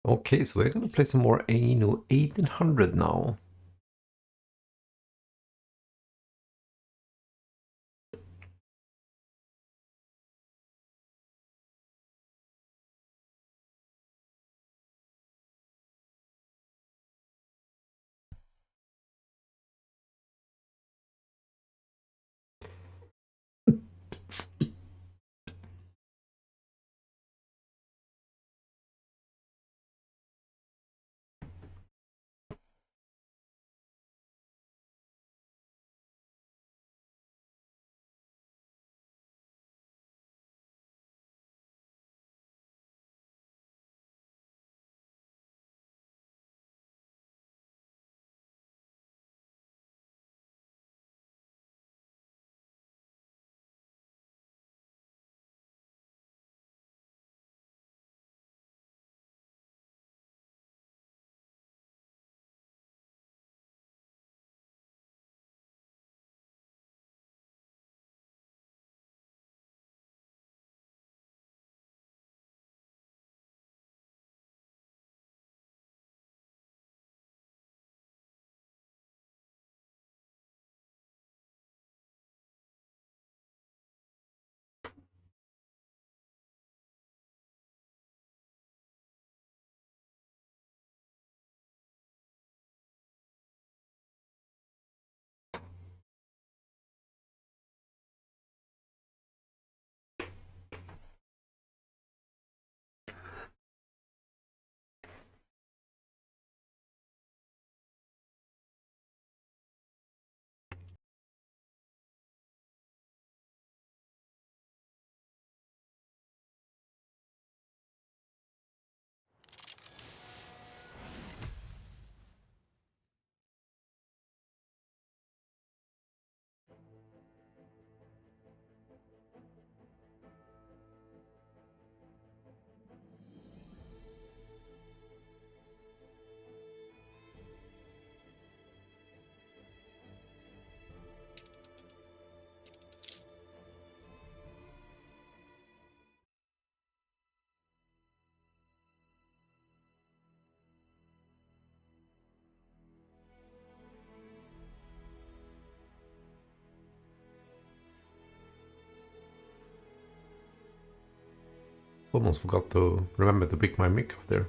Okay, so we're gonna play some more ANNO 1800 now. Almost forgot to remember to pick my mic up there.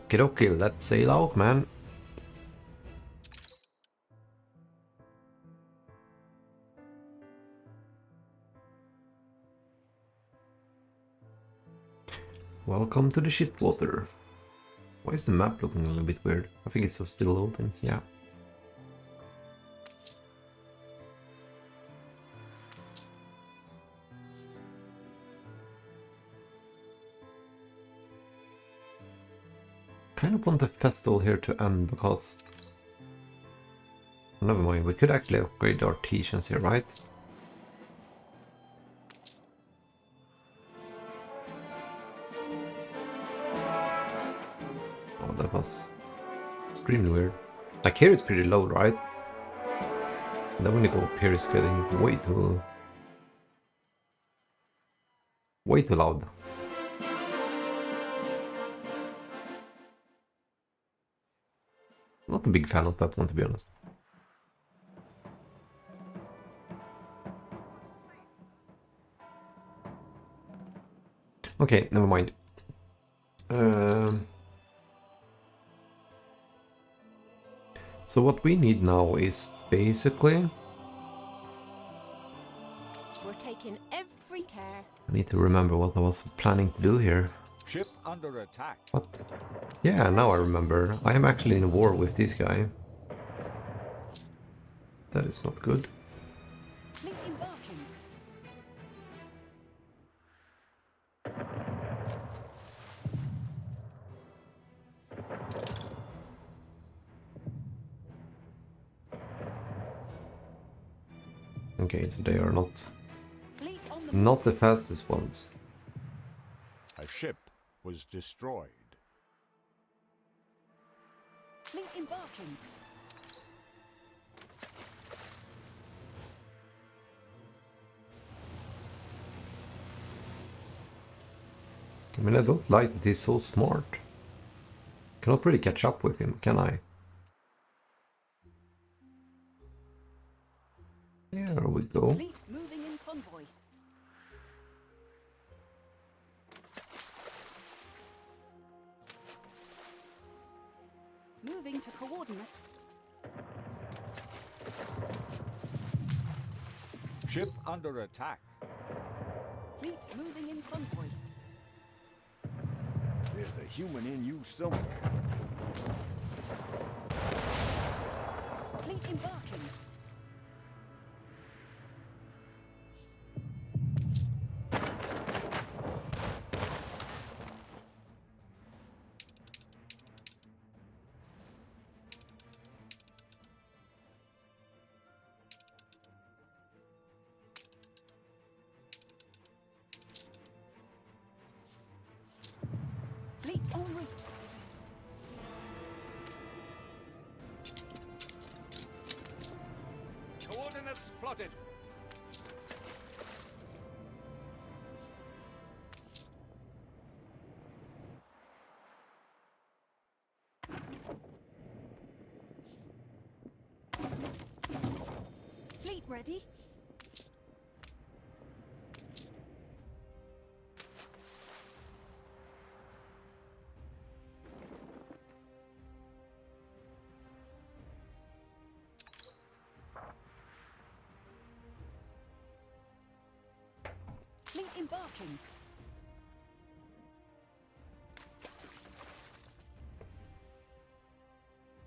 Okay, let's sail out, man. Welcome to the shitwater. Why is the map looking a little bit weird? I think it's still loading, yeah. Kind of want the festival here to end because... Never mind, we could actually upgrade the artisans here, right? that was extremely weird. Like here it's pretty low, right? And then when you go up here, it's getting way too loud. Not a big fan of that one, to be honest. Okay, never mind. So what we need now is basically... We're taking every care. I need to remember what I was planning to do here. Ship under attack. What? Yeah, now I remember. I am actually in a war with this guy. That is not good. Fleet embarking. Okay, so they are not Fleet on the not the fastest ones. A ship was destroyed. Fleet embarking. I mean, I don't like that he's so smart. Cannot really catch up with him, can I? There we go. Fleet moving in convoy. Moving to coordinates. Ship under attack. Fleet moving in convoy. There's a human in you somewhere. Fleet embarking. Fleet en route. Coordinates plotted. Fleet ready. Fleet embarking.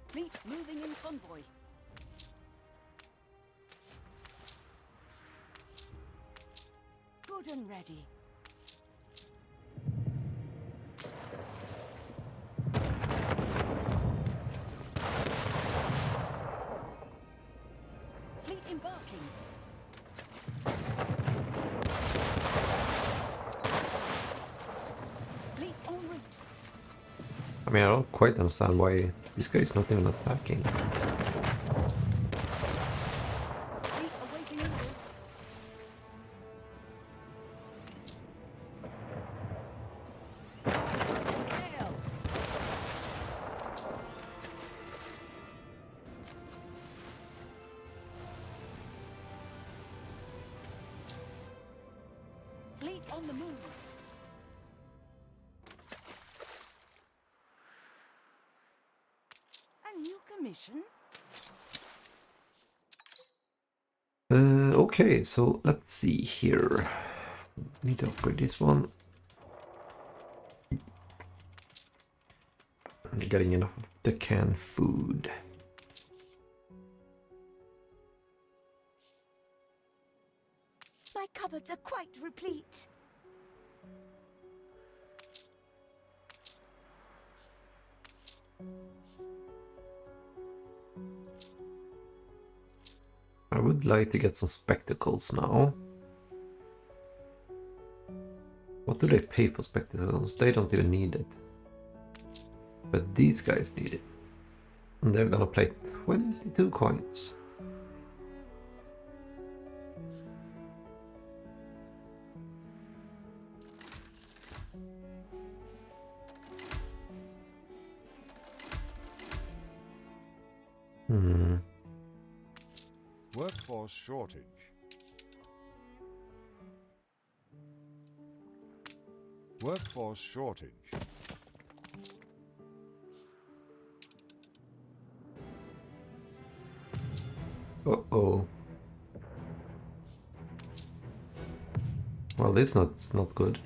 Fleet moving in convoy. Good and ready. Fleet embarking. Fleet en route. I mean, I don't quite understand why this guy is not even attacking. Fleet awaiting orders. Set sail. Fleet on the move. A new commission? Okay, so let's see here. Need to upgrade this one. I'm getting enough of the canned food. My cupboards are quite replete. I would like to get some spectacles now. What do they pay for spectacles? They don't even need it. But these guys need it. And they're gonna play 22 coins. Workforce shortage. Workforce shortage. Uh-oh. Well, this is not good.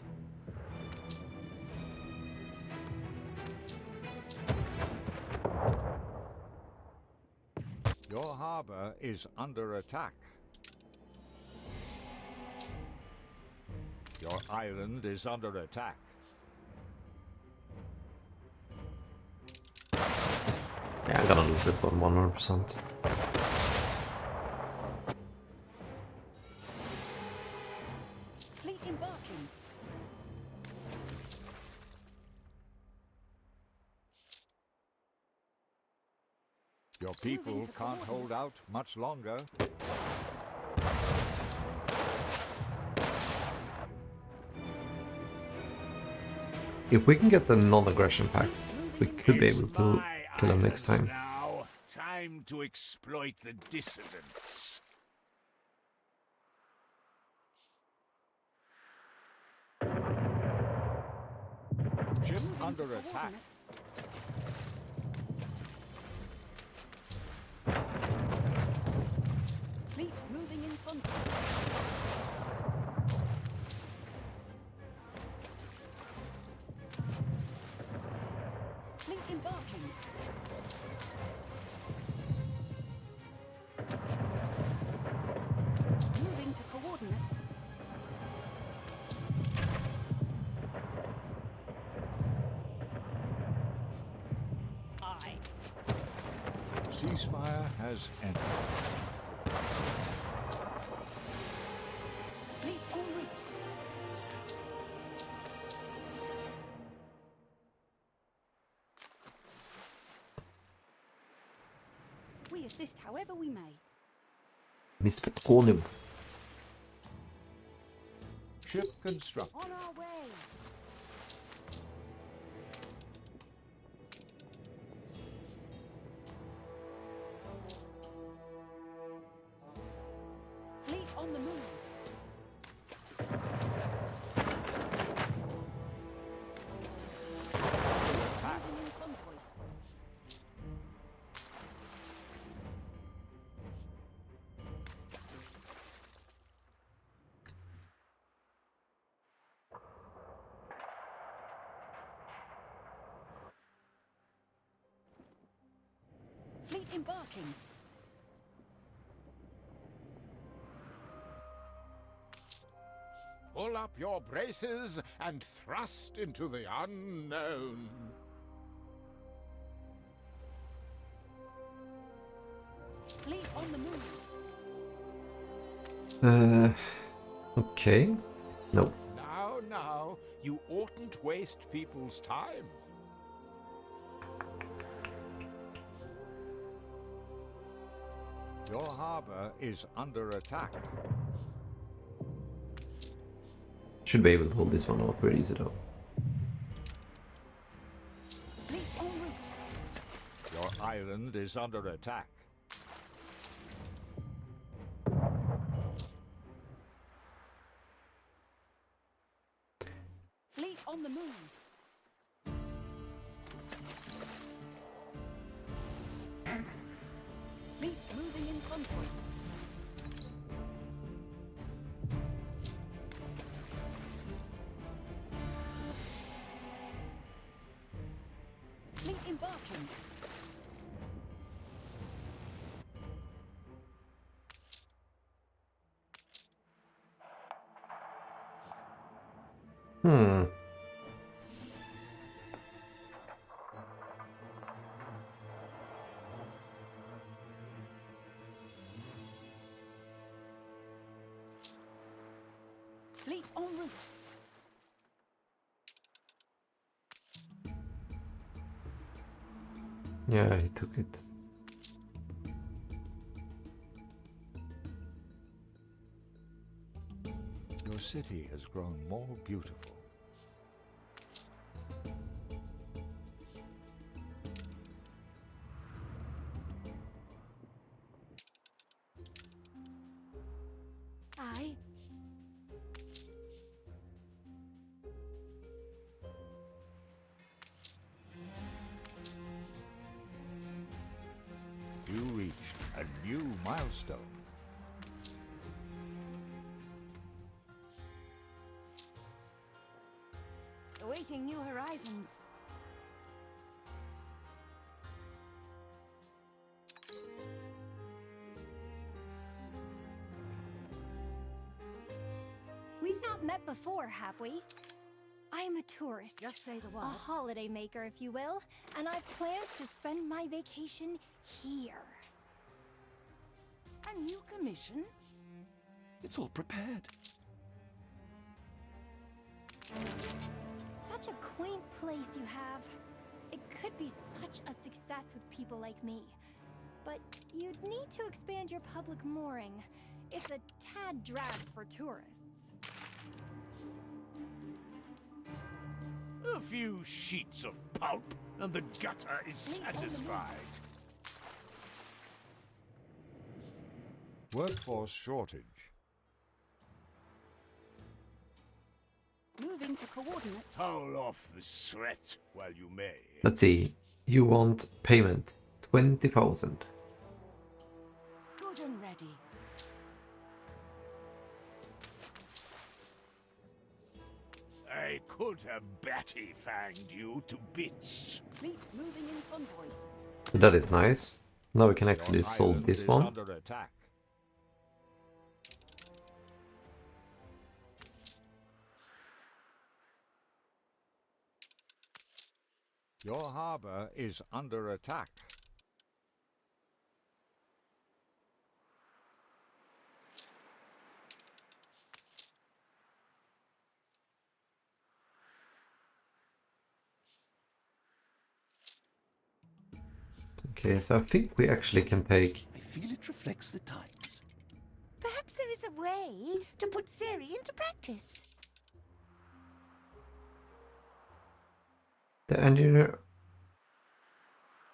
Your harbor is under attack. Your island is under attack. Yeah, I'm gonna lose it by 100%. Fleet embarking. Your people can't hold out much longer. If we can get the non-aggression pact, we could be able to kill him next time. Now, time to exploit the dissidents. Ship under attack. Fleet moving in front. Fleet embarking. Moving to coordinates. Aye. Ceasefire has ended. Fleet en route. We assist however we may. Mr. Petroleum. Ship constructed. On our way. Fleet on the move. Moving in convoy. Fleet embarking. Pull up your braces and thrust into the unknown. Fleet on the move. Okay. Nope. Now, you oughtn't waste people's time. Your harbor is under attack. Should be able to hold this one off pretty easy though. Fleet en route. Your island is under attack. Fleet on the move. Fleet moving in convoy. Fleet embarking. Hmm. Fleet en route. Yeah, he took it. Your city has grown more beautiful. I. You reached a new milestone. Awaiting new horizons. We've not met before, have we? I'm a tourist. Just say the A word. holiday maker, if you will, and I've plans to spend my vacation here. A new commission? It's all prepared. Such a quaint place you have. It could be such a success with people like me. But you'd need to expand your public mooring. It's a tad drab for tourists. A few sheets of pulp, and the gutter is satisfied. Workforce shortage. Moving to coordinates. Howl off the sweat while you may. Let's see. You want payment 20,000. Good and ready. I could have Batty fanged you to bits. Fleet moving in convoy. That is nice. Now we can actually Your solve island this is one. under attack. Your harbor is under attack. Okay, so I think we actually can take... I feel it reflects the times. Perhaps there is a way to put theory into practice. The engineer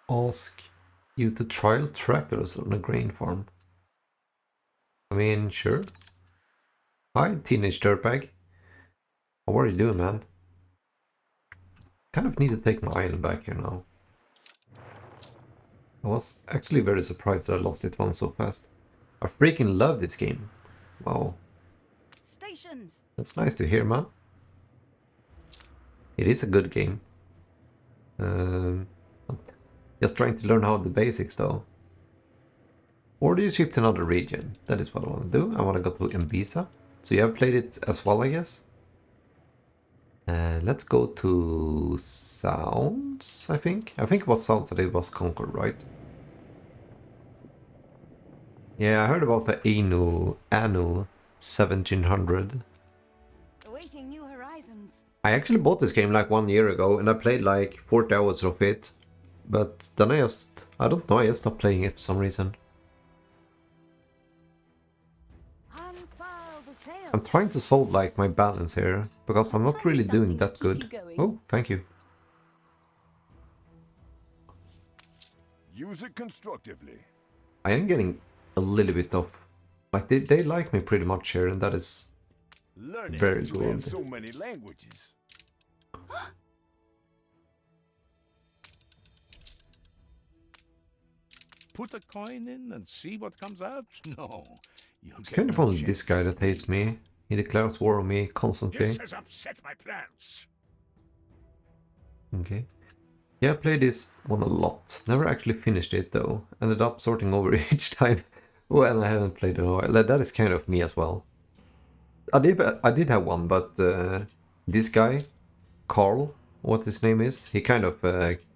ask you to trial tractors on a grain farm. I mean, sure. Hi, teenage dirtbag. How are you doing, man? Kind of need to take my island back here now. I was actually very surprised that I lost it once so fast. I freaking love this game. Wow, Stations. that's nice to hear, man. It is a good game. Just trying to learn how the basics though. Or do you ship to another region? That is what I want to do. I want to go to Mbisa. So you have played it as well, I guess. Let's go to Sounds, I think. I think it was Sounds that it was Concord, right? Yeah, I heard about the ANNO 1700. Awaiting new horizons. I actually bought this game like 1 year ago and I played like 40 hours of it. But then I don't know, I just stopped playing it for some reason. Unfurl the sails. I'm trying to solve like my balance here, because I'm not really doing that good. Oh, thank you. Use it constructively. I am getting a little bit of... Like, they like me pretty much here, and that is Learning very to have good. so many languages. Put a coin in and see what comes out? No. It's kind of only this guy that hates me. He declares war on me constantly. This has upset my plans. Okay. Yeah, I played this one a lot. Never actually finished it though. Ended up sorting over each time when I haven't played it in a while. That is kind of me as well. I did have one, but this guy, Carl, what his name is, he kind of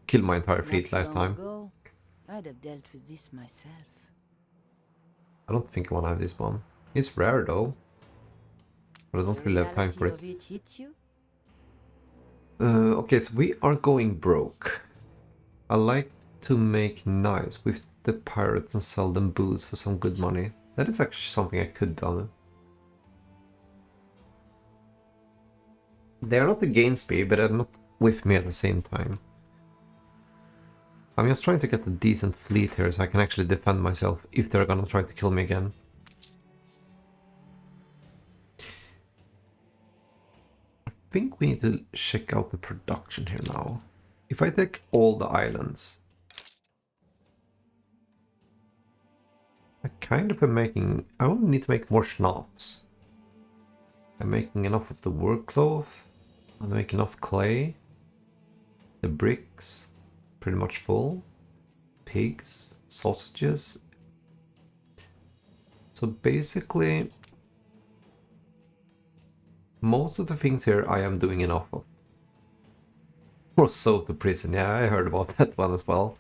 killed my entire fleet last time. Ago, I'd have dealt with this myself. I don't think I want to have this one. It's rare though. But I don't really have time for it. Reality of it hits you? Okay, so we are going broke. I like to make knives with the pirates and sell them booze for some good money. That is actually something I could do. They're not against me, but they're not with me at the same time. I'm just trying to get a decent fleet here so I can actually defend myself if they're gonna try to kill me again. I think we need to check out the production here now. If I take all the islands, I kind of am making... I only need to make more schnapps. I'm making enough of the work cloth. I'm making enough clay. The bricks, pretty much full. Pigs, sausages. So basically, most of the things here I am doing enough of. Or so the prison, yeah, I heard about that one as well.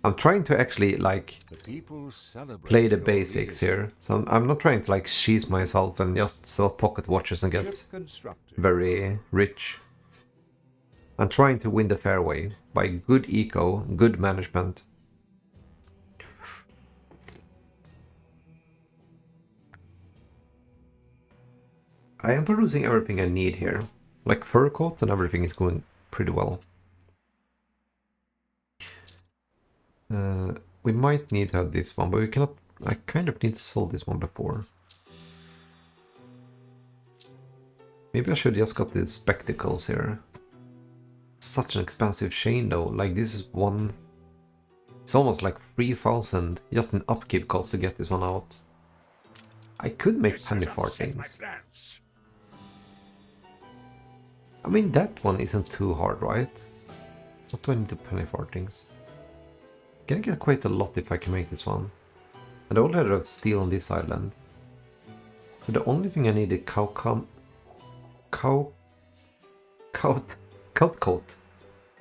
I'm trying to actually, like, The people celebrate play the your basics leadership. here. So I'm not trying to, like, cheese myself and just sell pocket watches and get Ship constructed. very rich. I'm trying to win the fair way by good eco, good management. I am producing everything I need here. Like fur coats and everything is going pretty well. We might need to have this one, but we cannot... I kind of need to sell this one before. Maybe I should just got these spectacles here. Such an expensive chain though, like this is one... It's almost like 3,000 just in upkeep cost to get this one out. I could make This penny has upset my farthings. plans. I mean, that one isn't too hard, right? What do I need to penny farthings? Gonna get quite a lot if I can make this one. And I already have steel on this island. So the only thing I need is cow coat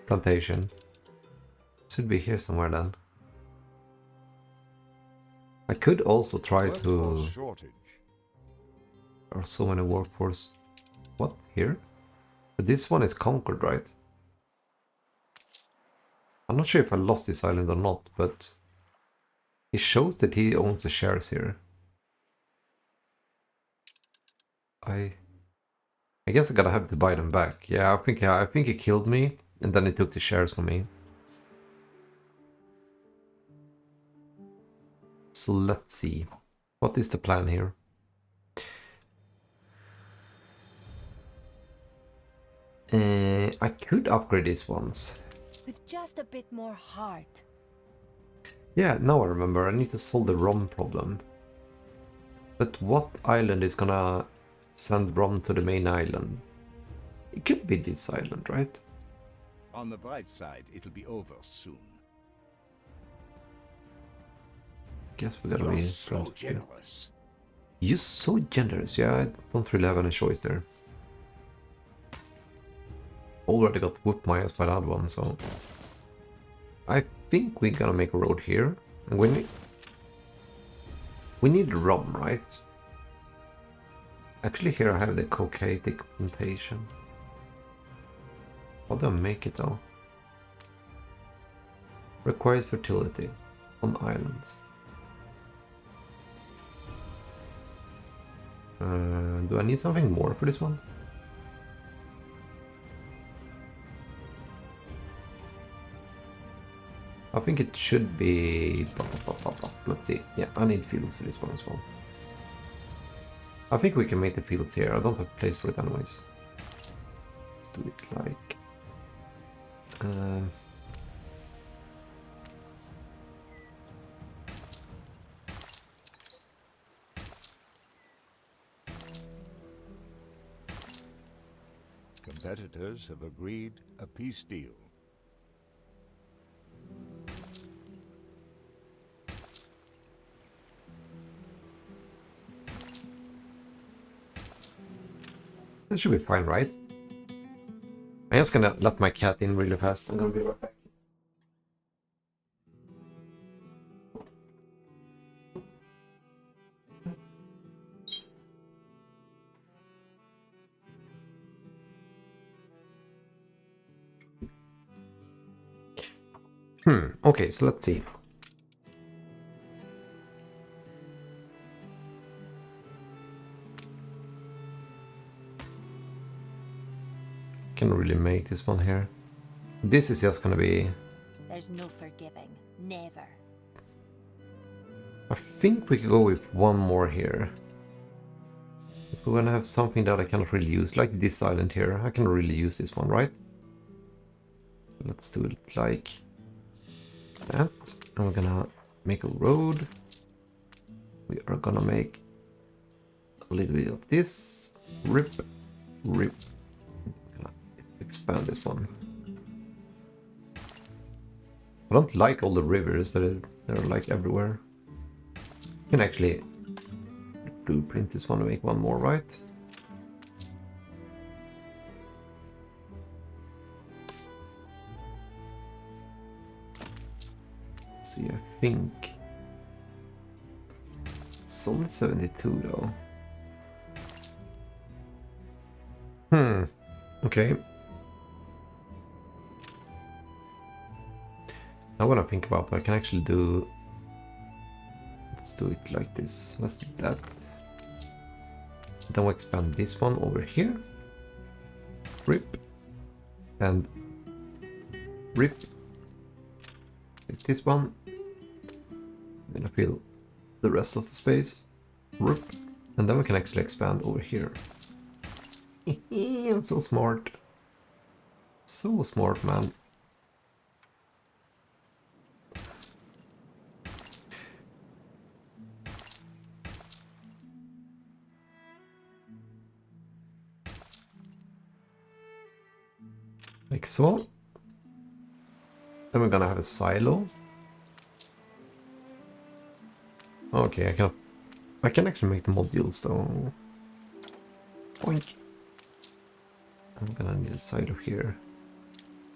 plantation. Should be here somewhere then. I could also try to... Workforce shortage. There are so many workforce... What? Here? But this one is conquered, right? I'm not sure if I lost this island or not, but... It shows that he owns the shares here. I guess I gotta have to buy them back. Yeah, I think he killed me, and then he took the shares from me. So let's see. What is the plan here? I could upgrade these ones. With just a bit more heart. Yeah, now I remember. I need to solve the ROM problem. But what island is gonna send ROM to the main island? It could be this island, right? On the bright side, it'll be over soon. Guess we gotta You're be so friends with you. generous. You're so generous. Yeah, I don't really have any choice there. Already got whooped my ass by the other one, so... I think we're gonna make a road here. And we need rum, right? Actually, here I have the cocatic plantation. How do I make it though? Requires fertility on islands. Do I need something more for this one? I think it should be... Let's see. Yeah, I need fields for this one as well. I think we can make the fields here. I don't have a place for it anyways. Let's do it like... Competitors have agreed a peace deal. That should be fine, right? I'm just gonna let my cat in really fast. I'm gonna be right back. Okay, so let's see. Can really make this one here. This is just gonna be... There's no forgiving. Never. I think we could go with one more here. If we're gonna have something that I cannot really use, like this island here, I can really use this one, right? Let's do it like that. And we're gonna make a road. We are gonna make a little bit of this. Rip, rip. Expand this one. I don't like all the rivers that are like everywhere. You can actually blueprint this one to make one more, right? Let's see, I think it's only 72 though. Okay. Now when I think about it, I can actually do... Let's do it like this. Let's do that. Then we'll expand this one over here. Rip. And rip. Like this one. I'm gonna fill the rest of the space. Rip. And then we can actually expand over here. I'm so smart. So smart, man. Like so. Then we're gonna have a silo. Okay, I can actually make the modules though. Boink. I'm gonna need a silo here.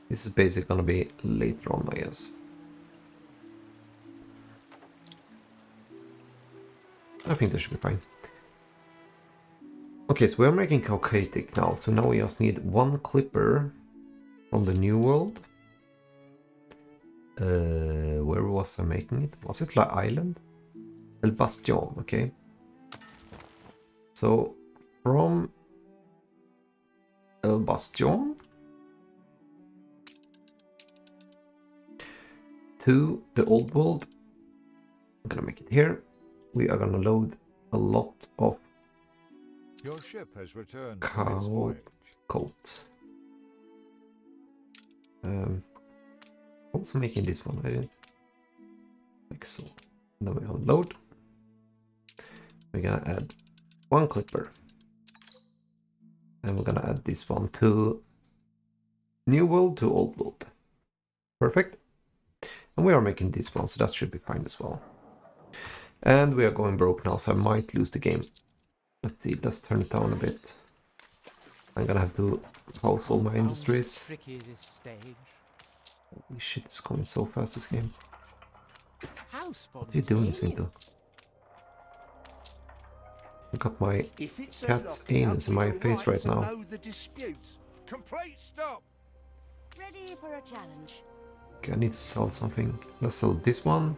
This is basically gonna be later on, I guess. I think that should be fine. Okay, so we're making Caucatic now. So now we just need one clipper from the new world. Where was I making it? Was it like island? El Bastion, okay. So from El Bastion to the old world, I'm gonna make it here. We are gonna load a lot of Your ship has returned from cow its voyage. coat. Also making this one, I didn't. Like so. Then we unload. We're gonna add one clipper. And we're gonna add this one to new world to old world. Perfect. And we are making this one, so that should be fine as well. And we are going broke now, so I might lose the game. Let's see, let's turn it down a bit. I'm gonna have to pause all my industries. Tricky this stage. Holy shit, it's going so fast, this game. How What are you doing, Svinto? I got my cat's anus in my face right now. Complete stop. Ready for a challenge. Okay, I need to sell something. Let's sell this one.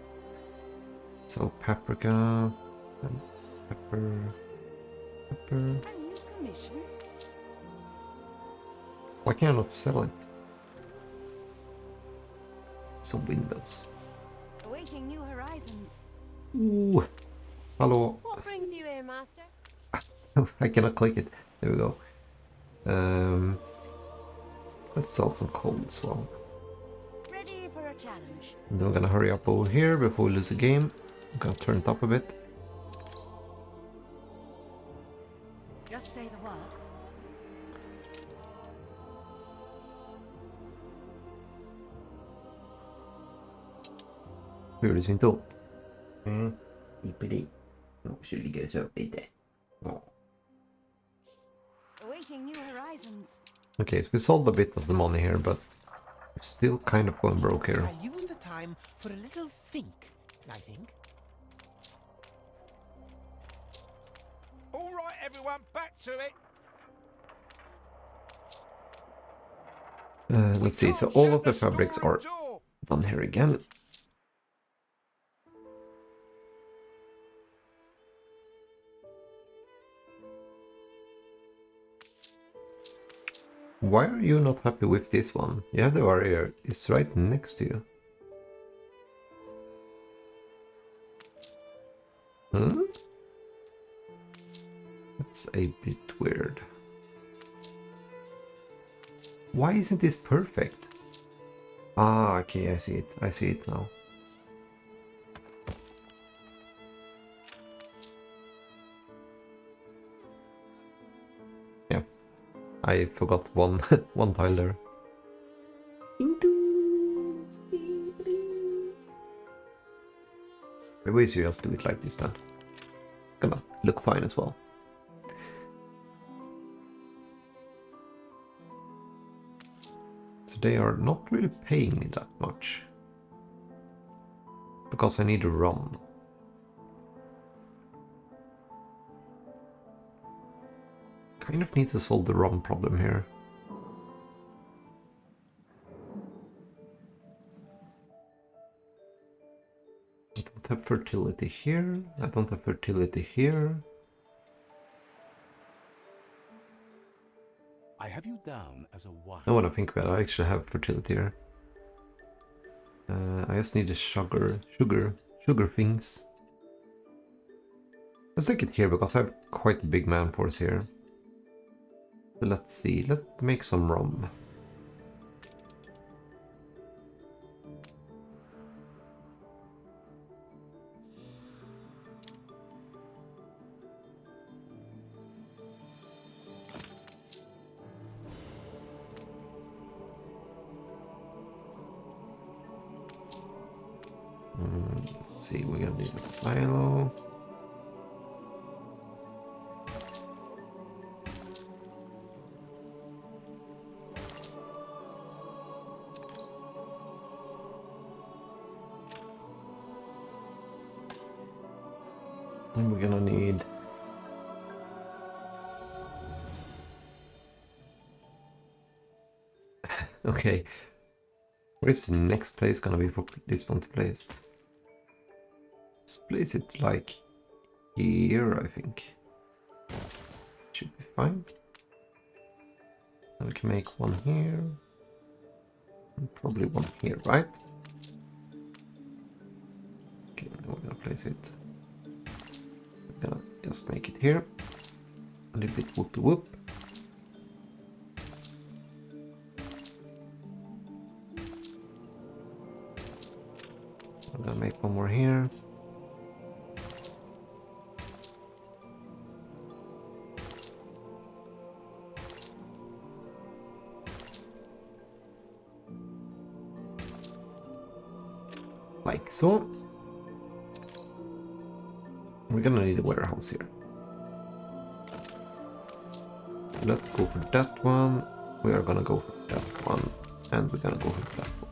Sell paprika. And pepper. Pepper. A new commission. Why can I not sell it? Some windows. Awaiting new horizons. Ooh. Hello. What brings you here, Master? I cannot click it. There we go. Let's sell some coal as well. Ready for a challenge. And then I'm gonna hurry up over here before we lose the game. I'm gonna turn it up a bit. Just say the word. Hur är det Svinto? Hippity. Måste ligga så upp lite. Awaiting new horizons. Okay, so we sold a bit of the money here, but we're still kind of going broke here. I'll use the time for a little think, I think. All right, everyone, back to it. Let's see, so all of the fabrics are Done here again. Why are you not happy with this one? You have the warrior, it's right next to you. Hmm? That's a bit weird. Why isn't this perfect? Ah, okay, I see it. I see it now. Yeah, I forgot one one tile there. Maybe we should just do it like this then. Gonna look fine as well. So they are not really paying me that much. Because I need a run. Kind of need to solve the rum problem here. I don't have fertility here. I don't have fertility here. I have you down as a wife. Now when I think about it, I actually have fertility here. I just need the sugar things. Let's take it here because I have quite a big man force here. So let's see, let's make some rum. Let's see, we're gonna need a silo. And we're gonna need okay. Where's the next place gonna be for this one to place? Let's place it like here, I think. Should be fine. And we can make one here. And probably one here, right? Okay, then we're gonna place it. We're gonna just make it here. A little bit whoop whoop. I'm gonna make one more here. Like so. We're gonna need a warehouse here. Let's go for that one. We are gonna go for that one. And we're gonna go for that one.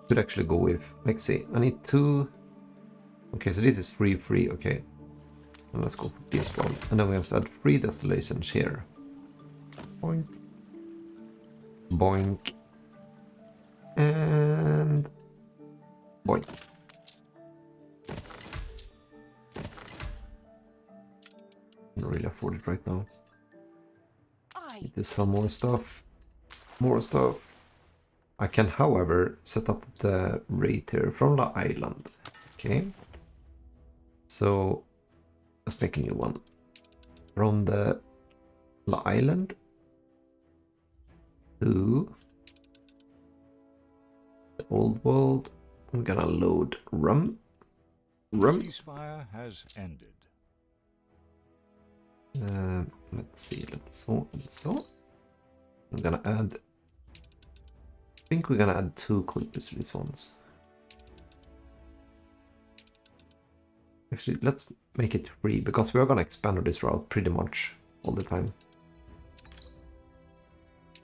Could actually go with, let's see, I need two. Okay, so this is free, okay. And let's go for this one. And then we have to add 3 destillations here. Boink. Boink. And boink. I don't really afford it right now. Need to sell more stuff. More stuff. I can, however, set up the rate here from the island. Okay. So let's make a new one. From the island to the old world. I'm gonna load rum. Ceasefire has ended. Let's see, let's so. I'm gonna add. I think we're gonna add 2 clippers to these ones. Actually, let's make it 3 because we are gonna expand on this route pretty much all the time.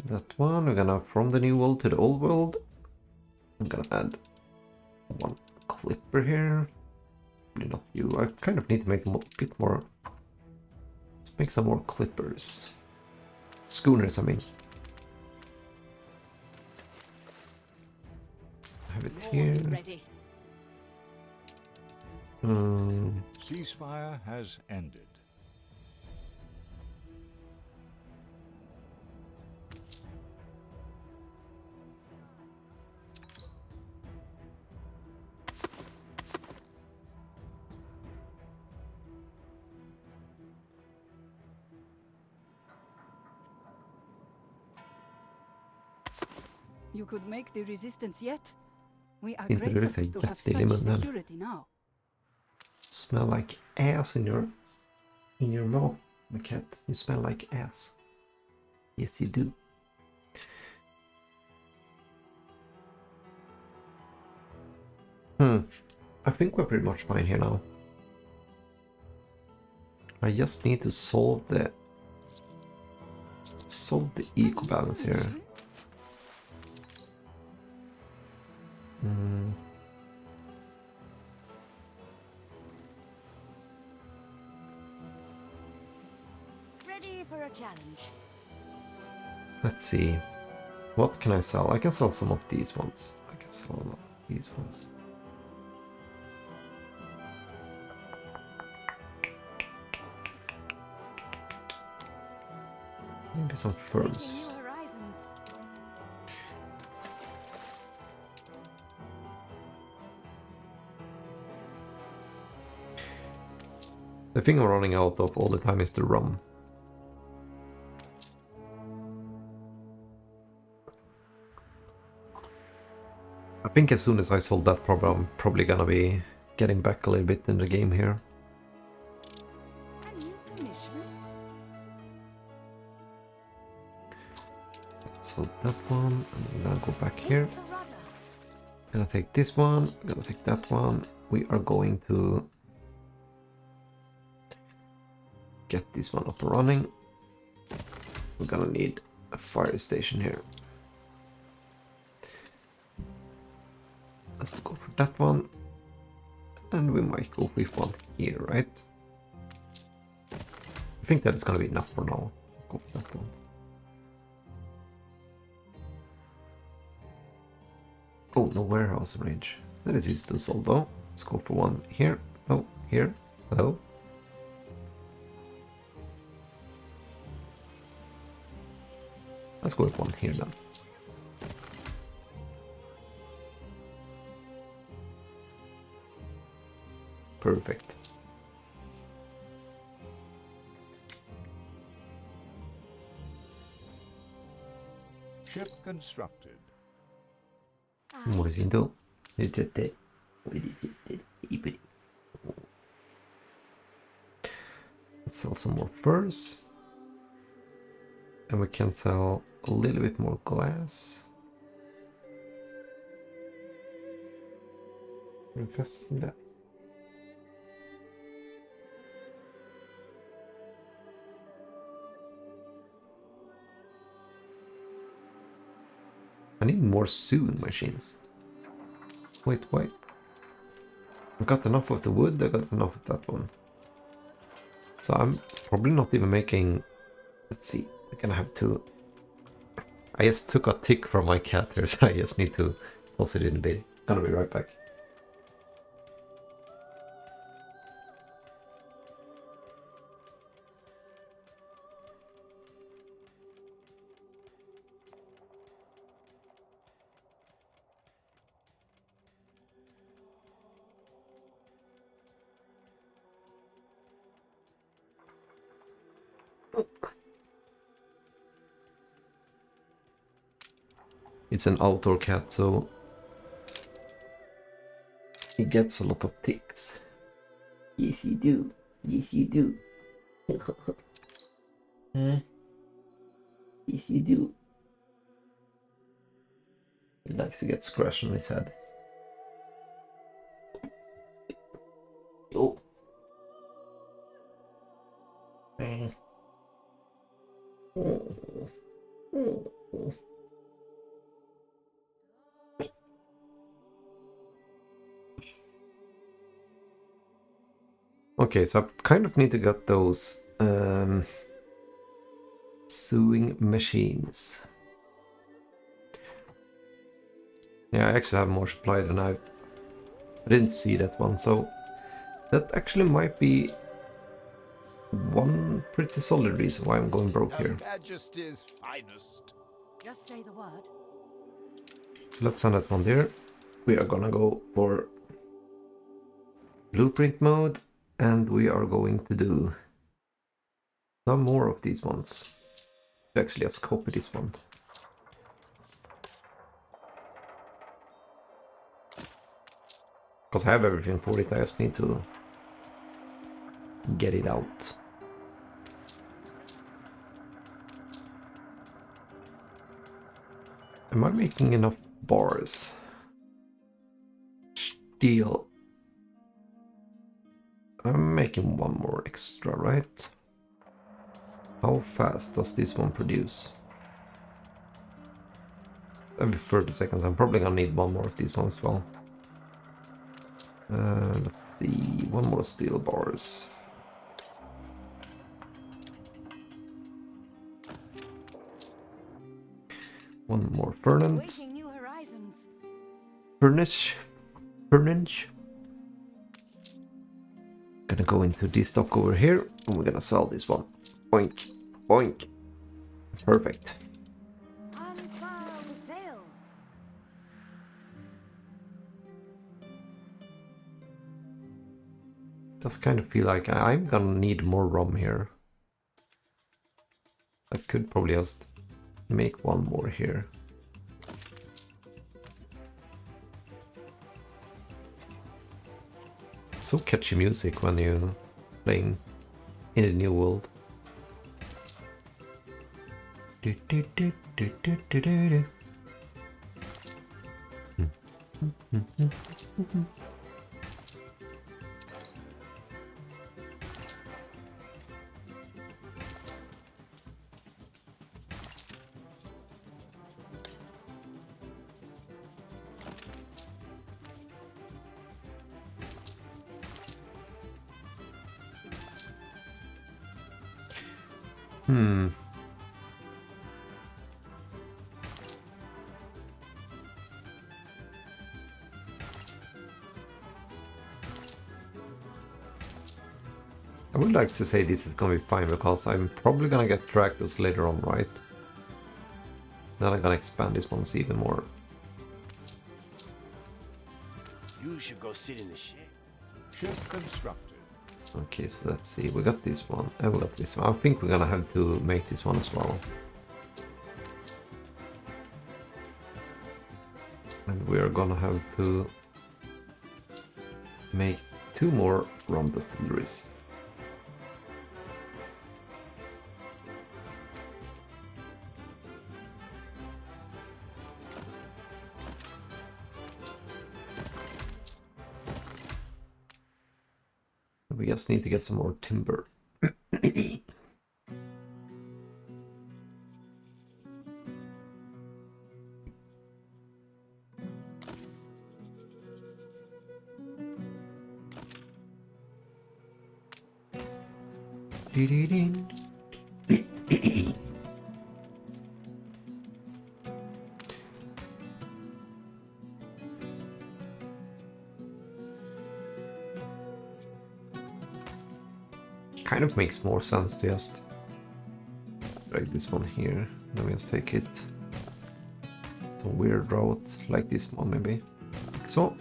That one, we're gonna from the new world to the old world. I'm gonna add 1 clipper here. Probably not you. I kind of need to make a bit more. Let's make some more clippers. Schooners, I mean. have it here. Ready. Ceasefire has ended. You could make the resistance yet. We are Inte det grateful to have jätteilla i such munnen. security now. Smell like ass in your mouth, my cat. You smell like ass. Yes, you do. I think we're pretty much fine here now. I just need to solve the eco balance here. Ready for a challenge. Let's see. What can I sell? I can sell some of these ones. I can sell a lot of these ones. Maybe some furs. New horizons. The thing I'm running out of all the time is the rum. I think as soon as I solve that problem, I'm probably gonna be getting back a little bit in the game here. A new commission. So that one, and then go back here. The rudder. Gonna take this one, gonna take that one. We are going to get this one up and running. We're gonna need a fire station here. Let's go for that one. And we might go with one here, right? I think that is gonna be enough for now. Go for that one. Oh, no warehouse range. That is easy to solve though. Let's go for one here. Oh, here. Hello. Let's go with one here then. Perfect. Ship constructed. Muisinto. Let's sell some more furs. And we can sell a little bit more glass. Invest in that. I need more sewing machines. Wait, wait. I got enough of the wood, I got enough of that one. So I'm probably not even making... Let's see, I'm gonna have to... I just took a tick from my cat here, so I just need to toss it in a bit. Gonna be right back. It's an outdoor cat, so he gets a lot of ticks. Yes, you do. Yes, you do. Yes, you do. He likes to get scratched on his head. Oh. Okay, so I kind of need to get those sewing machines. Yeah, I actually have more supply than I didn't see that one, so that actually might be one pretty solid reason why I'm going broke here. Her Majesty's finest. Just say the word. So let's send that one there. We are gonna go for blueprint mode, and we are going to do some more of these ones. Actually, let's copy this one. Because I have everything for it, I just need to get it out. Am I making enough bars? Steel. I'm making one more extra, right? How fast does this one produce? Every 30 seconds. I'm probably gonna need one more of these ones as well. Let's see, one more steel bars. One more furnace. Awaiting new horizons. Furnish. Furnish. Gonna go into this stock over here, and we're gonna sell this one. Boink. Boink. Perfect. Unfurl the sail. Does kind of feel like I'm gonna need more rum here. I could probably just make one more here. So catchy music when you playing in a new world. Do, do, do, do, do, do, do, do. I would like to say this is gonna be fine because I'm probably gonna get tractors later on, right? Then I'm gonna expand these ones even more. You should go sit in the shed. Ship constructed. Okay, so let's see. We got this one and we got this one. I think we're gonna have to make this one as well. And we're gonna have to make 2 more rum distilleries. We just need to get some more timber. Kind of makes more sense to just drag this one here. Then we just take it some weird route like this one maybe. Like so.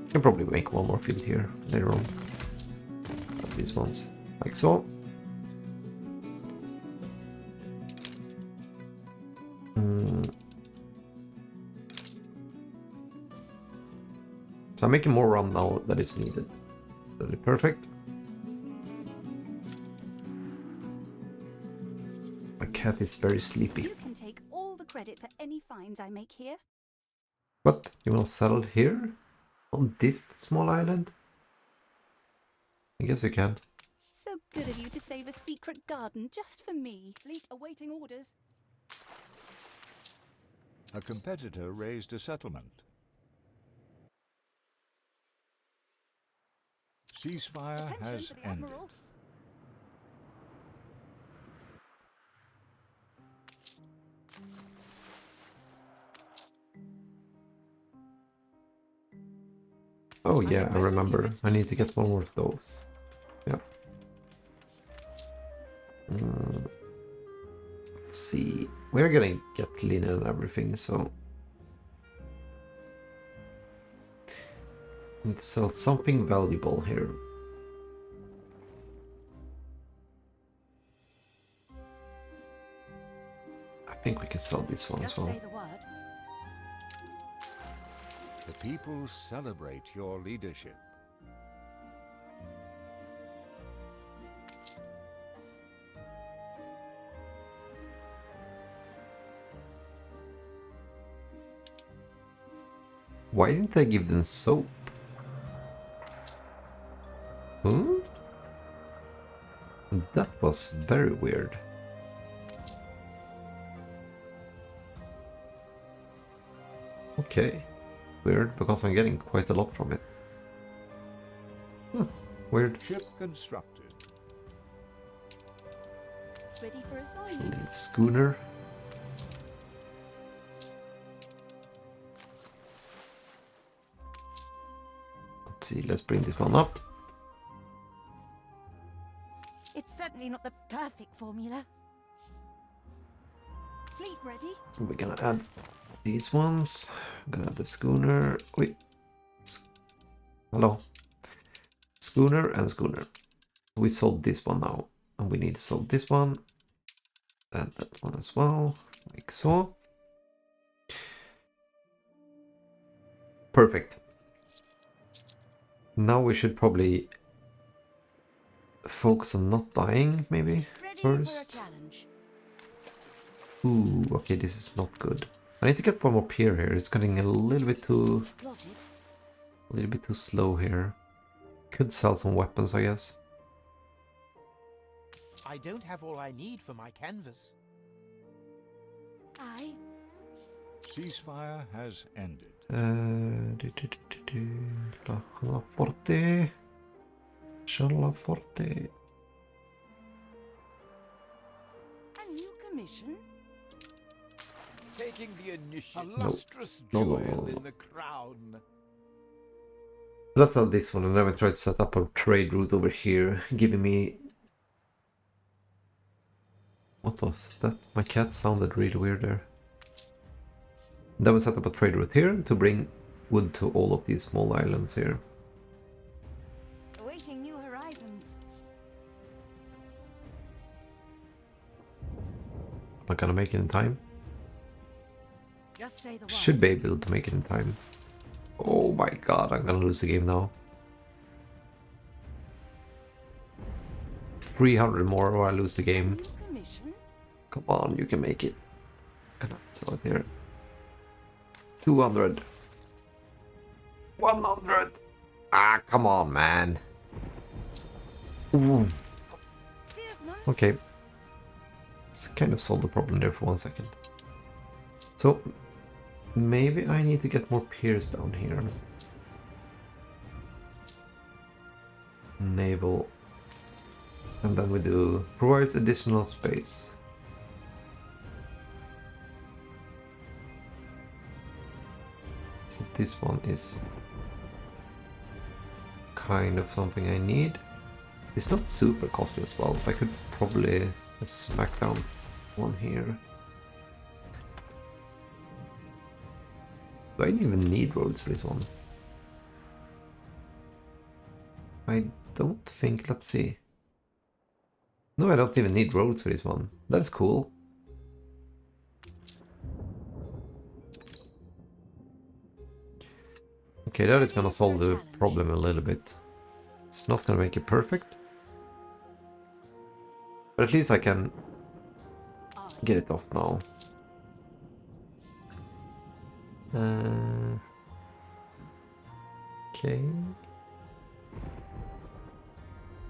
Can probably make one more field here later on. Let's cut these ones like so. So I'm making more rum now that is needed. Totally perfect. My cat is very sleepy. You can take all the credit for any finds I make here. What? You wanna settle here? On this small island? I guess you can. So good of you to save a secret garden just for me. Fleet awaiting orders. A competitor raised a settlement. Ceasefire Attention has to the ended. Admiral. Oh yeah, I remember. I need to get one more of those. Yeah. Let's see. We're gonna get linen and everything, so... Need to sell something valuable here. I think we can sell this one as Just well. say the word. The people celebrate your leadership. Why didn't I give them soap? Huh? That was very weird. Okay. Weird, because I'm getting quite a lot from it. Weird. Ship constructed. Ready for assignment. Little schooner. Let's see, let's bring this one up. It's certainly not the perfect formula. Fleet ready? We're gonna add these ones. I'm gonna add the schooner. Wait. Hello. Schooner and schooner. We sold this one now. And we need to solve this one. And that one as well. Like so. Perfect. Now we should probably focus on not dying, maybe, Ready first. for a challenge. Ooh, okay, this is not good. I need to get one more pier here. It's getting a little bit too slow here. Could sell some weapons, I guess. I don't have all I need for my canvas. Aye. Ceasefire has ended. La forte. Shalla forte. A new commission? Taking the initiative. No. Lustrous No. jewel in the crown. Let's sell this one and then we try to set up a trade route over here, giving me... What was that? My cat sounded really weird there. Then we set up a trade route here to bring wood to all of these small islands here. Awaiting new horizons. Am I gonna make it in time? Just say the word. Should be able to make it in time. Oh my god, I'm gonna lose the game now. 300 more or I lose the game. New commission? Come on, you can make it. Gonna sell it here. 200. 100. Ah, come on, man. Ooh. Steersman? Okay. It's kind of solved the problem there for 1 second. So, maybe I need to get more piers down here. Naval. And then we do provides additional space. So this one is kind of something I need. It's not super costly as well, so I could probably smack down one here. Do I even need roads for this one? I don't think, let's see. No, I don't even need roads for this one. That's cool. Okay, that is gonna solve the problem a little bit. It's not gonna make it perfect. But at least I can get it off now. Okay.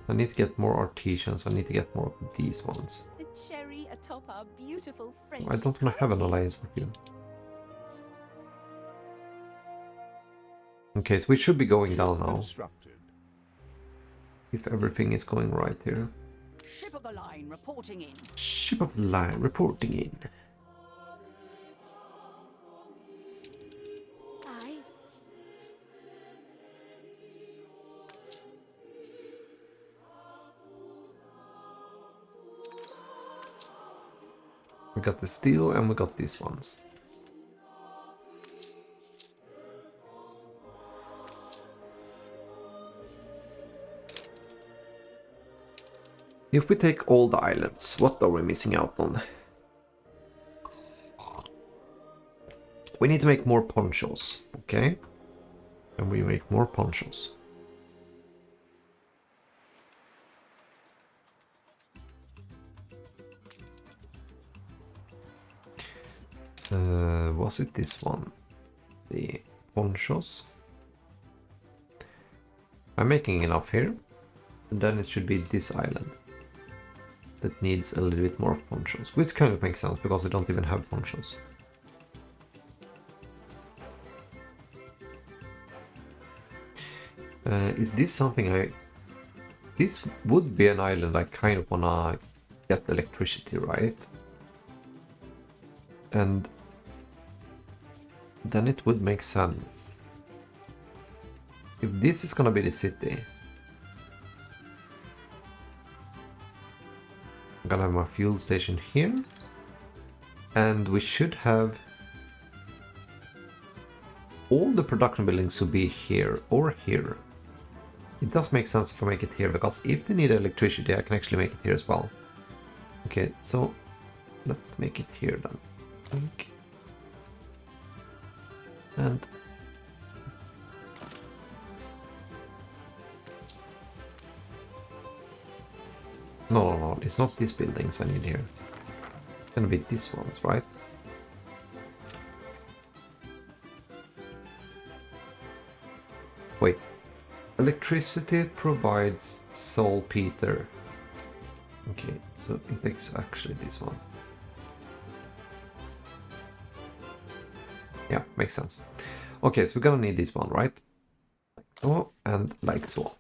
I need to get more artisans. I need to get more of these ones. The cherry atop our beautiful French. I don't want to have an alliance with you. Okay, so we should be going down now. Constructed. If everything is going right here. Ship of the line reporting in. Ship of the line reporting in. Aye. We got the steel and we got these ones. If we take all the islands, what are we missing out on? We need to make more ponchos, okay? And we make more ponchos. Was it this one? The ponchos. I'm making enough here. And then it should be this island that needs a little bit more ponchos, which kind of makes sense because I don't even have ponchos. Is this something this would be an island I kind of wanna get electricity, right? And then it would make sense. If this is gonna be the city, I'm gonna have my fuel station here. And we should have all the production buildings to be here or here. It does make sense if I make it here, because if they need electricity, I can actually make it here as well. Okay, so let's make it here then. And no, it's not these buildings I need here. It's gonna be these ones, right? Wait. Electricity provides saltpeter. Okay, so it takes actually this one. Yeah, makes sense. Okay, so we're gonna need this one, right? Like so, and like so.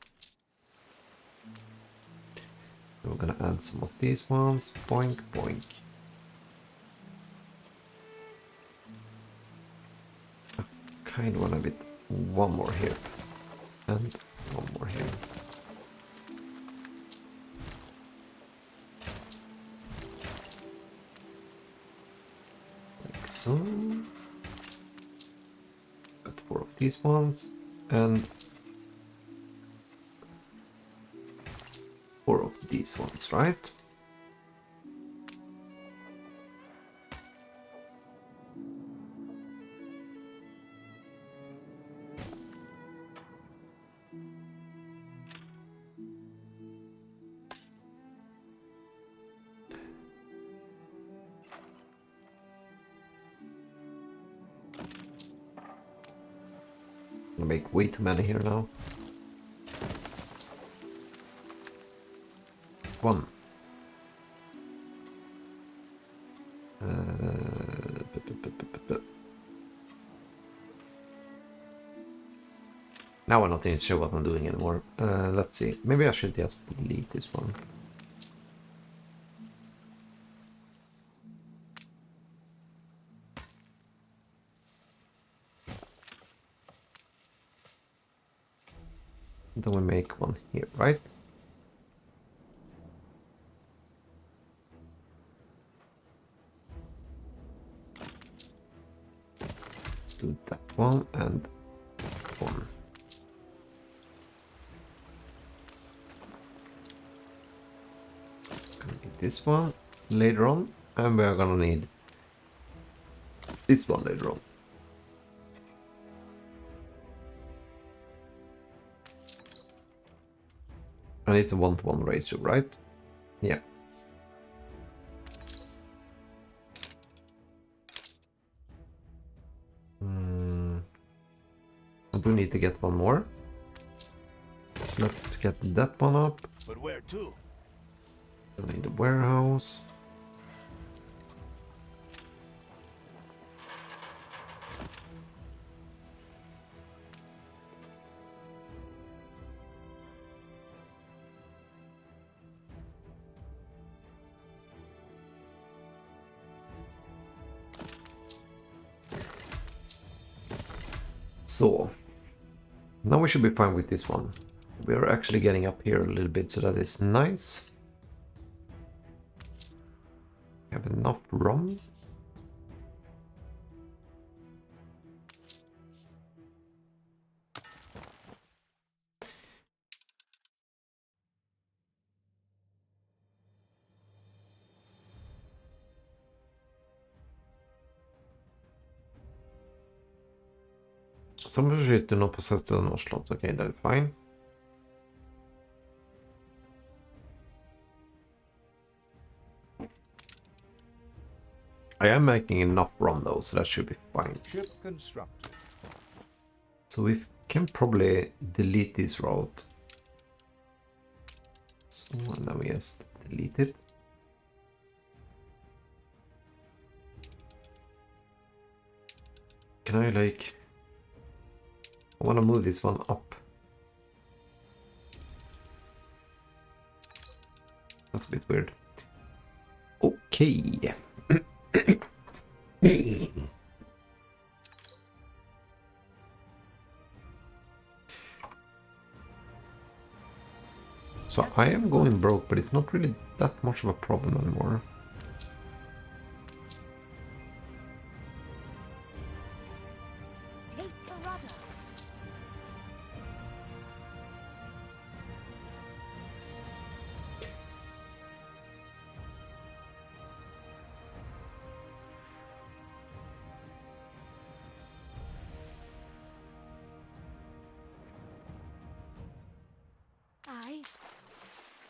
So we're gonna add some of these ones. Boink, boink. I kind of want a bit one more here. And one more here. Like so. Got 4 of these ones and 4 of these ones, right? I'm gonna make way too many here now. 1. Now I'm not even sure what I'm doing anymore. Let's see. Maybe I should just delete this one. Then we make one here, right? Let's do that one and one. Gonna need this one later on, and we are gonna need this one later on. And it's a 1-to-1 ratio, right? Yeah. I do need to get one more. So let's get that one up. But where to? I need a warehouse. So, now we should be fine with this one. We are actually getting up here a little bit, so that is nice. Have enough rum? Some fisheries do not possess the ANNO slots. Okay, that is fine. I am making enough rum though, so that should be fine. Ship constructed. So we can probably delete this route. So and then we just delete it. Can I like... I want to move this one up. That's a bit weird. Okay. So I am going broke, but it's not really that much of a problem anymore. Take the rudder.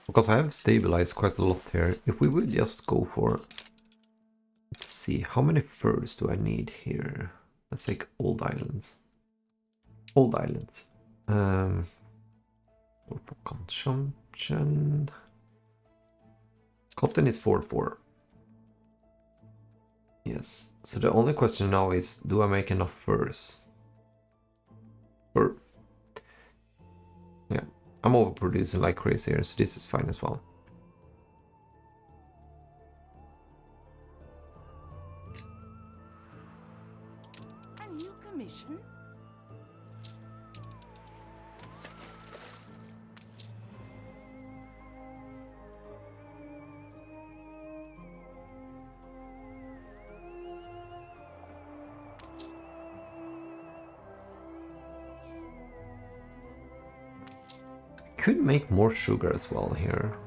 Because I have stabilized quite a lot here. If we would just go for... Let's see, how many furs do I need here? Let's take old islands. Old islands. Go for consumption. Cotton is 4-4. Yes. So the only question now is, do I make enough furs? Fur. Yeah. I'm overproducing like crazy here, so this is fine as well. A new commission? Could make more sugar as well here.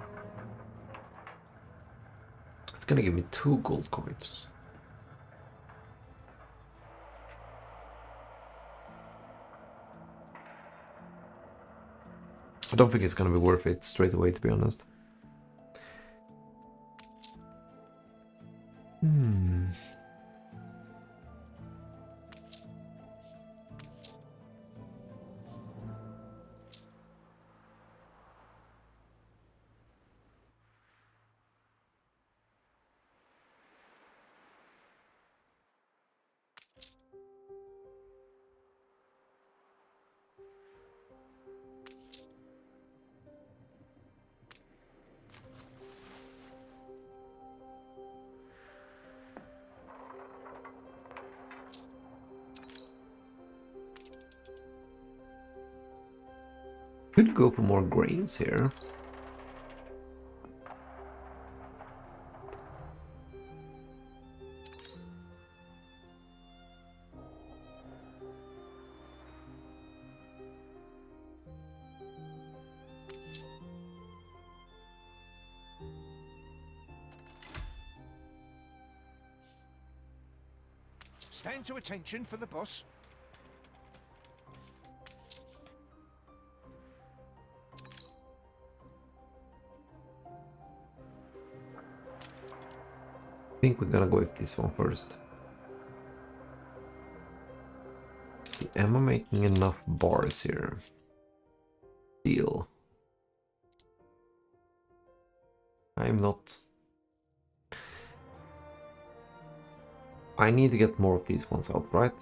It's gonna give me 2 gold coins. I don't think it's gonna be worth it straight away, to be honest. Could go for more grains here. Stand to attention for the boss. I think we're gonna go with this one first. Let's see, am I making enough bars here? Deal. I'm not. I need to get more of these ones out, right?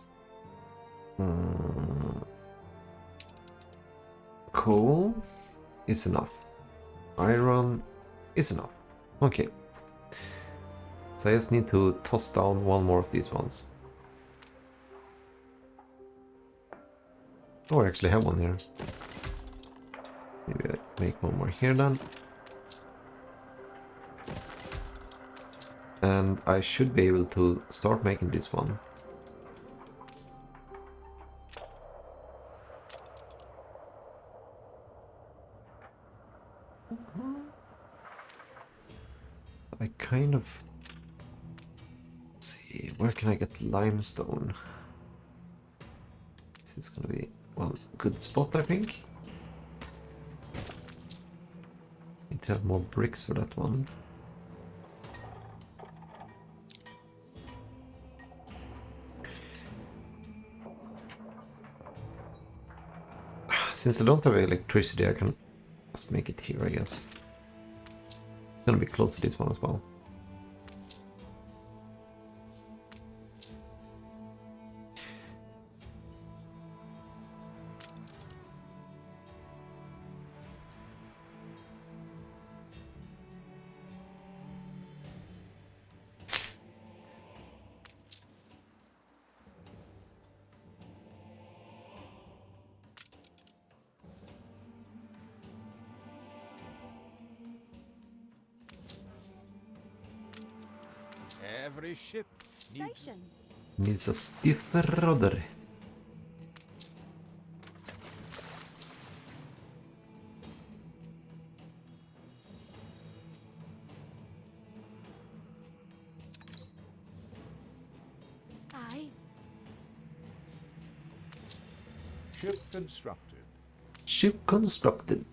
Coal is enough. Iron is enough. Okay. So I just need to toss down one more of these ones. Oh, I actually have one here. Maybe I make one more here then. And I should be able to start making this one. I kind of... Let's see, where can I get limestone? This is gonna be, well, a good spot, I think. Need to have more bricks for that one. Since I don't have electricity, I can just make it here, I guess. It's gonna be close to this one as well. Every ship needs Stations. Needs a stiffer rudder. Aye. ship constructed. Ship constructed.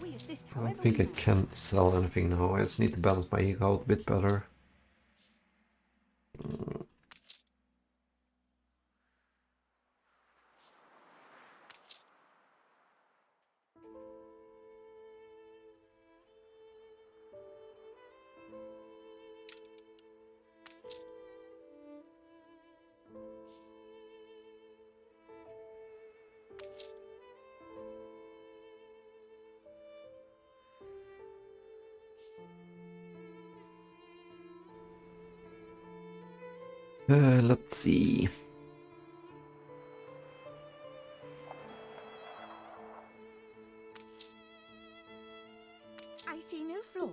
We assist I don't however think we I can sell anything now. I just need to balance my ego out a bit better. Let's see. I see new floor.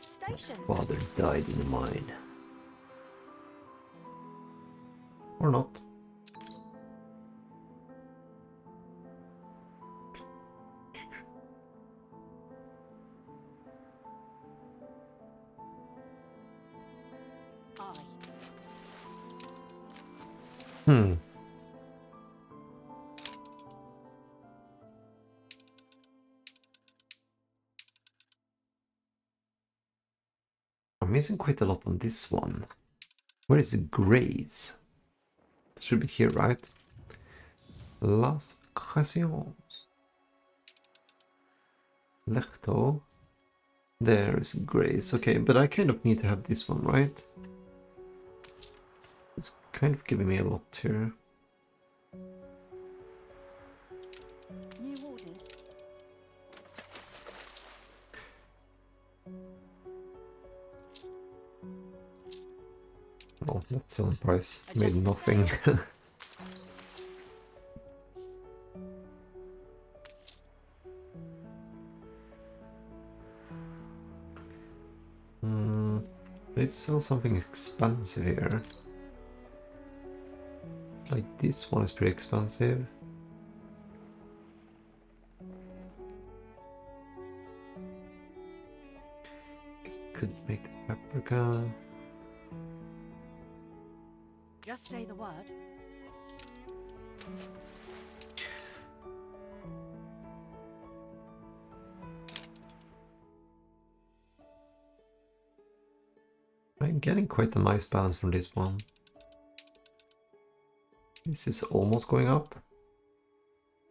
Station. Father died in a mine. Or not. Aye. Hmm. I'm missing quite a lot on this one. Where is the grades? It should be here, right? Las Occasions. Lechto. There is grades. Okay, but I kind of need to have this one, right? It's kind of giving me a lot here. New orders. Oh, that selling price Adjust made the nothing. Let's sell something expensive here. Like this one is pretty expensive. Could make the paprika. Just say the word. I'm getting quite a nice balance from this one. This is almost going up.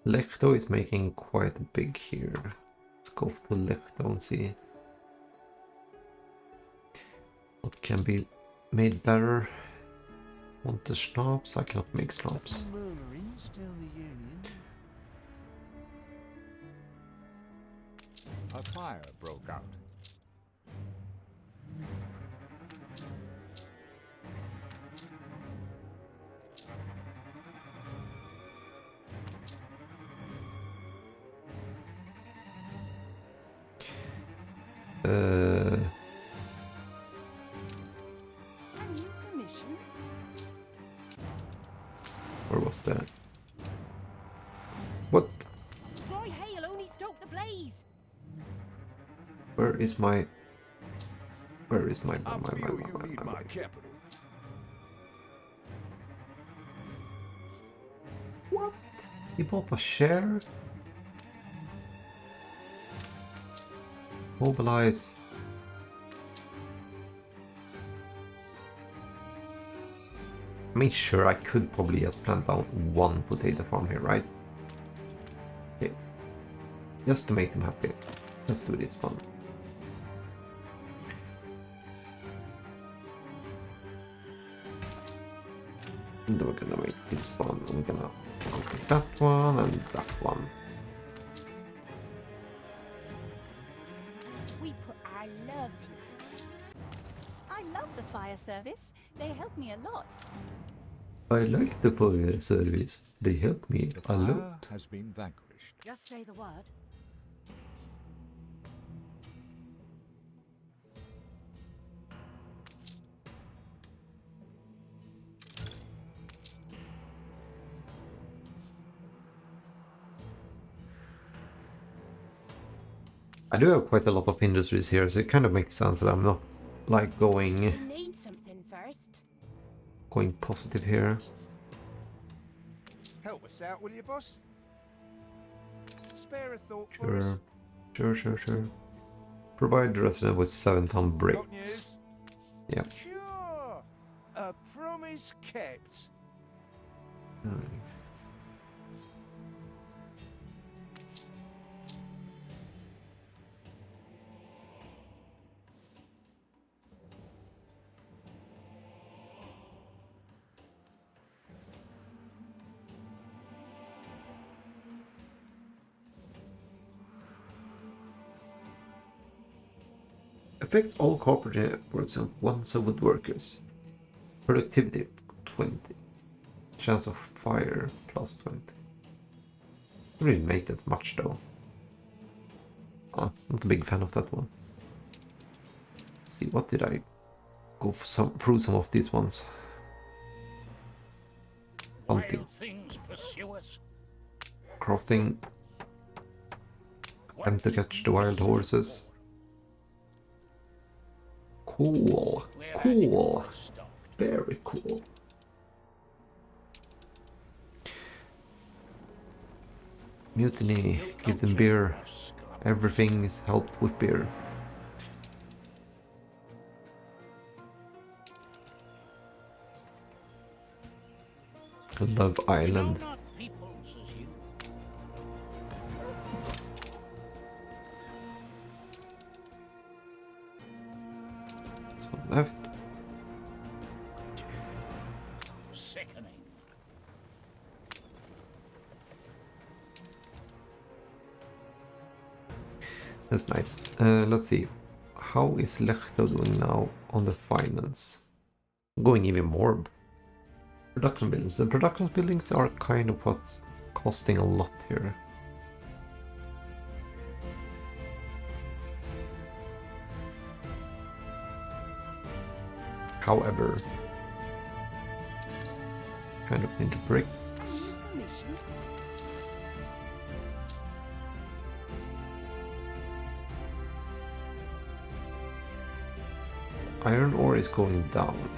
Lechto is making quite big here. go to Lechto and see what can be made better. Want the schnapps? I cannot make schnapps. Murmuring still the Union. A fire broke out. A new commission? Where was that? What? Dry hail only stoke the blaze. Where is my? Where is my? I feel you need my capital. What? He bought a share? Mobilize. I mean, sure, I could probably just plant down one potato farm here, right? Okay. Just to make them happy. Let's do this one. And then we're gonna make this one. We're gonna make that one and that one. We put our love into it. I love the fire service. They help me a lot. I like the fire service. They help me The a fire lot. has been vanquished. Just say the word. I do have quite a lot of industries here, so it kind of makes sense that I'm not like You going need something first. positive here. Help us out, will you, boss? Spare a thought for us. Sure. Provide the resident with 7-ton Got bricks. news? Yeah. Sure. A promise kept. Affects all cooperative networks and once of woodworkers. Productivity 20. Chance of fire plus 20. Don't really make that much though. Not a big fan of that one. Let's see, what did I go through some of these ones? Hunting, Wild things pursue us. crafting, attempt to catch the wild horses. Cool, cool, very cool. Mutiny, give them beer. Everything is helped with beer. Love Island. Not peoples as you. That's one left. Sickening. That's nice. Let's see. How is Lechto doing now on the finance? Going even more. Production buildings. The production buildings are kind of what's costing a lot here. However, kind of need bricks. Commission? Iron ore is going down.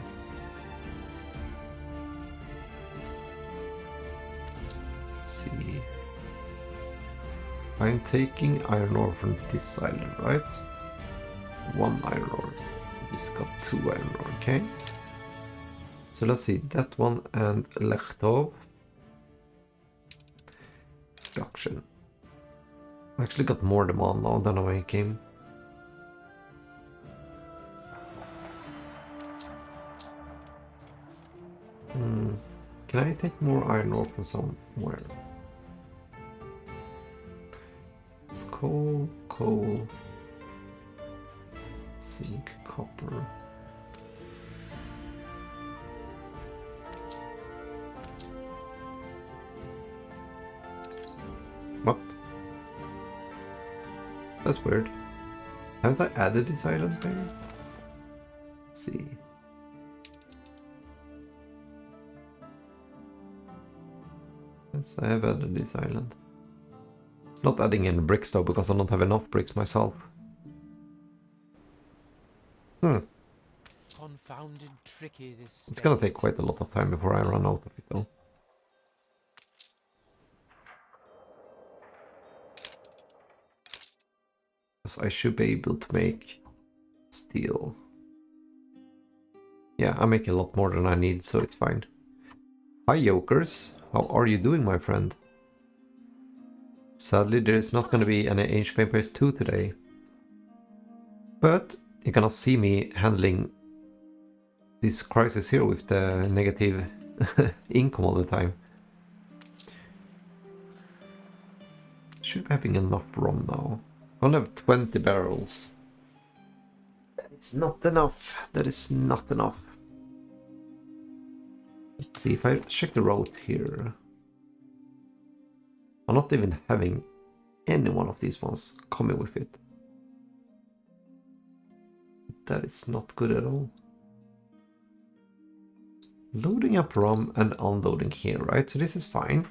Let's see. I'm taking iron ore from this island, right? One iron ore. This got 2 iron ore, okay? So let's see, that one and Lechtov. Production. I actually got more demand now than when I came. Can I take more iron ore from somewhere? It's coal, zinc, copper. What? That's weird. Haven't I added this island maybe? Let's see. Yes, I have added this island. It's not adding any bricks though, because I don't have enough bricks myself. Confounded tricky this. It's gonna take quite a lot of time before I run out of it though. Because I should be able to make steel. Yeah, I make a lot more than I need, so it's fine. Hi Jokers, how are you doing, my friend? Sadly, there is not going to be any Age of Empires 2 today. But you're gonna see me handling this crisis here with the negative income all the time. Should be having enough rum now. I only have 20 barrels. It's not enough. That is not enough. Let's see if I check the road here. I'm not even having any one of these ones coming with it. That is not good at all. Loading up rum and unloading here, right? So this is fine.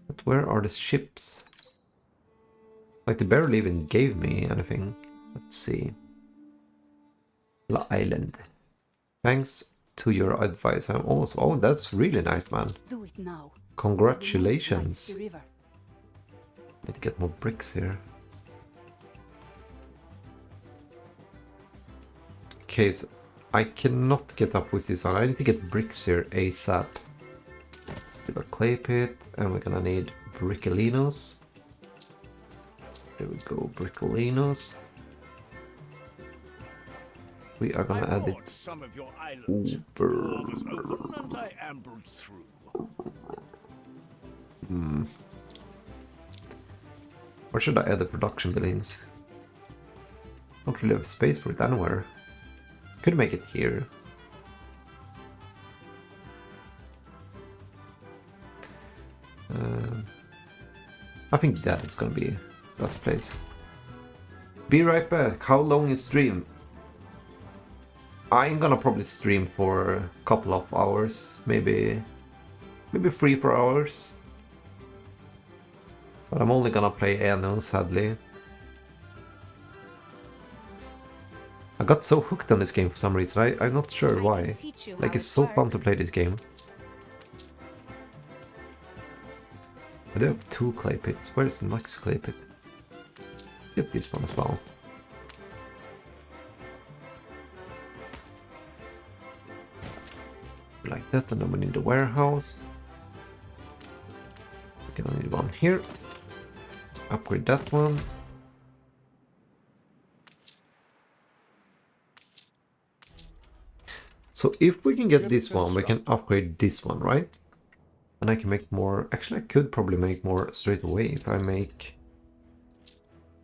But where are the ships? Like, they barely even gave me anything. Let's see. La Island. Thanks to your advice, I'm also... Oh, that's really nice, man. Do it now. Congratulations. The river. Need to get more bricks here. Okay, so I cannot get up with this one. I need to get bricks here ASAP. Get a clay pit, and we're gonna need brickolinos. There we go, brickolinos. We are gonna add it some of your islands. over. The door was open and I ambled through. Or should I add the production buildings? Don't really have space for it anywhere. Could make it here. I think that is gonna be the best place. Be right back. How long is stream? I'm gonna probably stream for a couple of hours, maybe 3-4 hours. But I'm only gonna play ANNO, sadly. I got so hooked on this game for some reason. I'm not sure why. Like, it's so fun to play this game. I do have 2 clay pits. Where's the next clay pit? Get this one as well. Like that, and then we need the warehouse. We're gonna need one here. Upgrade that one. So if we can get this one, we can upgrade this one, right? And I can make more. Actually, I could probably make more straight away if I make...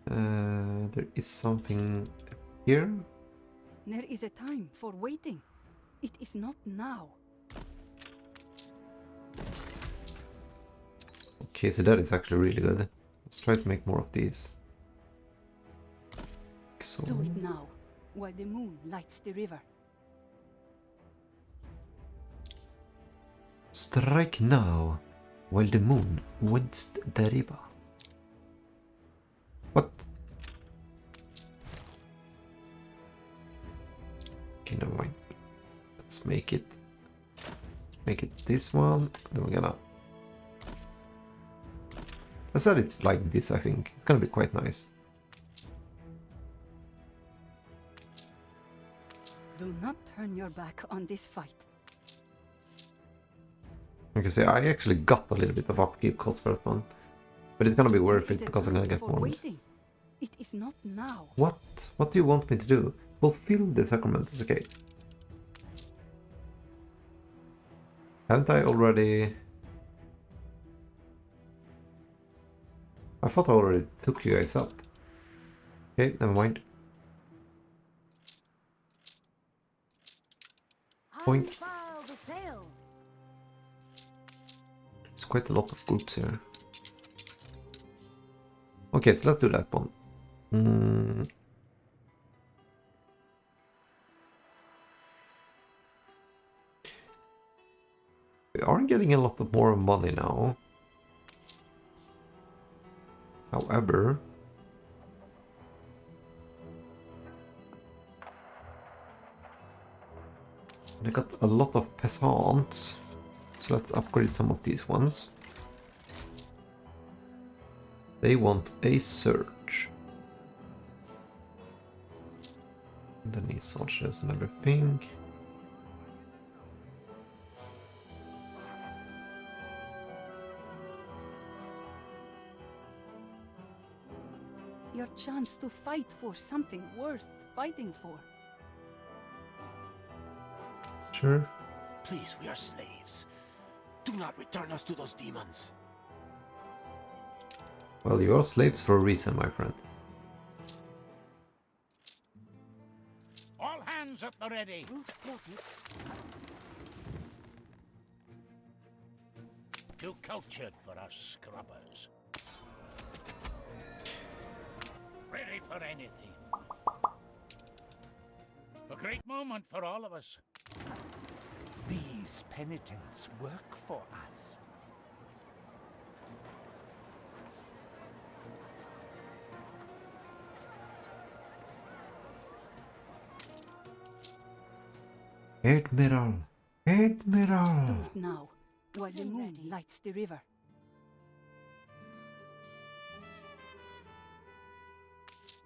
there is something here. There is a time for waiting. It is not now. Okay, so that is actually really good. Let's try to make more of these. So... Do it now, while the moon lights the river. Strike now, while the moon winds the river. What? Okay, never mind. Let's make it. Let's make it this one. Then we're gonna. I said it's like this. I think it's gonna be quite nice. Do not turn your back on this fight. Like I say, I actually got a little bit of upkeep cost for that one. But it's gonna be worth There is it a because I'm time gonna get for one. waiting. It is not now. What? What do you want me to do? Fulfill the sacraments, okay. Haven't I already... I thought I already took you guys up. Okay, never mind. Point. Unfurl the sail. There's quite a lot of groups here. Okay, so let's do that one. We are getting a lot of more money now. However... I got a lot of peasants. So let's upgrade some of these ones. They want a search. And then these soldiers and everything. Your chance to fight for something worth fighting for. Sure. Please, we are slaves. Do not return us to those demons. Well, you are slaves for a reason, my friend. All hands at the ready. Too cultured for us scrubbers. Ready for anything. A great moment for all of us. These penitents work for us. Admiral! Admiral! Do it now, while the moon lights the river.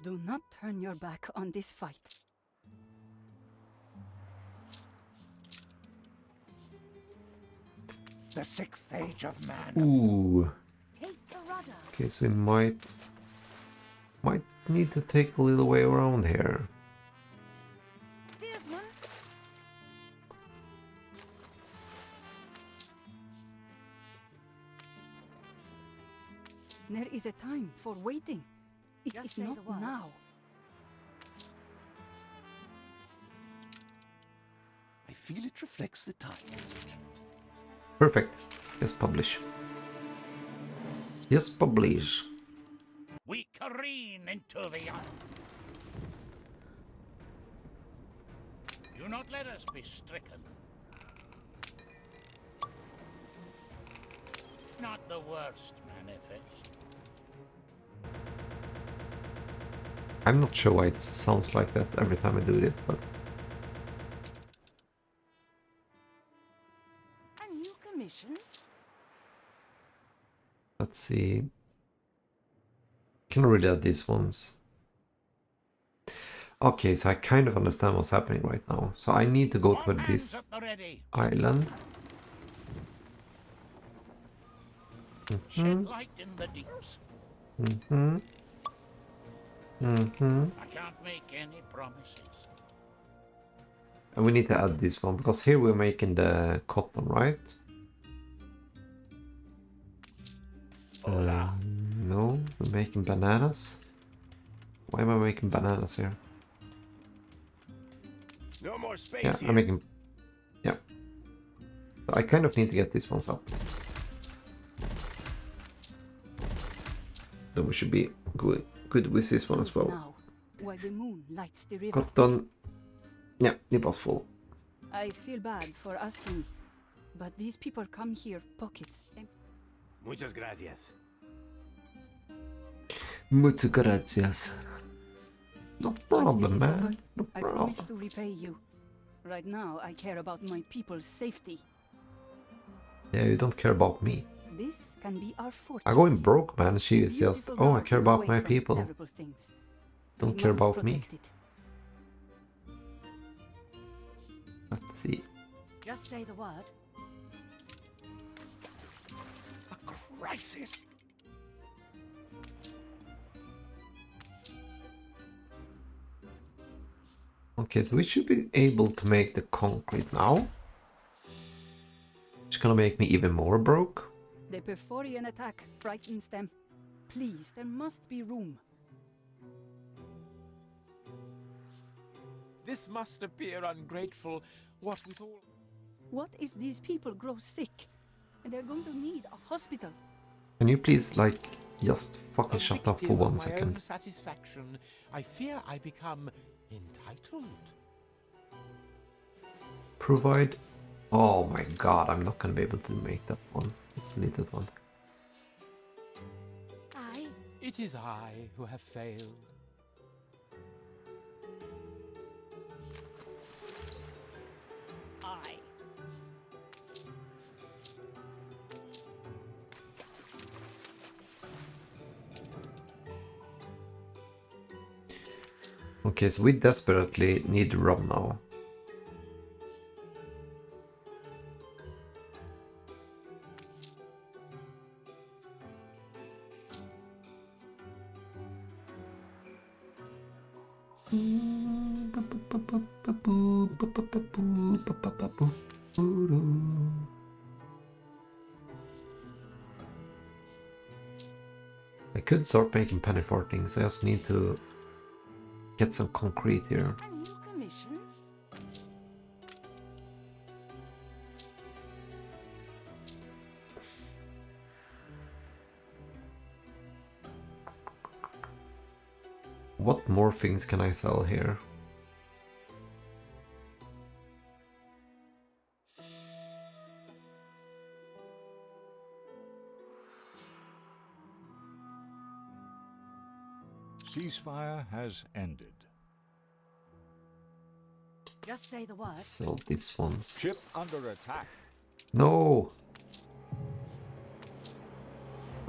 Do not turn your back on this fight. The sixth age of man. Ooh. Take the rudder. Okay, so we might need to take a little way around here. Steersman. There is a time for waiting. It Just is say not the word. now. I feel it reflects the times. Perfect. Yes, publish. Yes, publish. We careen into the eye. Do not let us be stricken. Not the worst manifest. I'm not sure why it sounds like that every time I do it, but... A new commission. Let's see. Can really add these ones. Okay, so I kind of understand what's happening right now. So I need to go All to hands this at the ready. island. Shed light in the deeps. Mm-hmm. Mm-hmm. I can't make any promises. And we need to add this one, because here we're making the cotton, right? No, we're making bananas. Why am I making bananas here? No more space Yeah, here. I'm making... Yeah. So I kind of need to get these ones up. Then we should be good with this one as well. Now, while the moon lights the river. Cotton. Yeah, it was full. I feel bad for asking, but these people come here pockets empty. Muchas gracias. Muchas gracias. No Once this problem, is man. over, No I problem. promise to repay you. Right now, I care about my people's safety. Yeah, you don't care about me. This can be our fortress. I'm going broke, man. She is just, Beautiful oh, I garden care about away my from people. terrible things. Don't We care must about me. protect it. Let's see. Just say the word. A crisis. Okay, so we should be able to make the concrete now. It's gonna make me even more broke. The Perforian attack frightens them. Please, there must be room. This must appear ungrateful. What with all... What if these people grow sick and they're going to need a hospital? Can you please, like, just fucking shut up for 1 My own second? satisfaction, I fear I become entitled. Provide... Oh my god, I'm not gonna be able to make that one. Let's delete that one. It is I who have failed. Okay, so we desperately need rum now. I could start making penny fartings, I just need to get some concrete here. A new commission? What more things can I sell here? Ceasefire has ended. Just say the word. Sell these ones. Ship under attack. No!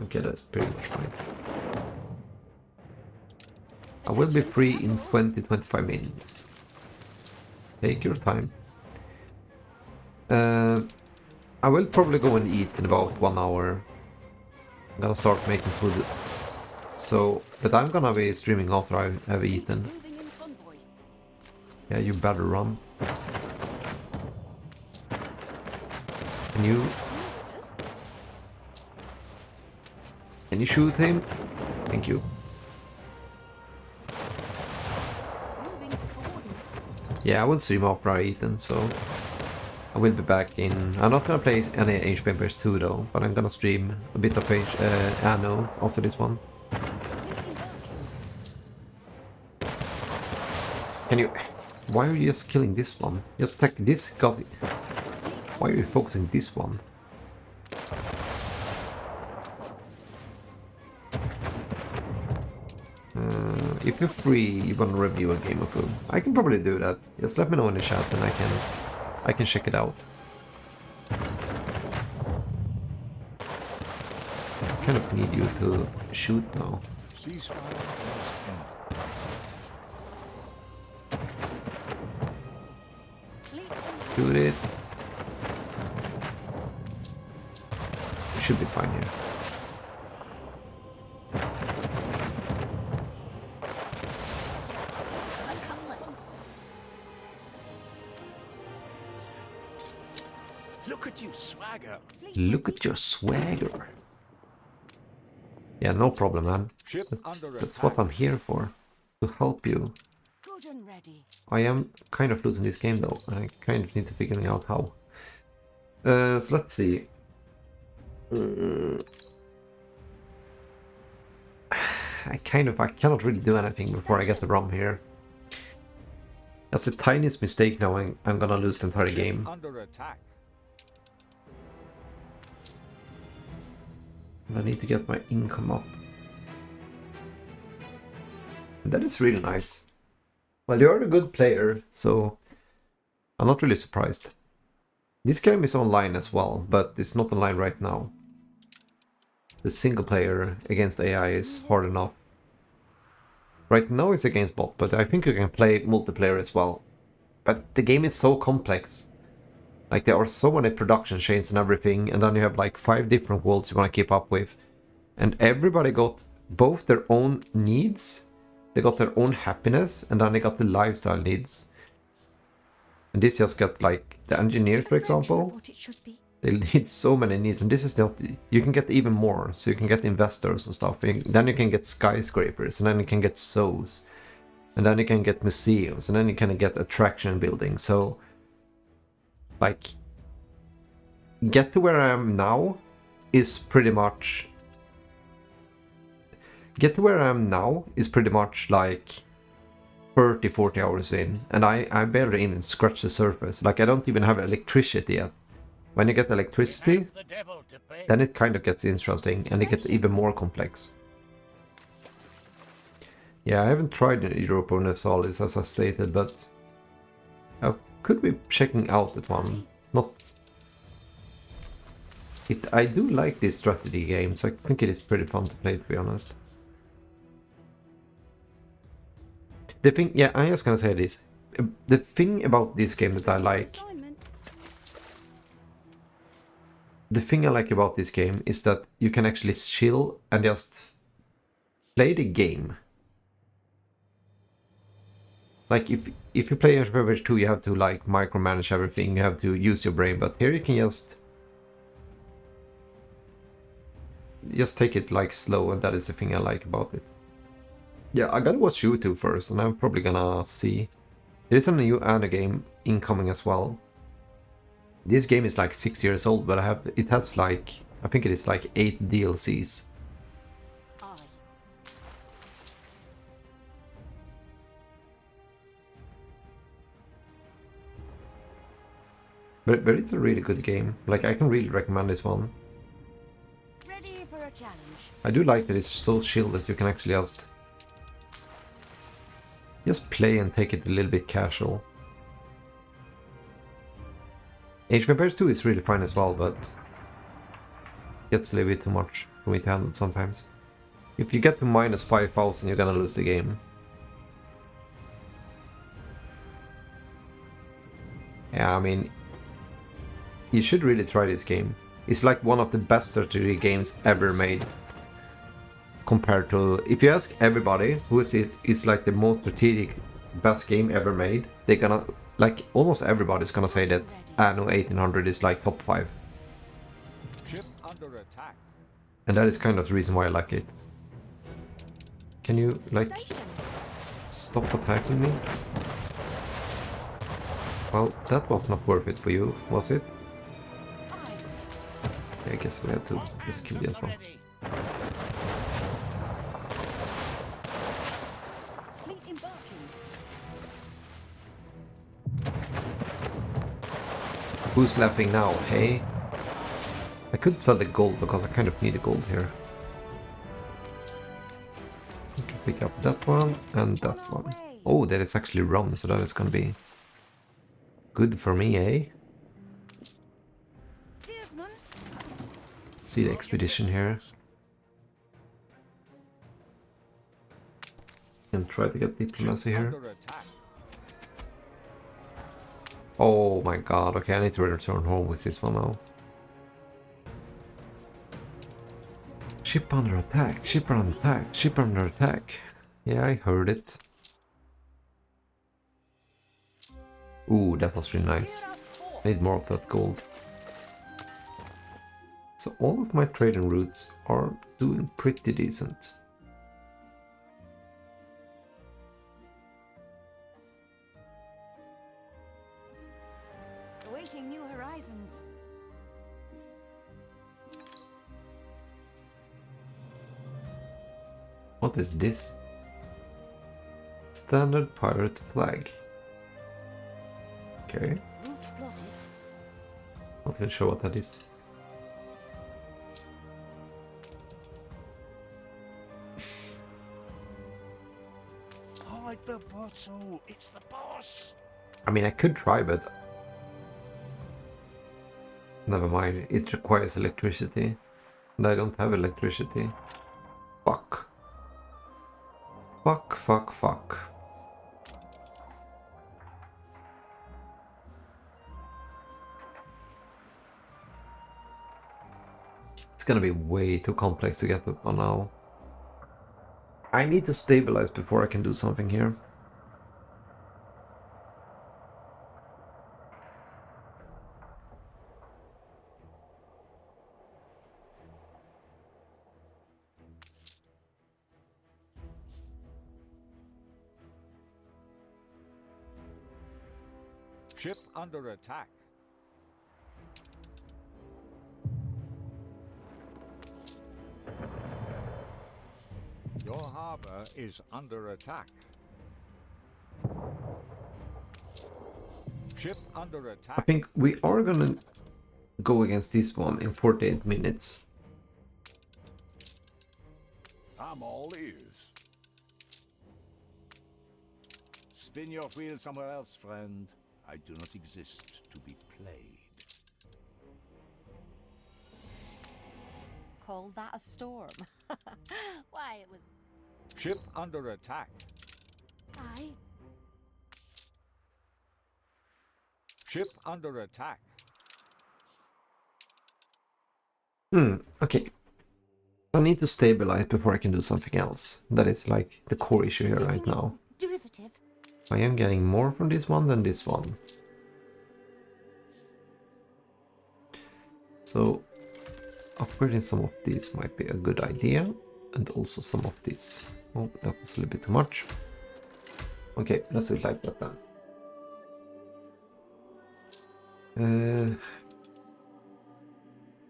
Okay, that's pretty much fine. I will be free in 20-25 minutes. Take your time. I will probably go and eat in about 1 hour. I'm gonna start making food. So, but I'm gonna be streaming after I have eaten. Yeah, you better run. Can you shoot him? Thank you. Yeah, I will stream after I eaten, so I will be back in... I'm not gonna play any Age of Empires 2 though, but I'm gonna stream a bit of ANNO after this one. Can you... Why are you just killing this one? Just attack this guy. Why are you focusing this one? If you're free, you want to review a game of food, I can probably do that. Just let me know in the chat and I can check it out. I kind of need you to shoot now. Ceasefire has ended. Shoot it. You should be fine here. Look at you swagger. Look at your swagger. Yeah, no problem, man. Ship That's under what attack. I'm here for. To help you. Good and ready. I am kind of losing this game though. I kind of need to figure out how. So let's see. I cannot really do anything before I get the rum here. That's the tiniest mistake now, I'm gonna lose the entire game. Under attack. And I need to get my income up. And that is really nice. Well, you're a good player, so I'm not really surprised. This game is online as well, but it's not online right now. The single player against AI is hard enough. Right now it's against bot, but I think you can play multiplayer as well. But the game is so complex. Like, there are so many production chains and everything, and then you have like 5 different worlds you want to keep up with. And everybody got both their own needs, they got their own happiness, and then they got the lifestyle needs. And this just got like the engineer, for example. What it should be. They need so many needs, and this is just, you can get even more. So you can get investors and stuff. Then you can get skyscrapers, and then you can get zoos, and then you can get museums, and then you can get attraction buildings. So, like, get to where I am now is pretty much. Get to where I am now is pretty much like 30-40 hours in, and I barely even scratch the surface. Like, I don't even have electricity yet. When you get electricity, then it kind of gets interesting, and it gets even more complex. Yeah, I haven't tried Europa Universalis as I stated, but I could be checking out that one. Not... I do like these strategy games. I think it is pretty fun to play, to be honest. The thing, yeah, I'm just gonna say this. The thing about this game that I like... The thing I like about this game is that you can actually chill and just play the game. Like, if you play Entrepreneur 2, you have to, like, micromanage everything, you have to use your brain, but here you can just take it, like, slow, and that is the thing I like about it. Yeah, I gotta watch YouTube first, and I'm probably gonna see. There's a new ANNO game incoming as well. This game is like 6 years old, but it has like, I think it is like 8 DLCs. But it's a really good game. Like, I can really recommend this one. Ready for a challenge. I do like that it's so chill that you can actually just play and take it a little bit casual. Age of Empires 2 is really fine as well, but gets a little bit too much for me to handle sometimes. If you get to minus 5,000, you're gonna lose the game. Yeah, I mean, you should really try this game. It's like one of the best strategy games ever made. Compared to, if you ask everybody who is it is like the most strategic best game ever made, they're gonna, like, almost everybody's gonna say that ANNO 1800 is like top 5. Ship under attack. And that is kind of the reason why I like it. Can you, like, stop attacking me? Well, that was not worth it for you, was it? I guess we have to just kill you as well. Who's laughing now, hey? I could sell the gold because I kind of need the gold here. I can pick up that one and that one. Oh, that is actually rum, so that is gonna be good for me, eh? See the expedition here. And try to get diplomacy here. Oh my god, okay, I need to return home with this one now. Ship under attack, ship under attack, ship under attack. Yeah, I heard it. Ooh, that was really nice. I need more of that gold. So all of my trading routes are doing pretty decent. Awaiting new horizons. What is this? Standard pirate flag. Okay. Not even sure what that is. Hide the bottle. It's the boss. I mean, I could try, but never mind. It requires electricity, and I don't have electricity. Fuck. Fuck, fuck, fuck. It's gonna be way too complex to get that one now. I need to stabilize before I can do something here. Ship under attack. Your harbor is under attack. Ship under I attack. think we are gonna go against this one in 48 minutes. I'm all ears. Spin your wheel somewhere else, friend. I do not exist to be played. Call that a storm? Why, it was... Ship under attack. I... Ship under attack. Okay. I need to stabilize before I can do something else. That is like the core issue here right Sitting is now. derivative. I am getting more from this one than this one. So upgrading some of these might be a good idea. And also some of these. Oh, that was a little bit too much. Okay, let's do it like that then.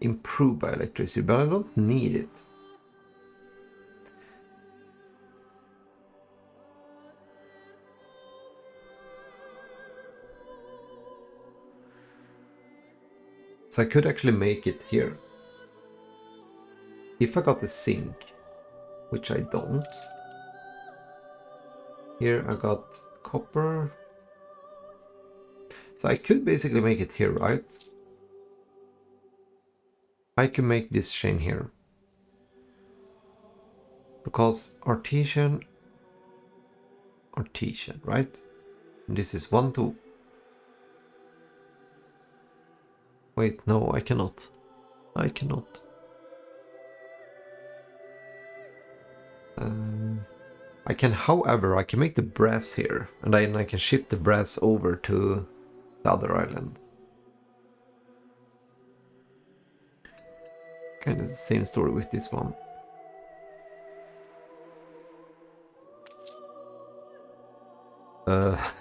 Improve by electricity, but I don't need it. So I could actually make it here. If I got the zinc, which I don't. Here I got copper. So I could basically make it here, right? I can make this chain here. Because artesian, right? And this is 1, 2. Wait, no, I cannot. I cannot. I can, however, I can make the brass here, and then I can ship the brass over to the other island. Kind of the same story with this one.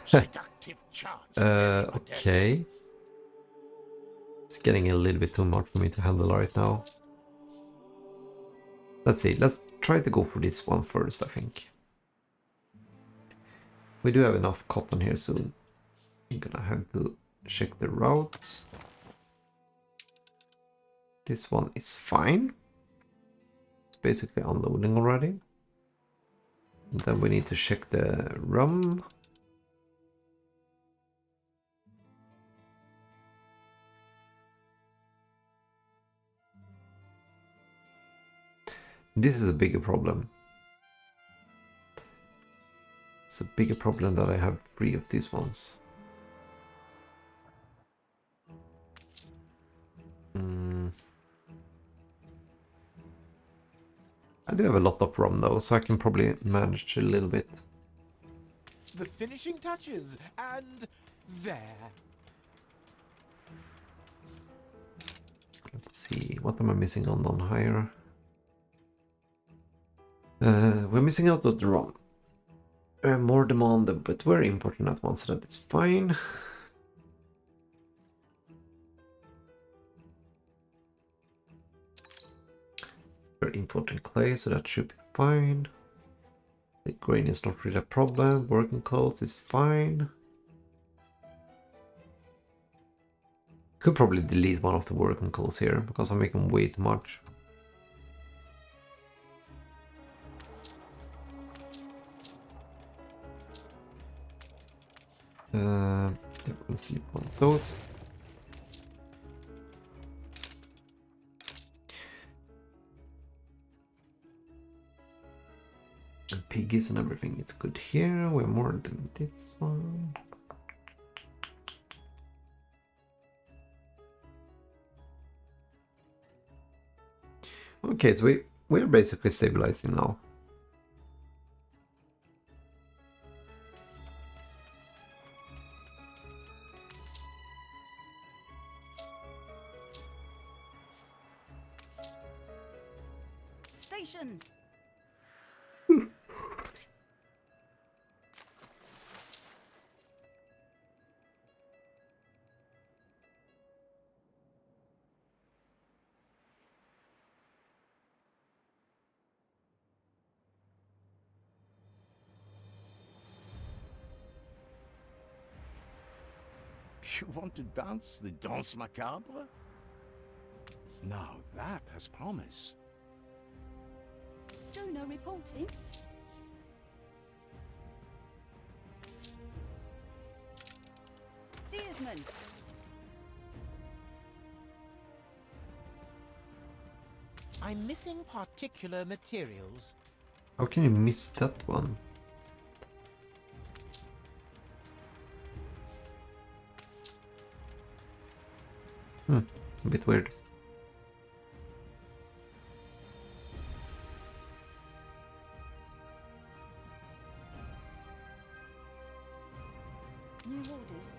Seductive chance. Okay. It's getting a little bit too much for me to handle right now. Let's see, let's try to go for this one first, I think. We do have enough cotton here soon. I'm gonna have to check the routes. This one is fine. It's basically unloading already. And then we need to check the rum. This is a bigger problem. It's a bigger problem that I have 3 of these ones. I do have a lot of rum though, so I can probably manage a little bit. The finishing touches, and there. Let's see, what am I missing on higher? We're missing out on the rum. More demand, but we're importing that one, so that it's fine. We're importing clay, so that should be fine. The grain is not really a problem. Working clothes is fine. Could probably delete one of the working clothes here because I'm making way too much. Let's leave one of those. And piggies and everything is good here. We're more than this one. Okay, so we're basically stabilizing now. Stations! You want to dance the danse macabre? Now that has promise. Stoner reporting. Steersman. I'm missing particular materials. How can you miss that one? A bit weird. New orders.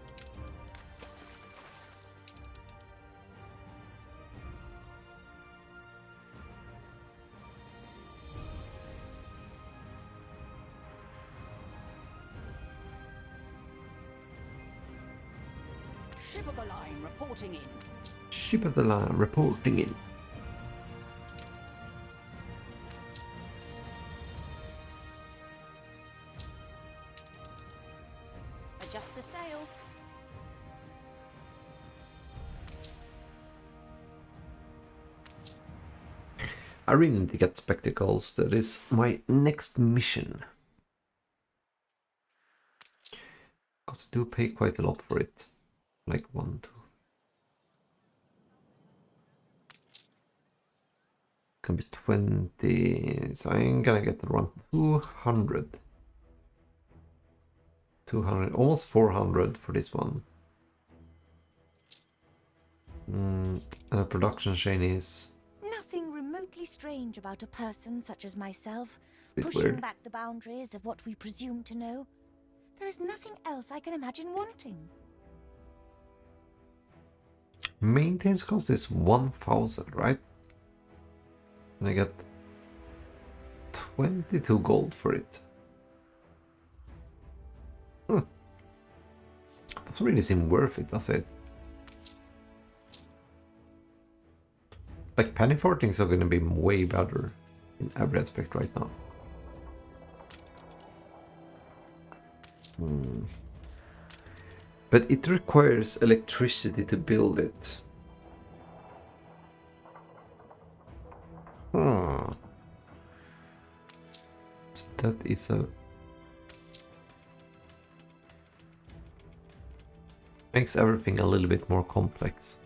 Ship of the line reporting in. Ship of the line reporting in. Adjust the sail. I really need to get spectacles. That is my next mission. Because I do pay quite a lot for it. Like 1, 2. Can be 20. So I'm gonna get around 200. 200, almost 400 for this one. And a production chain is Nothing remotely strange about a person such as myself, bit pushing weird. back the boundaries of what we presume to know. There is nothing else I can imagine wanting. Maintenance cost is 1000, right? And I get 22 gold for it. Doesn't really seem worth it, does it? Like penny fartings are gonna be way better in every aspect right now. But it requires electricity to build it. So that is a... makes everything a little bit more complex.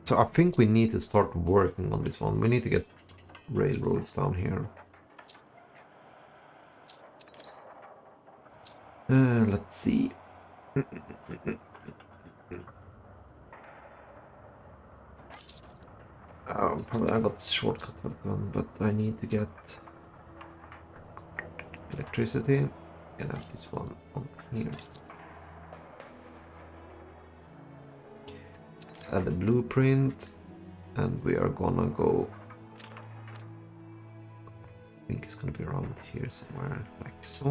So I think we need to start working on this one. We need to get railroads down here. Let's see. Probably I got the shortcut for that one, but I need to get electricity. Gonna have this one on here. Let's add the blueprint, and we are gonna go. I think it's gonna be around here somewhere, like so.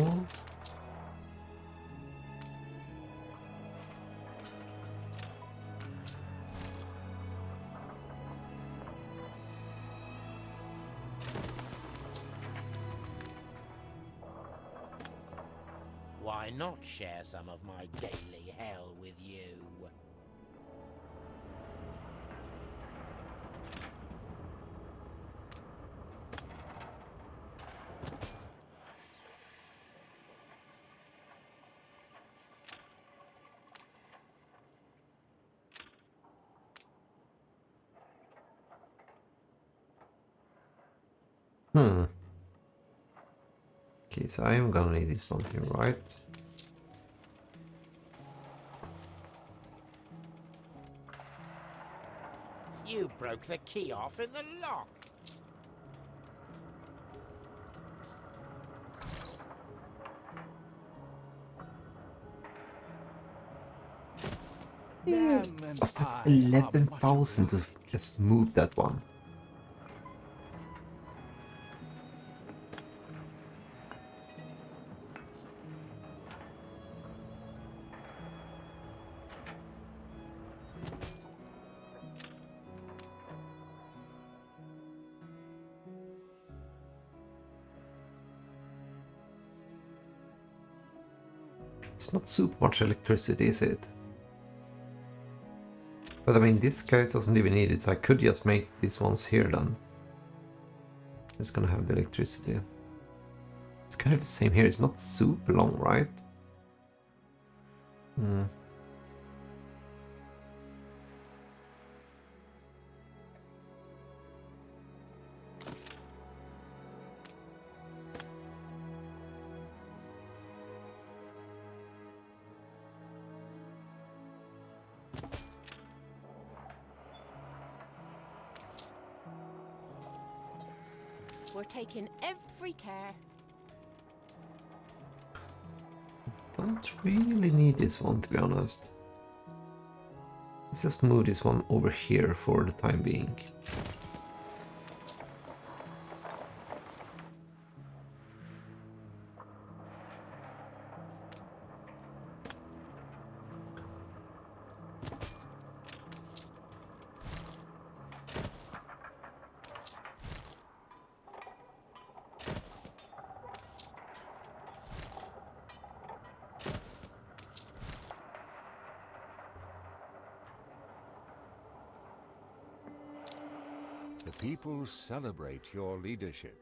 Why not share some of my daily hell with you? Okay, so I am gonna need this one here, right? You broke the key off in the lock. Was that 11,000 to just move that one? It's not super much electricity, is it? But I mean, this guy doesn't even need it, so I could just make these ones here then. It's gonna have the electricity. It's kind of the same here, it's not super long, right? Hmm. We're taking every care. Don't really need this one, to be honest. Let's just move this one over here for the time being. The people celebrate your leadership.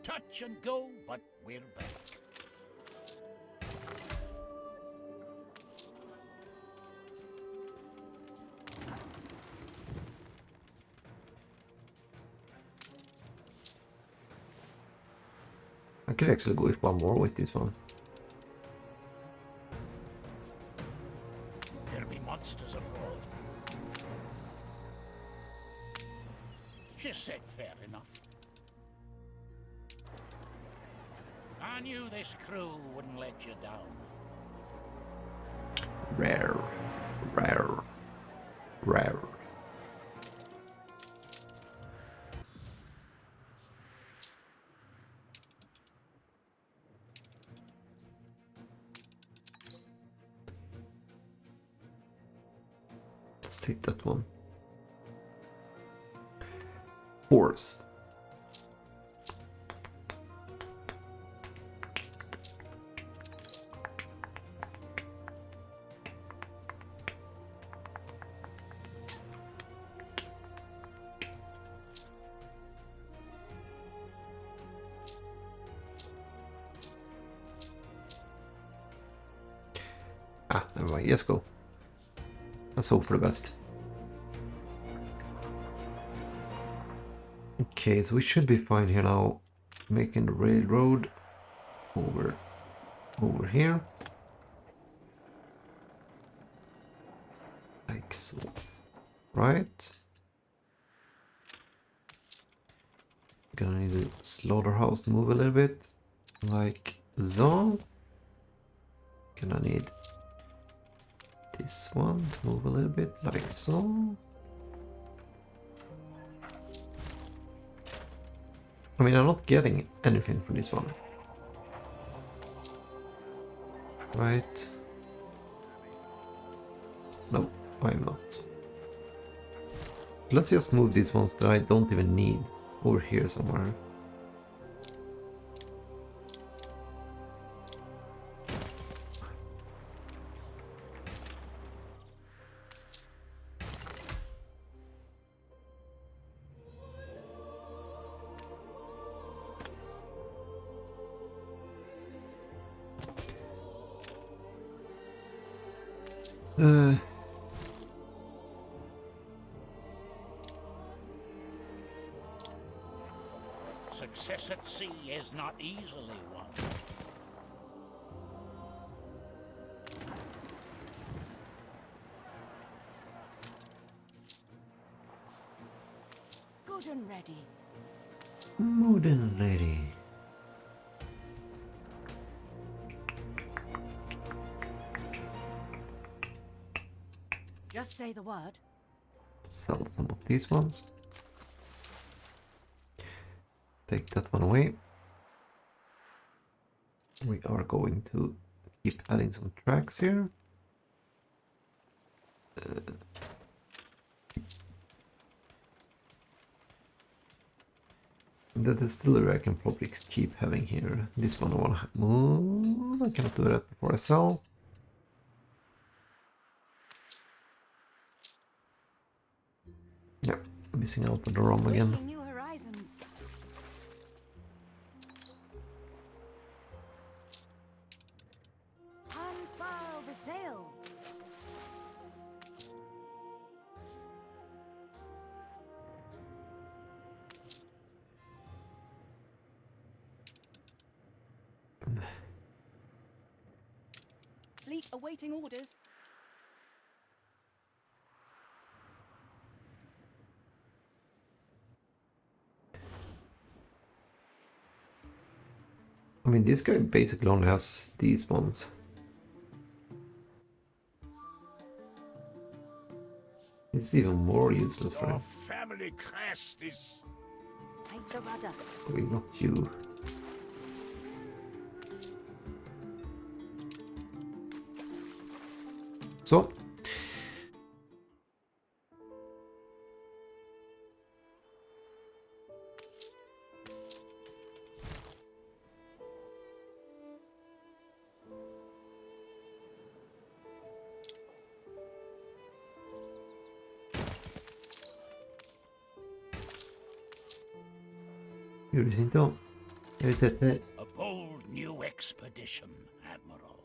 Touch and go, but we're back. I could actually go with one more with this one. There be monsters abroad. She said fair enough. I knew this crew wouldn't let you down. Rare. Rare. Rare. Let's take that one. Horse. Ah, never mind. Yes, go. Let's hope for the best. Okay, so we should be fine here now. Making the railroad over here. Like so. Right. Gonna need the slaughterhouse to move a little bit. Like so. Gonna need this one to move a little bit like so. I mean, I'm not getting anything from this one. Right? No, I'm not. Let's just move these ones that I don't even need over here somewhere. Success at sea is not easily won. Good and ready. Modern lady. Just say the word. Sell some of these ones. Take that one away. We are going to keep adding some tracks here. The distillery I can probably keep having here. This one I want to move. I cannot do that before I sell. Yeah, missing out on the rum again. New horizons. Unfurl the sail. Fleet awaiting orders. I mean, this guy basically only has these ones. It's even more useless for Your him. family crest is... Take the rudder. Wait, not you. So. Yürüsün. Evet. A bold new expedition, Admiral.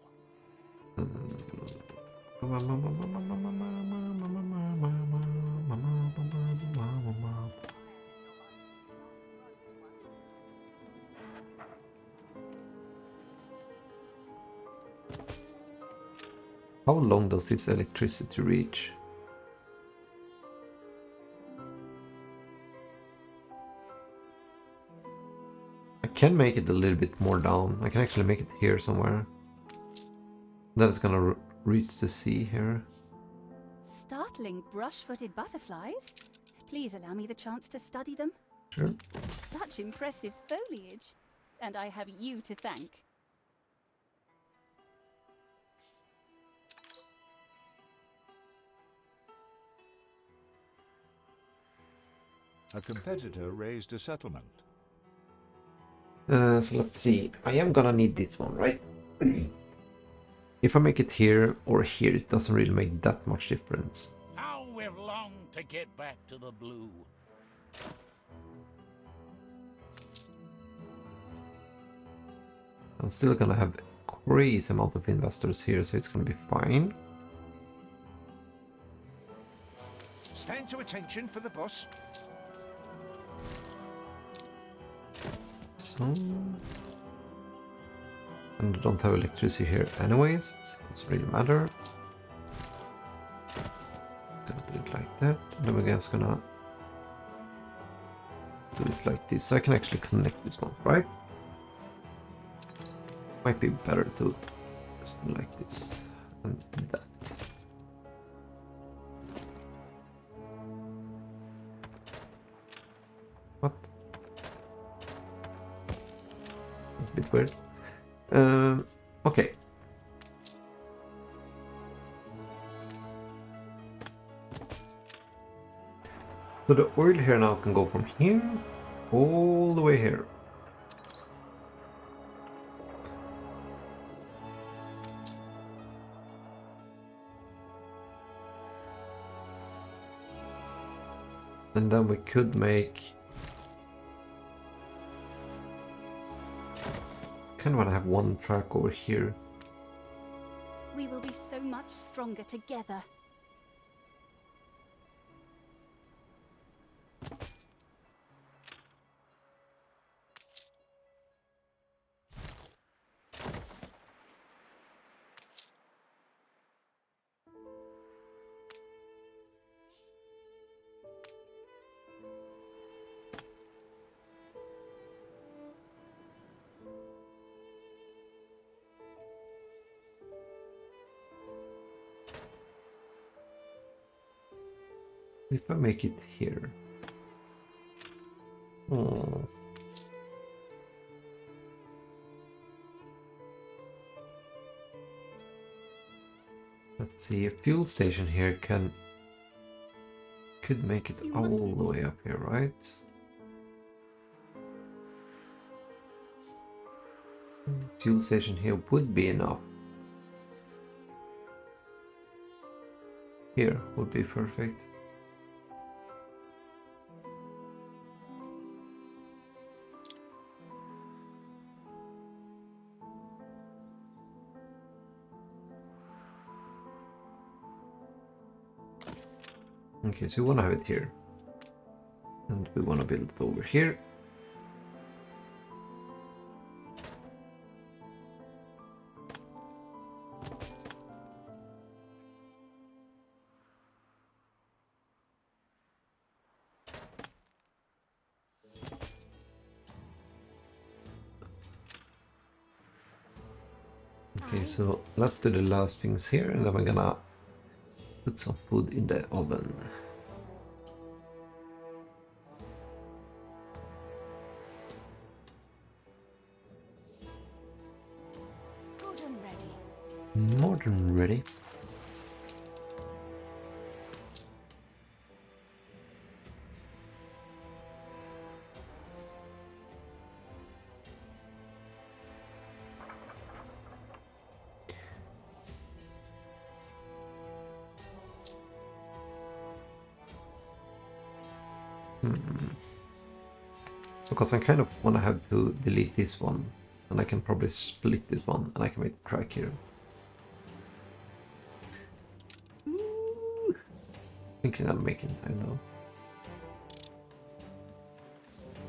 How long does this electricity reach? I can make it a little bit more down. I can actually make it here somewhere. Then it's gonna reach the sea here. Startling brush-footed butterflies. Please allow me the chance to study them. Sure. Such impressive foliage. And I have you to thank. A competitor raised a settlement. So let's see. I am gonna need this one, right? If I make it here or here, it doesn't really make that much difference. How we've longed to get back to the blue. I'm still gonna have a crazy amount of investors here, so it's gonna be fine. Stand to attention for the boss. So... And I don't have electricity here anyways, so it doesn't really matter. Gonna do it like that, and then we're just gonna do it like this, so I can actually connect this one, right? Might be better to just do like this and that. What? That's a bit weird. Okay. So the oil here now can go from here all the way here. And then we could make... Kind of want to have one track over here. We will be so much stronger together. If I make it here. Oh. Let's see, a fuel station here could make it all the way up here, right? fuel station here would be enough. Here would be perfect. Okay, so we want to have it here. And we want to build it over here. Okay, so let's do the last things here, and then we're gonna put some food in the oven. Good and ready. More than ready. Because I kind of want to have to delete this one, and I can probably split this one, and I can make a track here. I think I'm gonna make it in time though.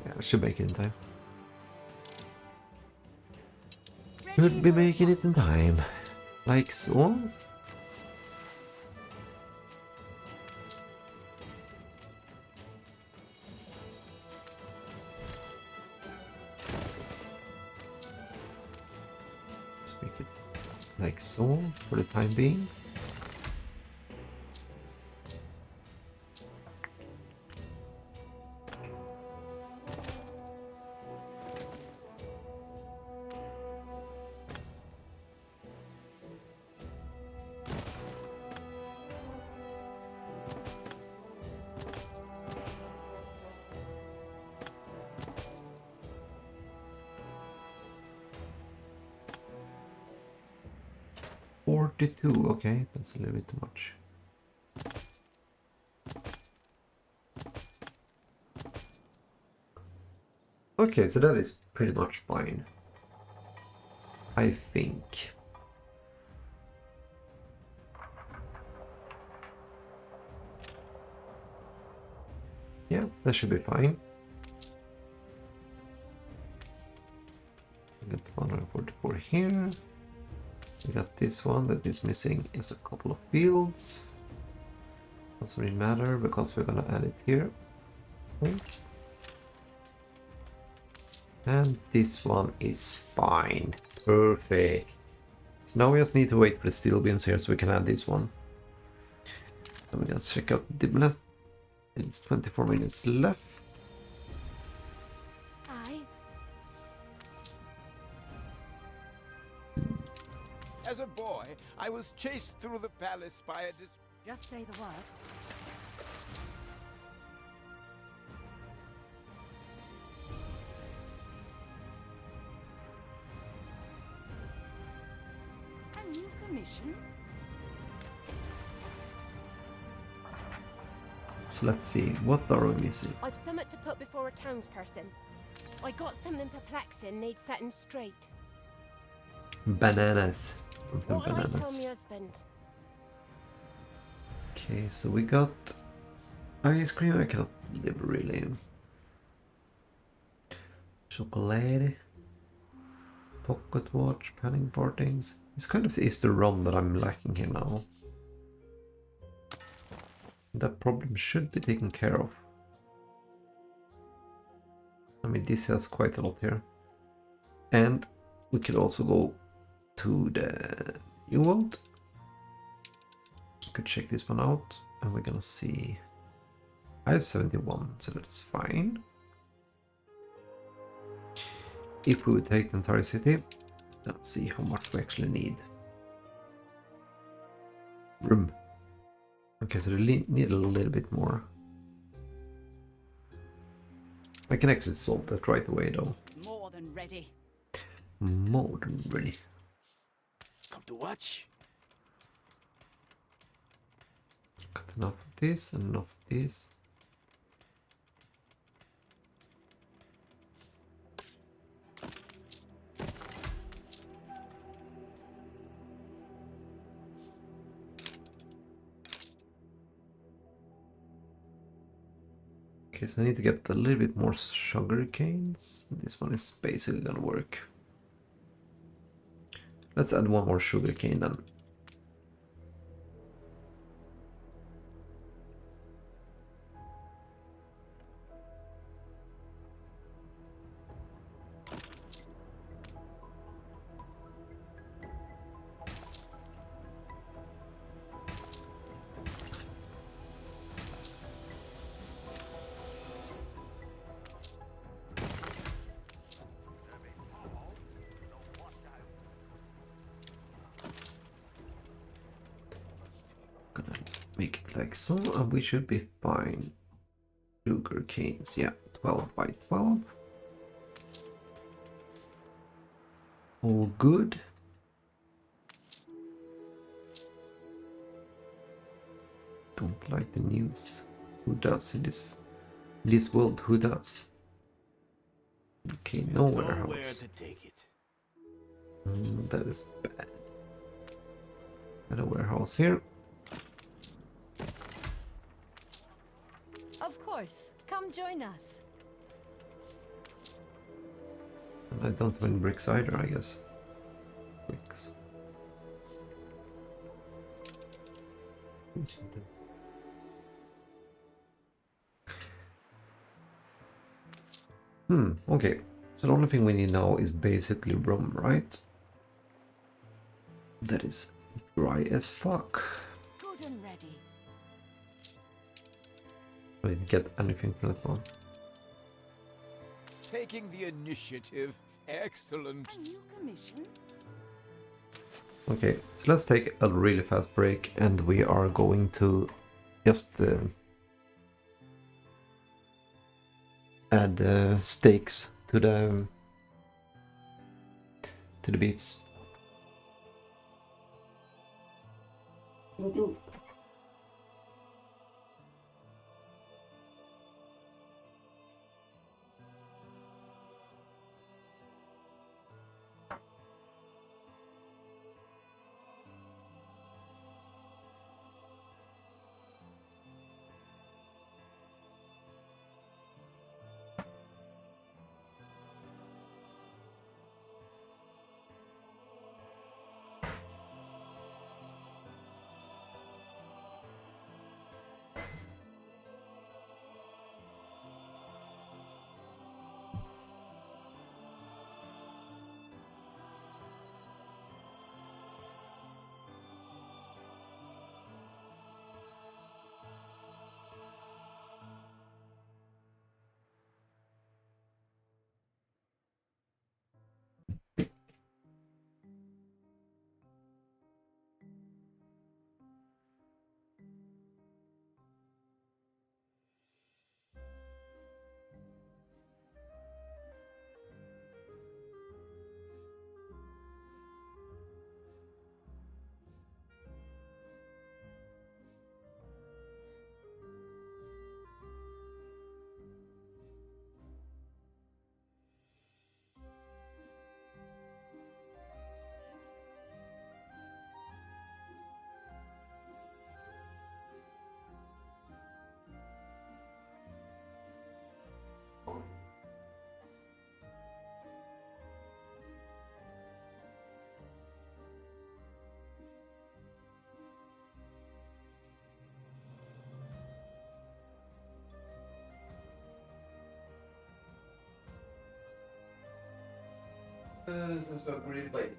Yeah, I should make it in time. Should be making it in time. Like so. Let's make it like so for the time being. Okay, that's a little bit too much. Okay, so that is pretty much fine, I think. Yeah, that should be fine. We got 144 here. We got this one that is missing is a couple of fields. Doesn't really matter because we're gonna add it here. Okay. And this one is fine. Perfect. So now we just need to wait for the steel beams here so we can add this one. Let me just check out the last. It's 24 minutes left. As a boy, I was chased through the palace by a Just say the word. A new commission? So let's see, what are we missing? I've somewhat to put before a townsperson. I got something perplexing need setting straight. Bananas. What will I tell Bananas. me husband? Okay, so we got ice cream. I cannot deliver really. Chocolate, pocket watch, panning fartings. It's kind of is the rum that I'm lacking here now. That problem should be taken care of. I mean, this has quite a lot here. And we could also go to the new world. Could check this one out, and we're gonna see. I have 71, so that's fine. If we would take the entire city, let's see how much we actually need. Room. Okay, so we need a little bit more. I can actually solve that right away though. More than ready. more than ready. Come to watch. Got enough of this and enough of this. Okay, so I need to get a little bit more sugar canes. This one is basically gonna work. Let's add one more sugar cane then. Gonna make it like so, and we should be fine. Sugar canes, yeah, 12 by 12. All good. Don't like the news. Who does in this world? Who does? Okay, no Nowhere warehouse. to take it. That is bad. And a warehouse here. Of course, come join us. And I don't have any bricks either, I guess. Bricks. Okay. So the only thing we need now is basically rum, right? That is dry as fuck. Good and ready. I didn't get anything from that one. Taking the initiative. Excellent. A new commission? Okay, so let's take a really fast break, and we are going to just add steaks to the beefs. That's a great play.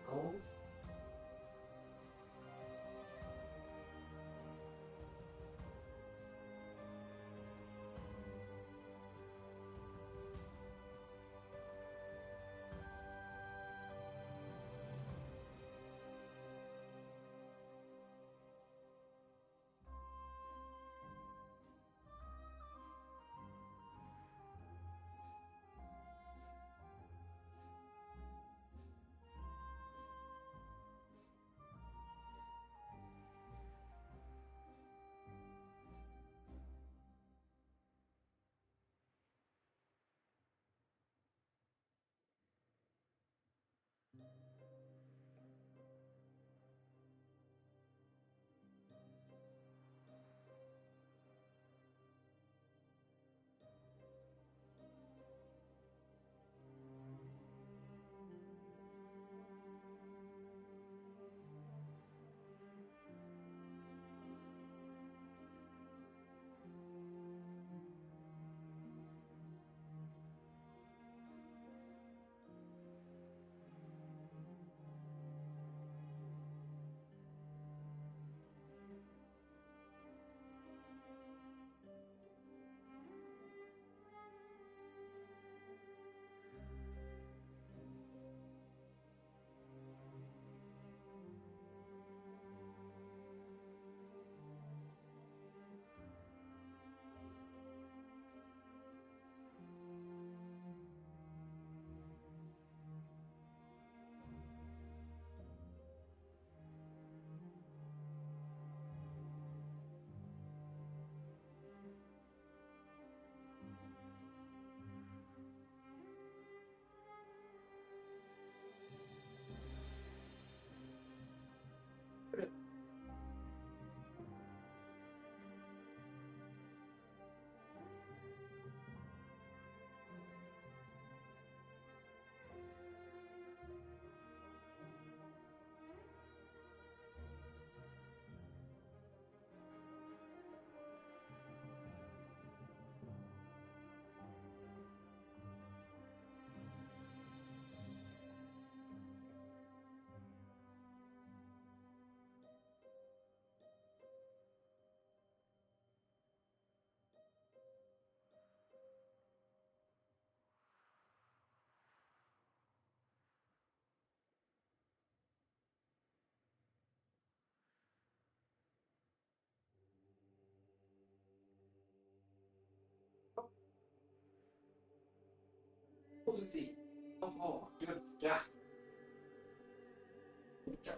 Susie. Oh, good. Yeah. Yeah.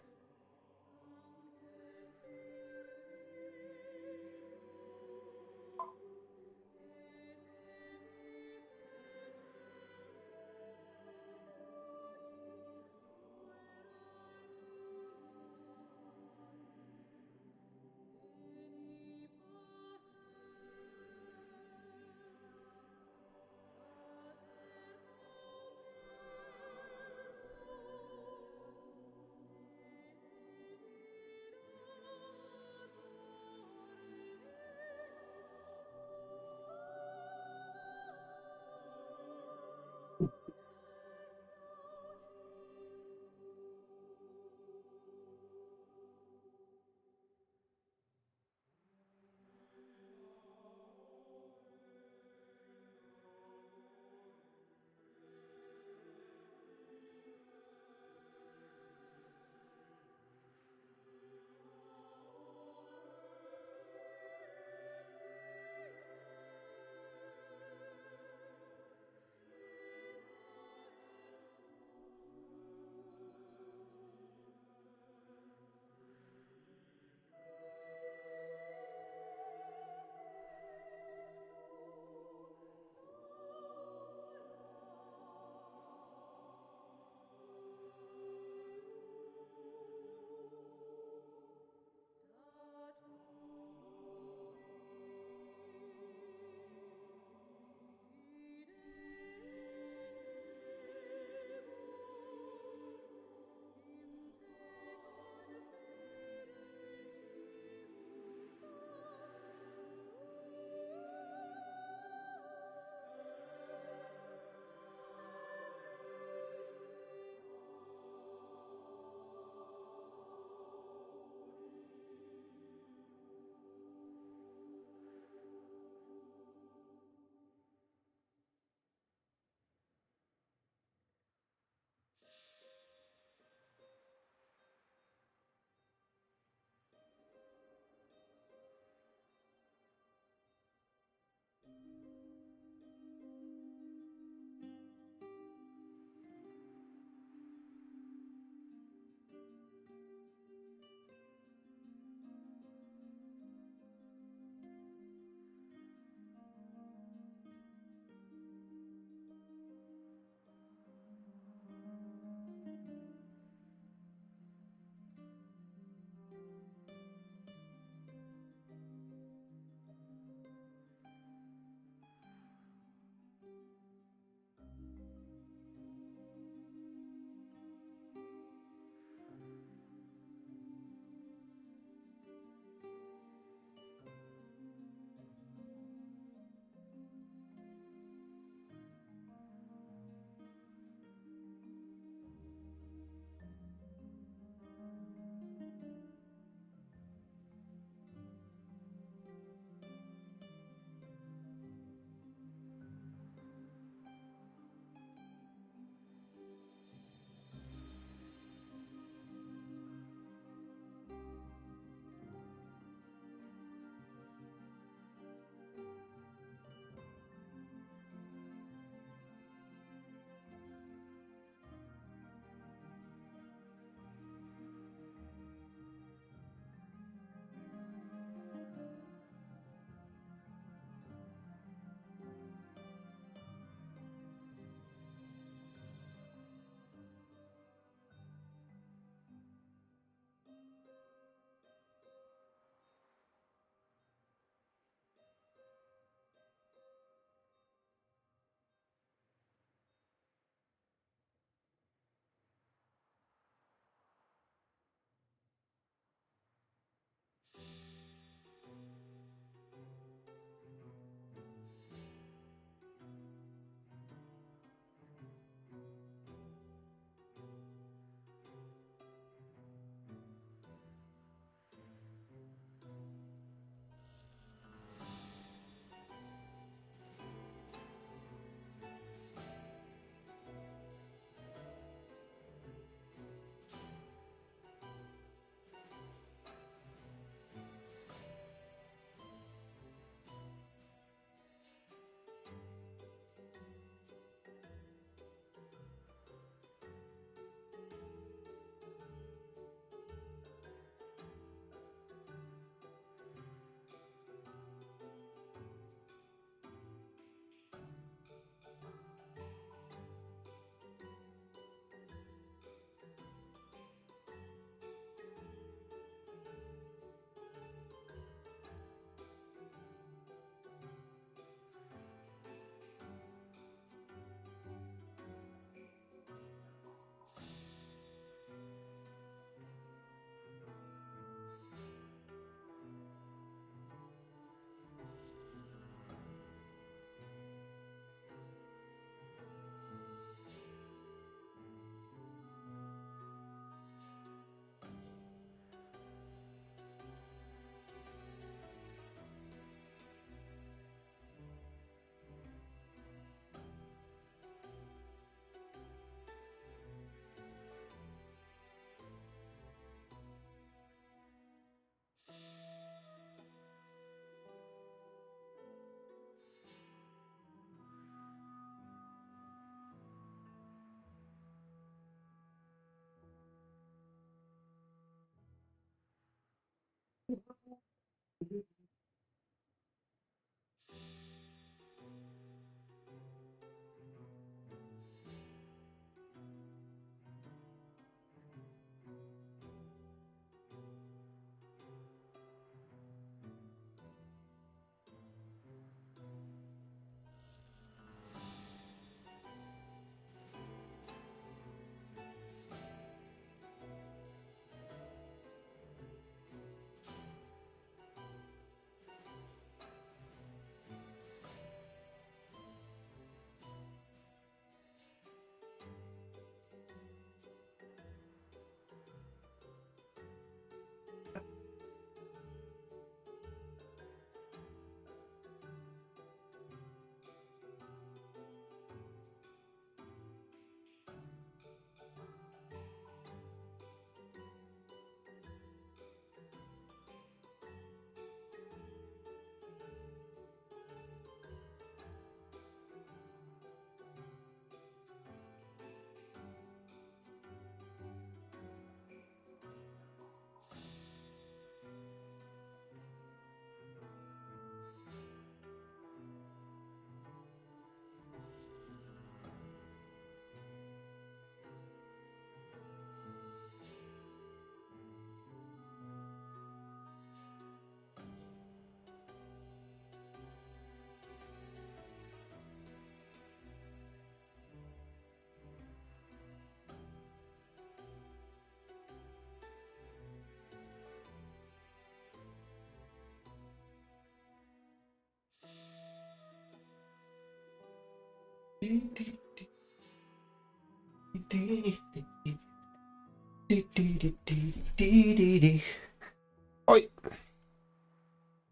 Oi!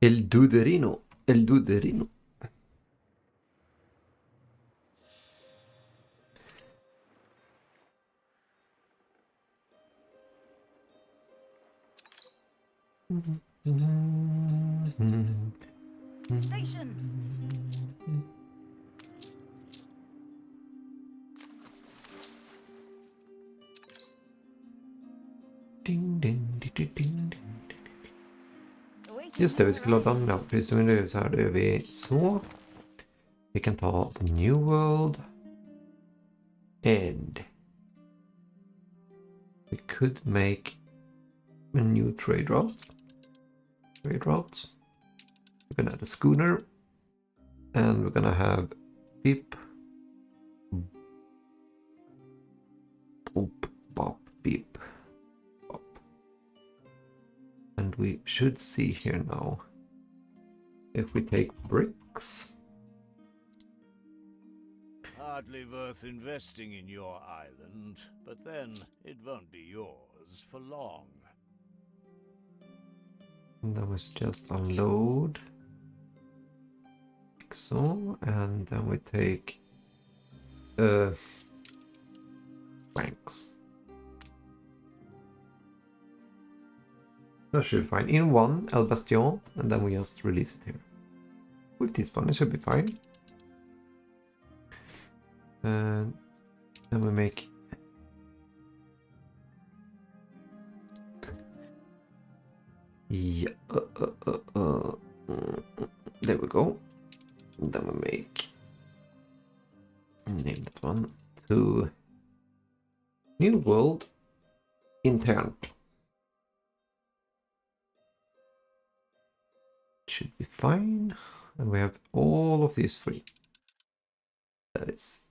El duderino, el duderino. Stations. Ding, ding, ding, ding, ding. Awaiting Just det, vi new skulle ladda den. Ja, arrivals. precis. Nu är det så här, då gör vi så. Vi kan ta the new world. And we could make a new trade route. Trade routes. We're gonna add a schooner. And we're gonna have beep. Boop, bop, beep. Bop. And we should see here now. If we take bricks. Hardly worth investing in your island, but then it won't be yours for long. And then we just unload. Like so. And then we take banks. That should be fine. In one, El Bastion, and then we just release it here. With this one, it should be fine. And then we make there we go. And then we make name that one to New World Intern. Should be fine. And we have all of these free. That is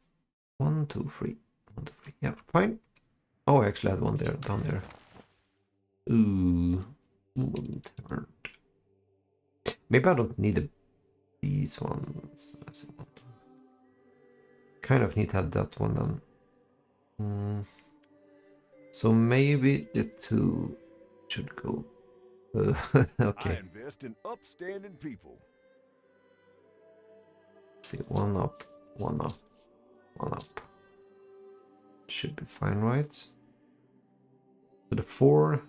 1, 2, 3. 1, 2, 3. Yeah, fine. Oh, I actually had one there down there. Ooh. Intern. Maybe I don't need these ones. Kind of need to have that one then. So maybe the two should go. Okay. I invest in upstanding people. See, one up, one up, one up. Should be fine, right? So the 4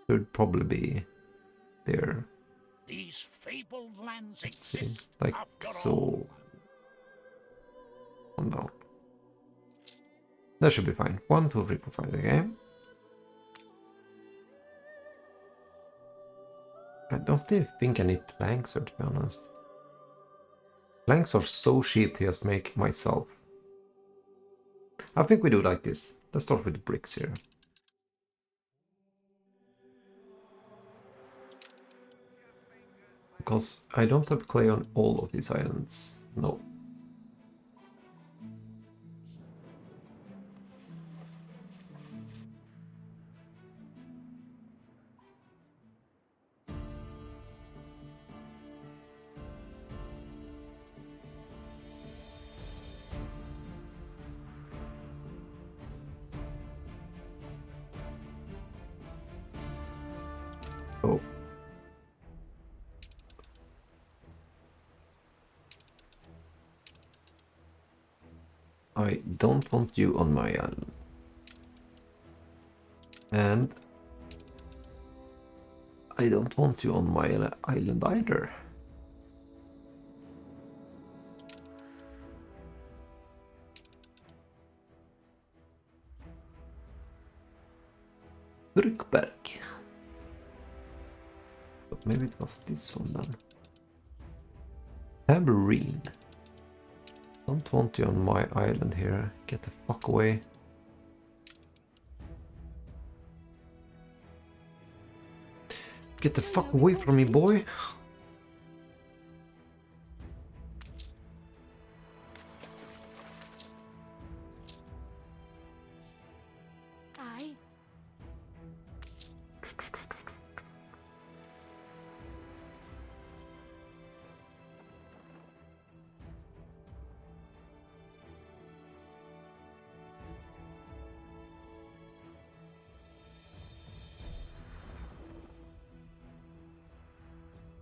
should probably be there. These fabled lands Let's see, exist like after so. all. One down. That should be fine. 1, 2, 3, 4, 5. Okay. I don't think I need planks, to be honest. Planks are so cheap to just make myself. I think we do like this. Let's start with the bricks here. Because I don't have clay on all of these islands. No. Oh. I don't want you on my island. And I don't want you on my island either. Brukberg. But maybe it was this one then. Tambourine. Don't want you on my island here. Get the fuck away. Get the fuck away from me, boy.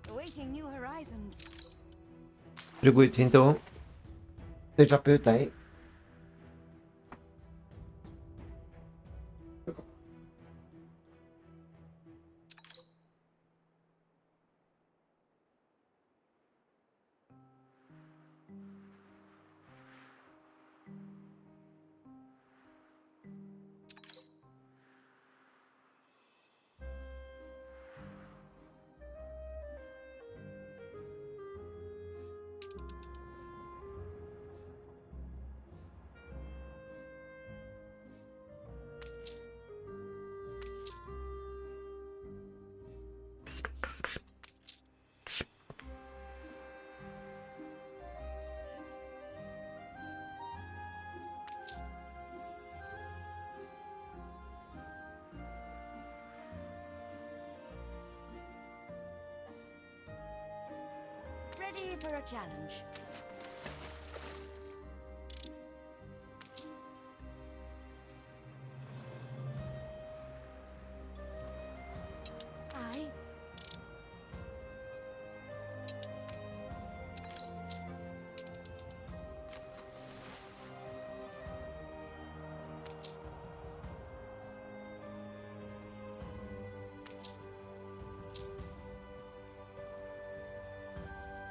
Awaiting new horizons. Du går ut fint då. Du slapp ut dig. Ready for a challenge. Aye.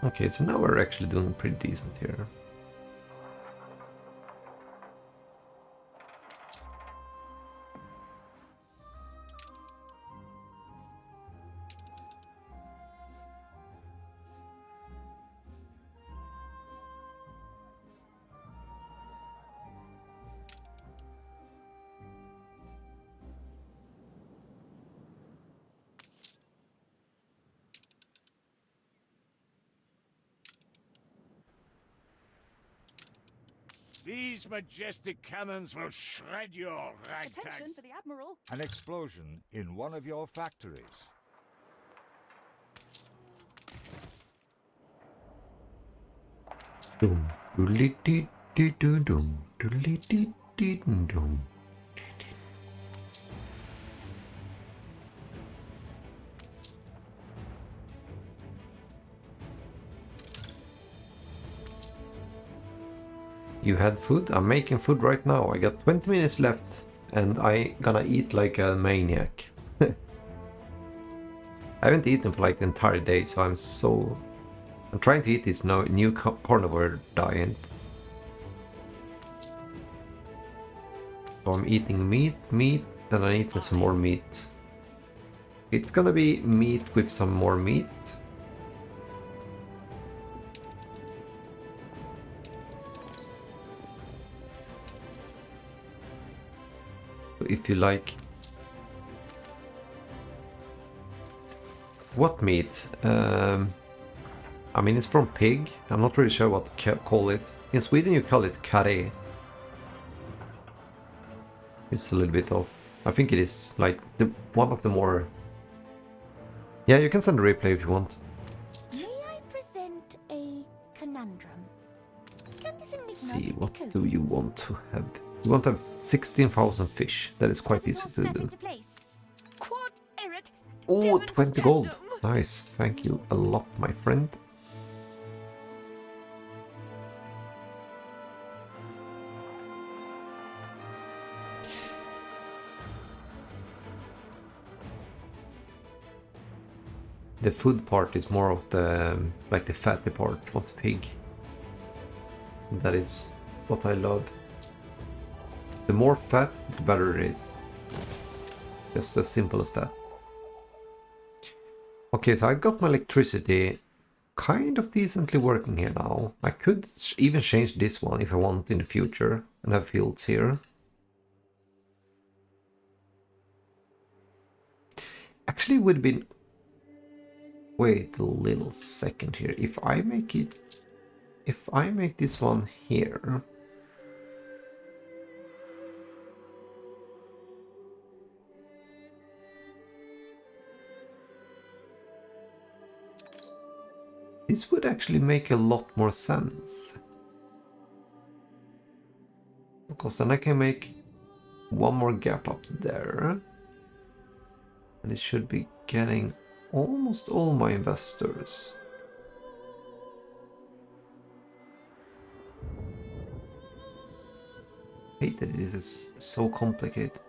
Okay, so now we're actually doing pretty decent here. These majestic cannons will shred your Attention ragtags. for the Admiral. An explosion in one of your factories. Dum, doodly dee dee doo dum, doodly dee dee dum. You had food? I'm making food right now. I got 20 minutes left and I gonna eat like a maniac. I haven't eaten for like the entire day, so I'm trying to eat this new carnivore diet. So I'm eating meat, and I'm eating some more meat. It's gonna be meat with some more meat. So if you like... What meat? I mean, it's from pig. I'm not really sure what to call it. In Sweden you call it curry. It's a little bit off. I think it is like one of the more... Yeah, you can send a replay if you want. May I present a conundrum? Can this enigma Let's see, be what decoded? do you want to have? You want to have 16,000 fish. That is quite Does it easy all to snap do. into place? Quod erat Oh, 20 gold. demonstrandum. Nice. Thank you a lot, my friend. The food part is more of the, like the fatty part of the pig. That is what I love. The more fat, the better it is. Just as simple as that. Okay, so I got my electricity kind of decently working here now. I could even change this one if I want in the future and have fields here. Actually, it would have been... Wait a little second here. If I make it... If I make this one here... This would actually make a lot more sense. Because then I can make one more gap up there. And it should be getting almost all my investors. I hate that this is so complicated.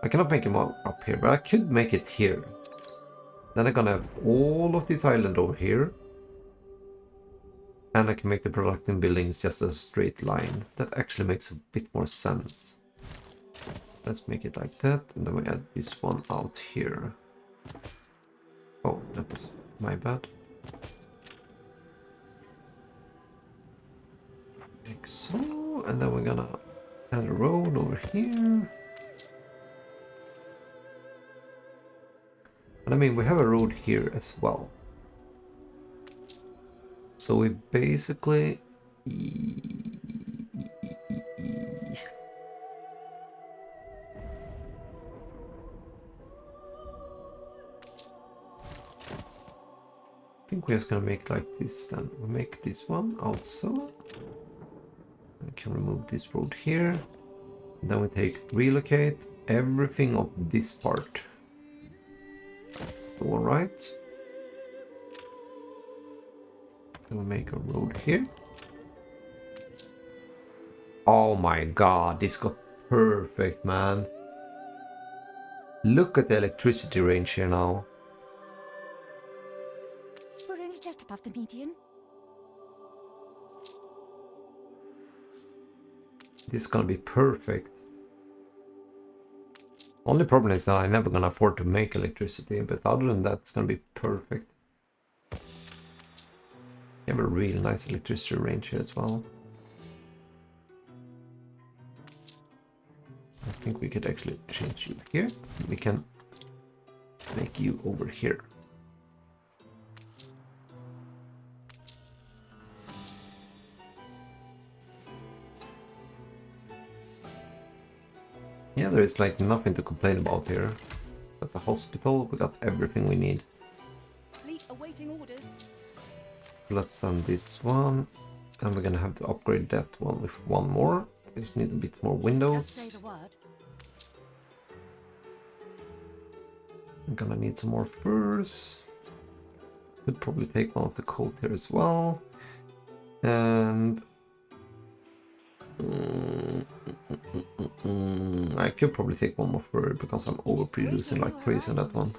I cannot make him up here, but I could make it here. Then I'm gonna have all of this island over here. And I can make the productive buildings just a straight line. That actually makes a bit more sense. Let's make it like that, and then we add this one out here. Oh, that was my bad. Like so, and then we're gonna add a road over here. And I mean, we have a road here as well. So we basically... I think we're just gonna make like this then. We make this one out so. We can remove this road here. And then we take relocate everything of this part. So alright. Then we make a road here. Oh my god, this got perfect, man. Look at the electricity range here now. We're only just above the median. This is gonna be perfect. Only problem is that I'm never gonna afford to make electricity, but other than that, it's gonna be perfect. You have a really nice electricity range here as well. I think we could actually change you here. We can make you over here. Yeah, there is like nothing to complain about here. At the hospital, we got everything we need. Fleet awaiting orders. Let's send this one, and we're gonna have to upgrade that one with one more. We just need a bit more windows. Just say the word. I'm gonna need some more furs. Could probably take one of the coat here as well. And I could probably take one more fur because I'm overproducing like crazy on that one.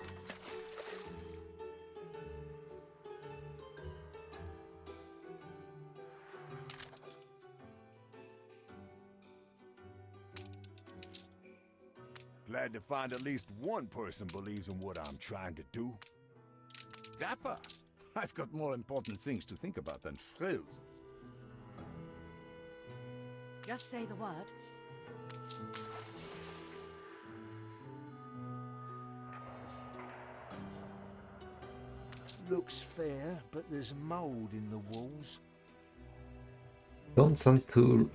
Glad to find at least one person believes in what I'm trying to do. Dapper. I've got more important things to think about than frills. Just say the word. Looks fair, but there's mold in the walls. Don't send to...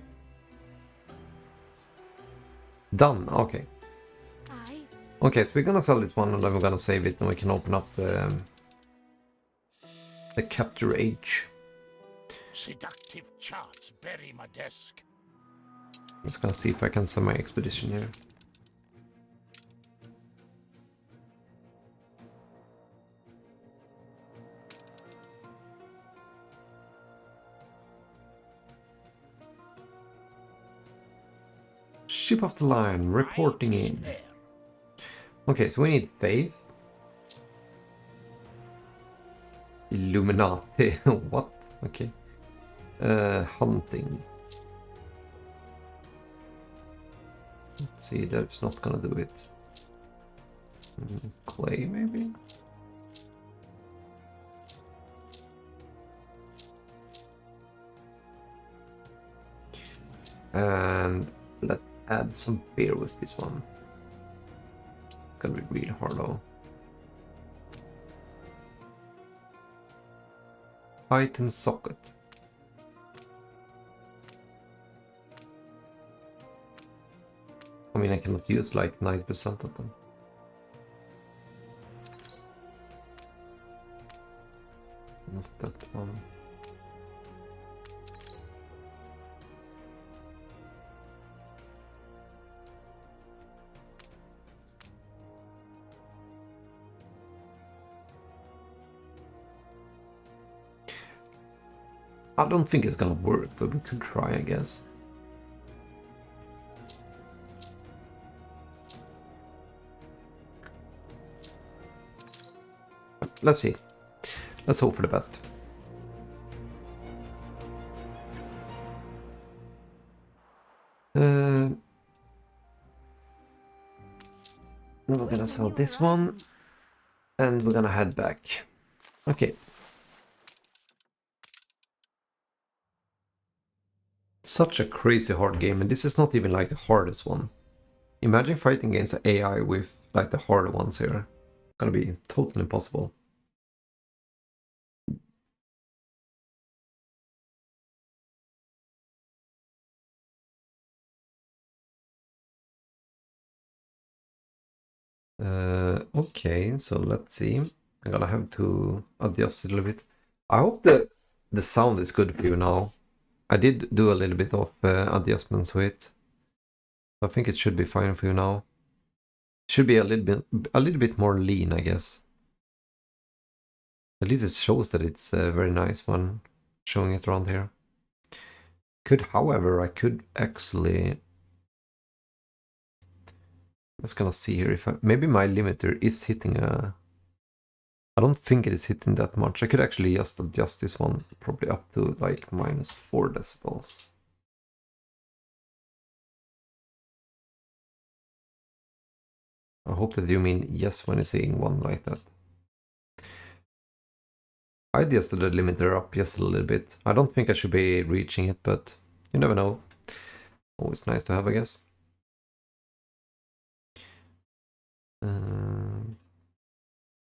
Done, okay. Aye. Okay, so we're gonna sell this one and then we're gonna save it and we can open up the capture age. Seductive charts bury my desk. I'm just gonna see if I can send my expedition here. Ship of the line, reporting in. Okay, so we need faith. Illuminati, what? Okay. Hunting. Let's see, that's not gonna do it. Clay, maybe? And let's add some beer with this one. Gonna be real hard though. Item socket. I mean, I cannot use like 90% of them. Not that one. I don't think it's gonna work, but we could try, I guess. Let's see. Let's hope for the best. Then we're gonna sell this one, and we're gonna head back. Okay. Such a crazy hard game, and this is not even like the hardest one. Imagine fighting against the AI with like the hard ones here. Gonna be totally impossible. Okay, so let's see. I'm gonna have to adjust it a little bit. I hope the sound is good for you now. I did do a little bit of adjustments to it. I think it should be fine for you now. Should be a little bit more lean, I guess. At least it shows that it's very nice when showing it around here. However, I could actually... I'm just gonna see here if maybe my limiter is hitting a... I don't think it is hitting that much. I could actually just adjust this one probably up to like -4 decibels. I hope that you mean yes when you're saying one like that. I adjusted the limiter up just a little bit. I don't think I should be reaching it, but you never know. Always nice to have, I guess.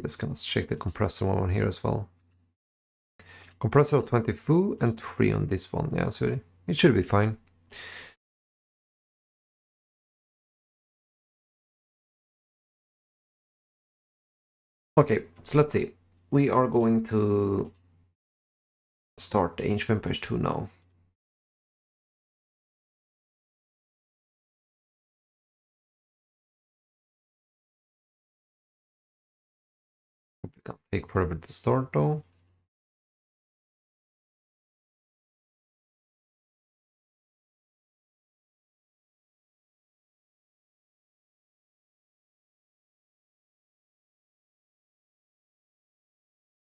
Just gonna check the compressor one here as well. Compressor of 20 Fu and 3 on this one. Yeah, so it should be fine. Okay, so let's see. We are going to start the Age of Empires 2 now. Hope it can't take forever to start though.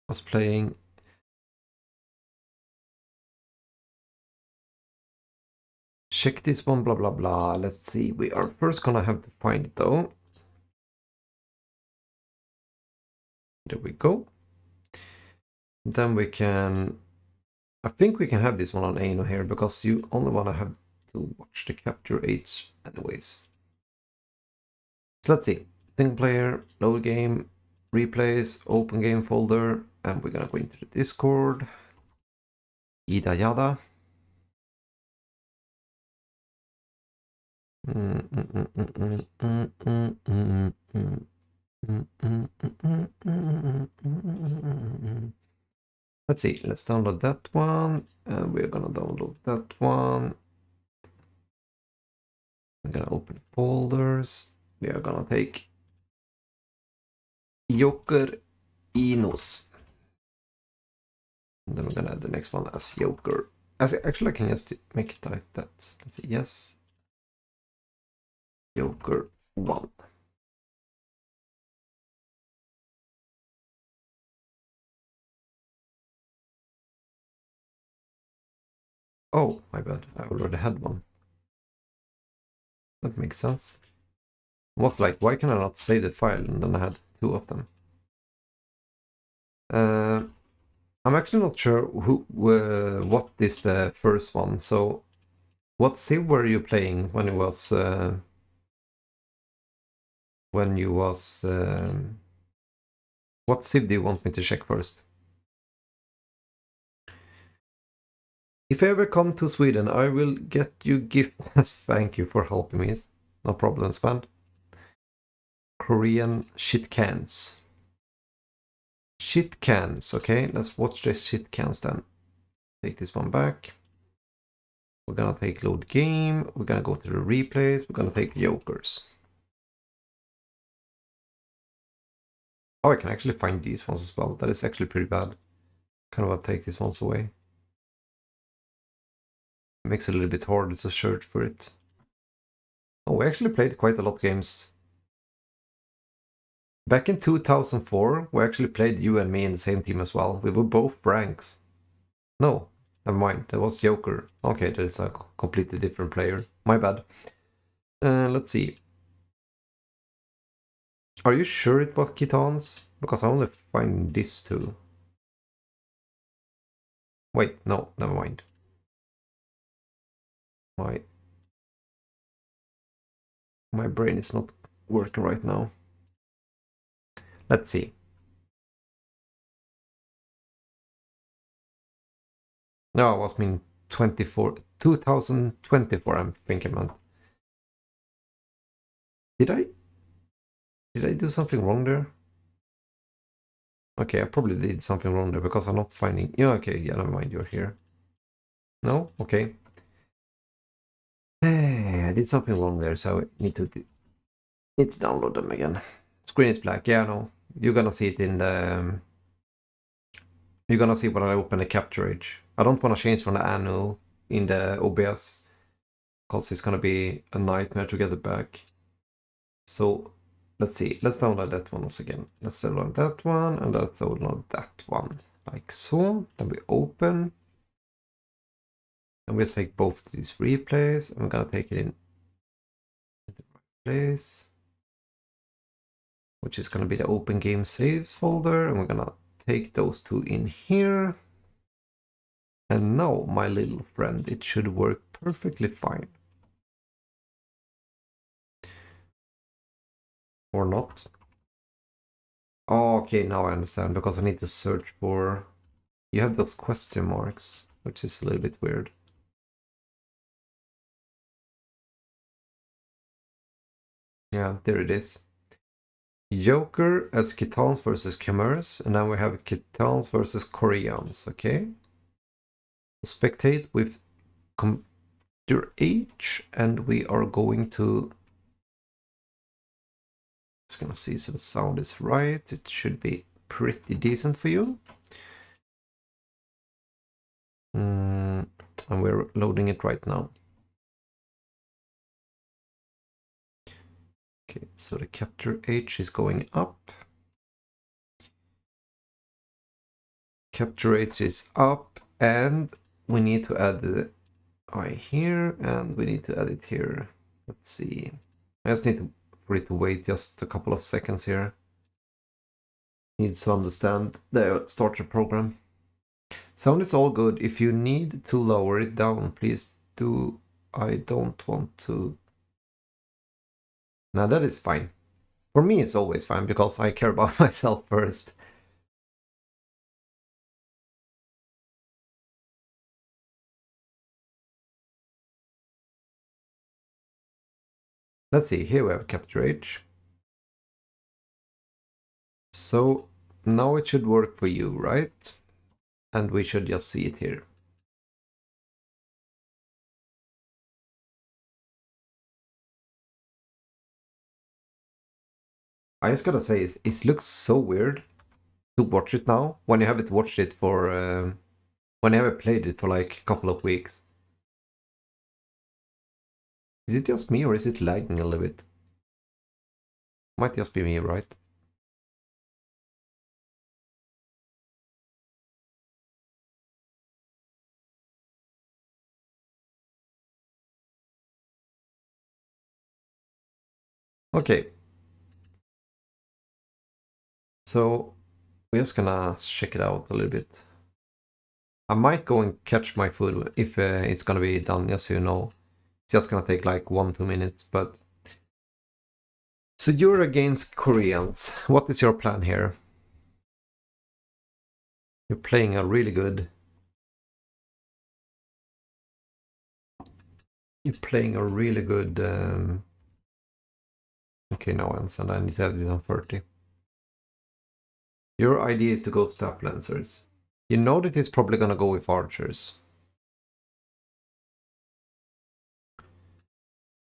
I was playing check this one, blah blah blah. Let's see. We are first gonna have to find it though. There we go. Then we can... I think we can have this one on ANNO here, because you only want to have to watch the capture age anyways. So let's see. Single player, load game, replays, open game folder, and we're gonna go into the Discord. Yada yada. Let's see, let's download that one, and we're gonna download that one. We're gonna open folders. We are gonna take Joker Inos. And then we're gonna add the next one as Joker. Actually, I can just make it like that. Let's see, yes. Joker 1. Oh, my bad. I already had one. That makes sense. I was like, why can I not save the file? And then I had two of them. I'm actually not sure what is the first one. So, what civ were you playing when it was? What civ do you want me to check first? If I ever come to Sweden, I will get you gifts. Thank you for helping me. No problem, Span. Korean shit cans. Shit cans, okay, let's watch the shit cans then. Take this one back. We're gonna take load game, we're gonna go to the replays, we're gonna take jokers. Oh, I can actually find these ones as well. That is actually pretty bad. Kind of want to take these ones away. It makes it a little bit harder to search for it. Oh, we actually played quite a lot of games. Back in 2004, we actually played you and me in the same team as well. We were both ranks. No, never mind. That was Joker. Okay, that is a completely different player. My bad. Let's see. Are you sure it was Kitans? Because I only find this two. Wait, no, never mind. My brain is not working right now. Let's see. No, it was 2024 I'm thinking about. Did I do something wrong there? Okay, I probably did something wrong there because I'm not finding... Yeah, okay, yeah, never mind, you're here. No? Okay. I did something wrong there, so I need to download them again. Screen is black, yeah, no. You're gonna see it in the... You're gonna see when I open the capture age. I don't want to change from the ANNO in the OBS, because it's gonna be a nightmare to get it back. So, let's see. Let's download that one once again. Let's download that one, and let's download that one. Like so. Then we open. And we'll take both these replays, and we're gonna take it in the right place, which is gonna be the open game saves folder, and we're gonna take those two in here. And now, my little friend, it should work perfectly fine. Or not. Oh, okay, now I understand, because I need to search for... You have those question marks, which is a little bit weird. Yeah, there it is. Joker as Kitans versus Khmers, and now we have Kitans versus Koreans, okay? Spectate with computer H, and we are going to... Just gonna see if the sound is right. It should be pretty decent for you. And we're loading it right now. Okay, so the capture H is going up. Capture H is up, and we need to add the I here, and we need to add it here. Let's see. I just need for it to wait just a couple of seconds here. needs to understand the starter program. Sound is all good. If you need to lower it down, please do. I don't want to. Now that is fine. For me, it's always fine because I care about myself first. Let's see, here we have Capture H. So now it should work for you, right? And we should just see it here. I just gotta say, it looks so weird to watch it now when you haven't watched it for, when you haven't played it for like a couple of weeks. Is it just me or is it lagging a little bit? Might just be me, right? Okay. So we're just gonna check it out a little bit. I might go and catch my food if it's gonna be done, just so you know. It's just gonna take like 1-2 minutes, but... So you're against Koreans. What is your plan here? You're playing a really good... You're playing a really good... Okay, no one, and I need to have this on 30. Your idea is to go Staff Lancers. You know that he's probably gonna go with Archers.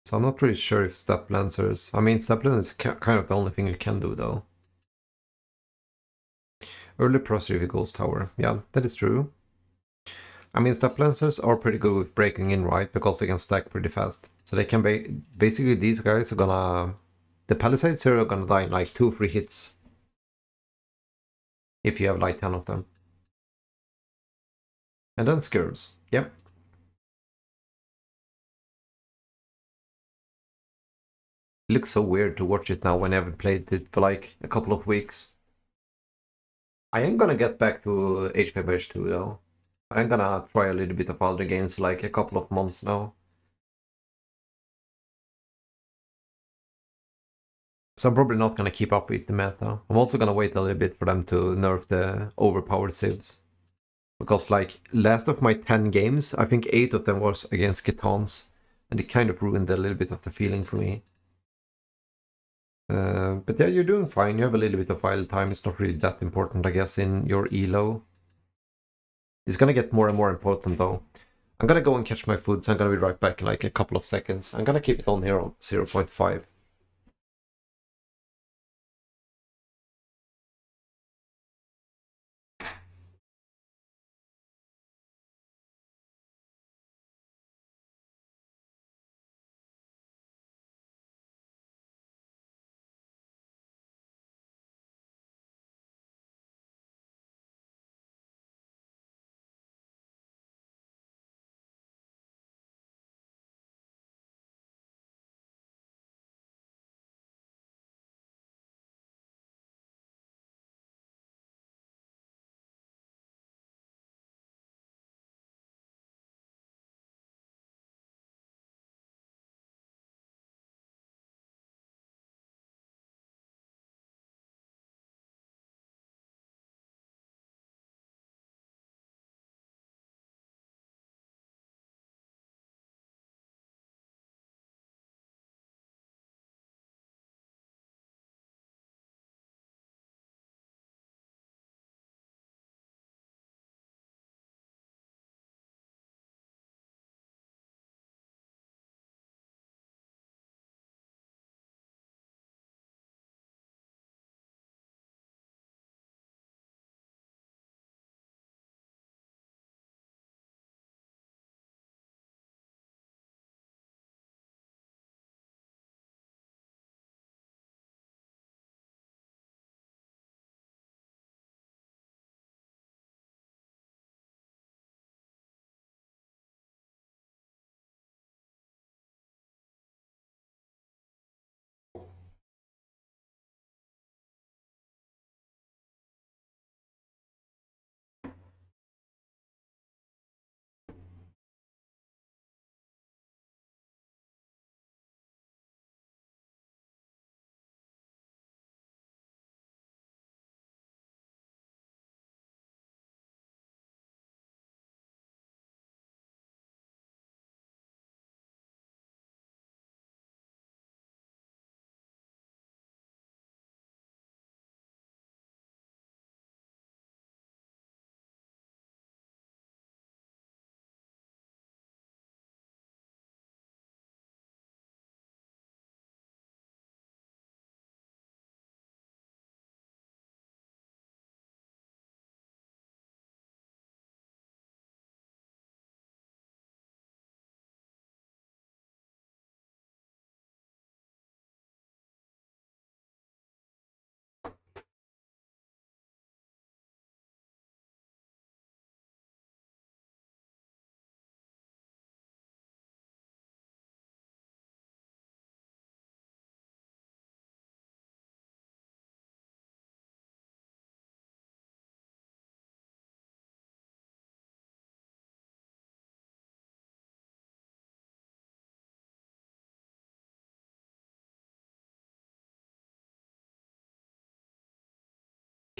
So I'm not really sure if Staff Lancers... I mean, Staff Lancers is kind of the only thing you can do, though. Early Prosser if he goes Tower. Yeah, that is true. I mean, Staff Lancers are pretty good with breaking in, right? Because they can stack pretty fast. So they can basically, these guys are gonna... The Palisades here are gonna die in like 2-3 hits. If you have like 10 of them. And then Skirms. Yep. It looks so weird to watch it now when I haven't played it for like a couple of weeks. I am gonna get back to Age of Empires 2 though. I'm gonna try a little bit of other games like a couple of months now. So I'm probably not gonna keep up with the meta. I'm also gonna wait a little bit for them to nerf the overpowered civs. Because like last of my 10 games, I think 8 of them was against Gitans. And it kind of ruined a little bit of the feeling for me. But yeah, you're doing fine. You have a little bit of idle time. It's not really that important, I guess, in your elo. It's gonna get more and more important though. I'm gonna go and catch my food, so I'm gonna be right back in like a couple of seconds. I'm gonna keep it on here on 0.5.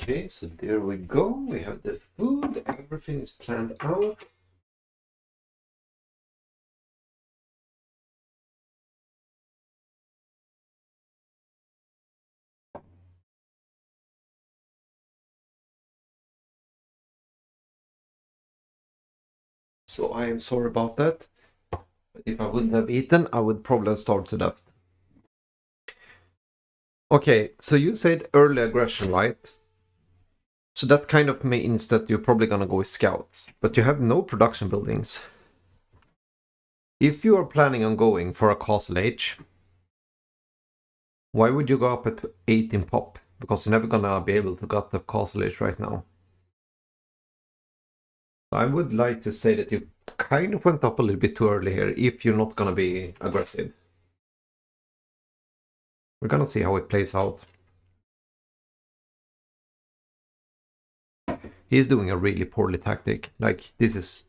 Okay, so there we go. We have the food. Everything is planned out. So I am sorry about that. But if I wouldn't have eaten, I would probably have starved to death. Okay, so you said early aggression, right? So that kind of means that you're probably gonna go with scouts, but you have no production buildings. If you are planning on going for a castle age, why would you go up at 8 in pop? Because you're never gonna be able to get the castle age right now. I would like to say that you kind of went up a little bit too early here if you're not gonna be aggressive. We're gonna see how it plays out. He's doing a really poorly tactic. Like, this is...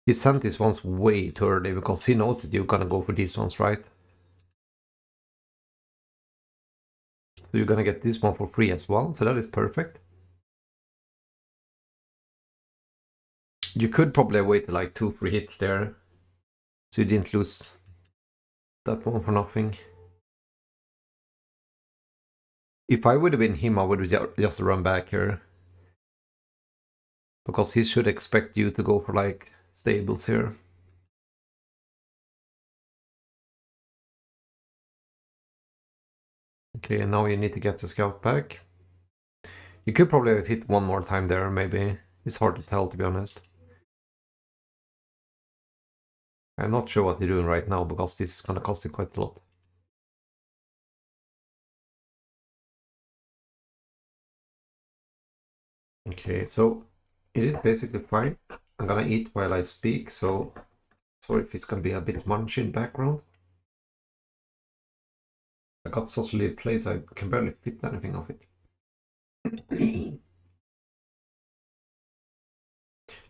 He sent these ones way too early because he knows that you're gonna go for these ones, right? So you're gonna get this one for free as well, so that is perfect. You could probably wait like 2 free hits there, so you didn't lose that one for nothing. If I would have been him, I would have just run back here. Because he should expect you to go for like stables here. Okay, and now you need to get the scout back. You could probably have hit one more time there, maybe. It's hard to tell, to be honest. I'm not sure what you're doing right now, because this is gonna cost you quite a lot. Okay, so it is basically fine. I'm gonna eat while I speak, so sorry if it's gonna be a bit munchy in background. I got such a little place, I can barely fit anything of it.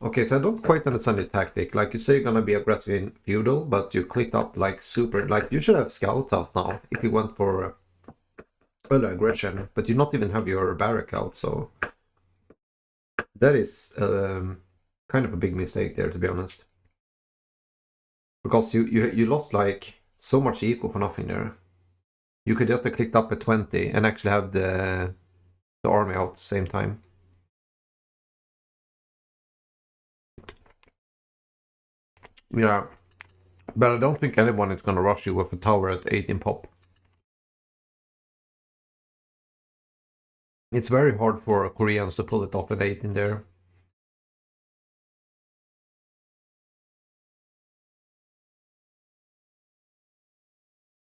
Okay, so I don't quite understand your tactic. Like, you say you're gonna be aggressive in feudal, but you clicked up like super... Like, you should have scouts out now if you went for early aggression, but you not even have your barrack out, so... That is kind of a big mistake there, to be honest. Because you lost like so much eco for nothing there. You could just have clicked up at 20 and actually have the army out at the same time. Yeah, but I don't think anyone is gonna rush you with a tower at 18 pop. It's very hard for Koreans to pull it off at 18 there.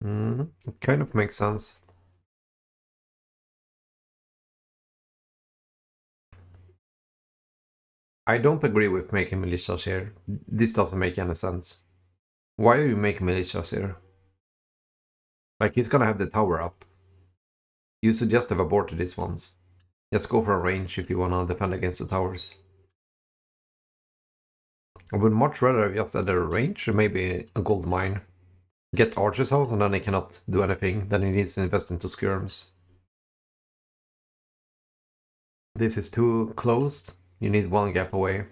It kind of makes sense. I don't agree with making militias here. This doesn't make any sense. Why are you making militias here? Like, he's gonna have the tower up. You should just have aborted these ones. Just go for a range if you wanna defend against the towers. I would much rather have just added a range or maybe a gold mine. Get archers out and then he cannot do anything. Then he needs to invest into skirms. This is too closed. You need one gap away.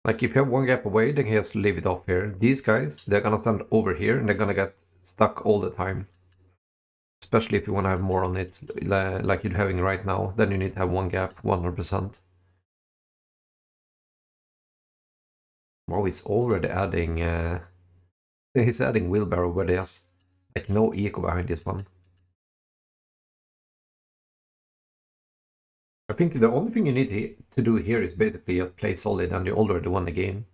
Like, if you have one gap away, then he has to leave it off here. These guys, they're gonna stand over here and they're gonna get stuck all the time. Especially if you want to have more on it, like you're having right now. Then you need to have one gap, 100%. Wow, he's already adding... he's adding wheelbarrow, but he has like no eco behind this one. I think the only thing you need to do here is basically just play solid and you already won the game.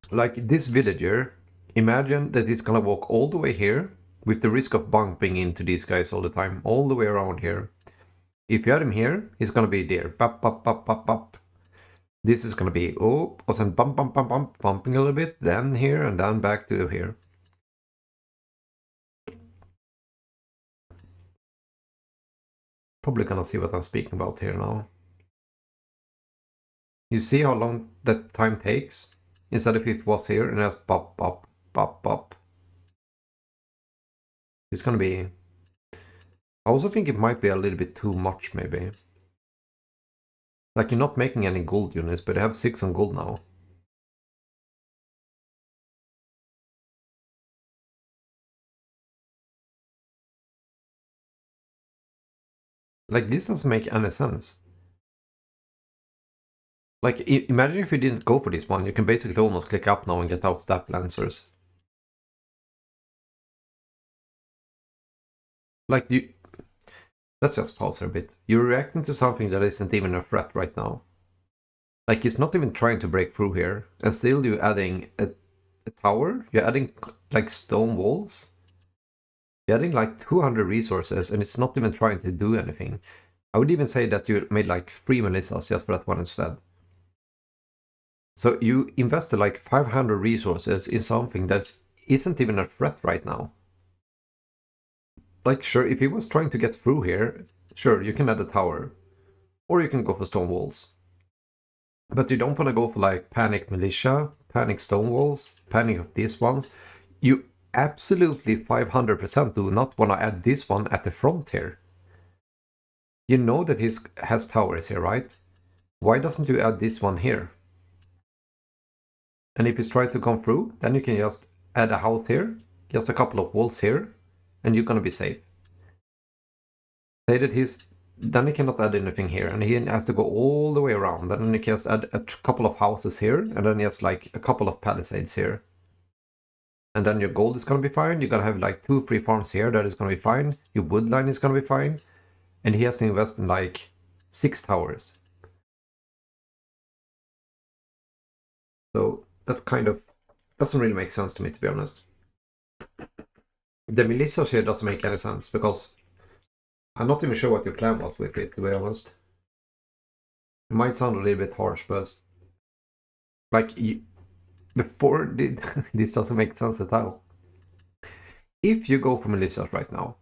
Like this villager, imagine that he's gonna walk all the way here with the risk of bumping into these guys all the time, all the way around here. If you had him here, he's gonna be there. Bop, bop, bop, bop, bop. This is gonna be, oh, and then bump, bump, bump, bump, bumping a little bit, then here, and then back to here. Probably gonna see what I'm speaking about here now. You see how long that time takes? Instead of if it was here and just pop, pop, pop, pop. It's gonna be... I also think it might be a little bit too much, maybe. Like, you're not making any gold units, but you have 6 on gold now. Like, this doesn't make any sense. Like, imagine if you didn't go for this one, you can basically almost click up now and get out Stab Lancers. Like, you... Let's just pause here a bit. You're reacting to something that isn't even a threat right now. Like, he's not even trying to break through here, and still you're adding a tower? You're adding, like, stone walls? You're adding, like, 200 resources, and it's not even trying to do anything. I would even say that you made, like, 3 Melissas just for that one instead. So you invested, like, 500 resources in something that isn't even a threat right now. Like, sure, if he was trying to get through here, sure, you can add a tower. Or you can go for stone walls. But you don't want to go for, like, panic militia, panic stone walls, panic of these ones. You absolutely 500% do not want to add this one at the front here. You know that he has towers here, right? Why doesn't you add this one here? And if he tries to come through, then you can just add a house here, just a couple of walls here, and you're gonna be safe. Say that then he cannot add anything here, and he has to go all the way around, and then he can just add a couple of houses here, and then he has like a couple of palisades here. And then your gold is gonna be fine, you're gonna have like 2-3 farms here, that is gonna be fine, your wood line is gonna be fine, and he has to invest in like 6 towers. So that kind of doesn't really make sense to me, to be honest. The militia here doesn't make any sense, because I'm not even sure what your plan was with it, to be honest. It might sound a little bit harsh, but like, before this doesn't make sense at all. If you go for militias right now,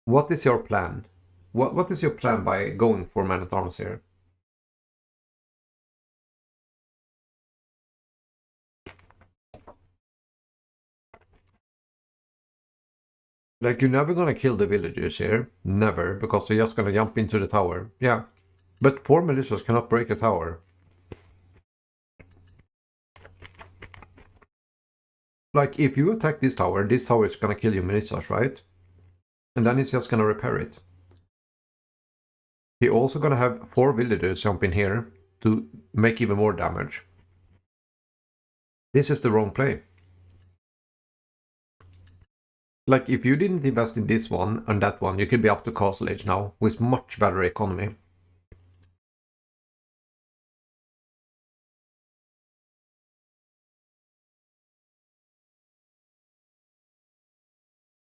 what is your plan? What is your plan by going for man-at-arms here? Like, you're never gonna kill the villagers here. Never, because they're just gonna jump into the tower. Yeah. But 4 militias cannot break a tower. Like, if you attack this tower is gonna kill your militias, right? And then it's just gonna repair it. You're also gonna have 4 villagers jump in here to make even more damage. This is the wrong play. Like, if you didn't invest in this one and that one, you could be up to Castle Age now, with much better economy.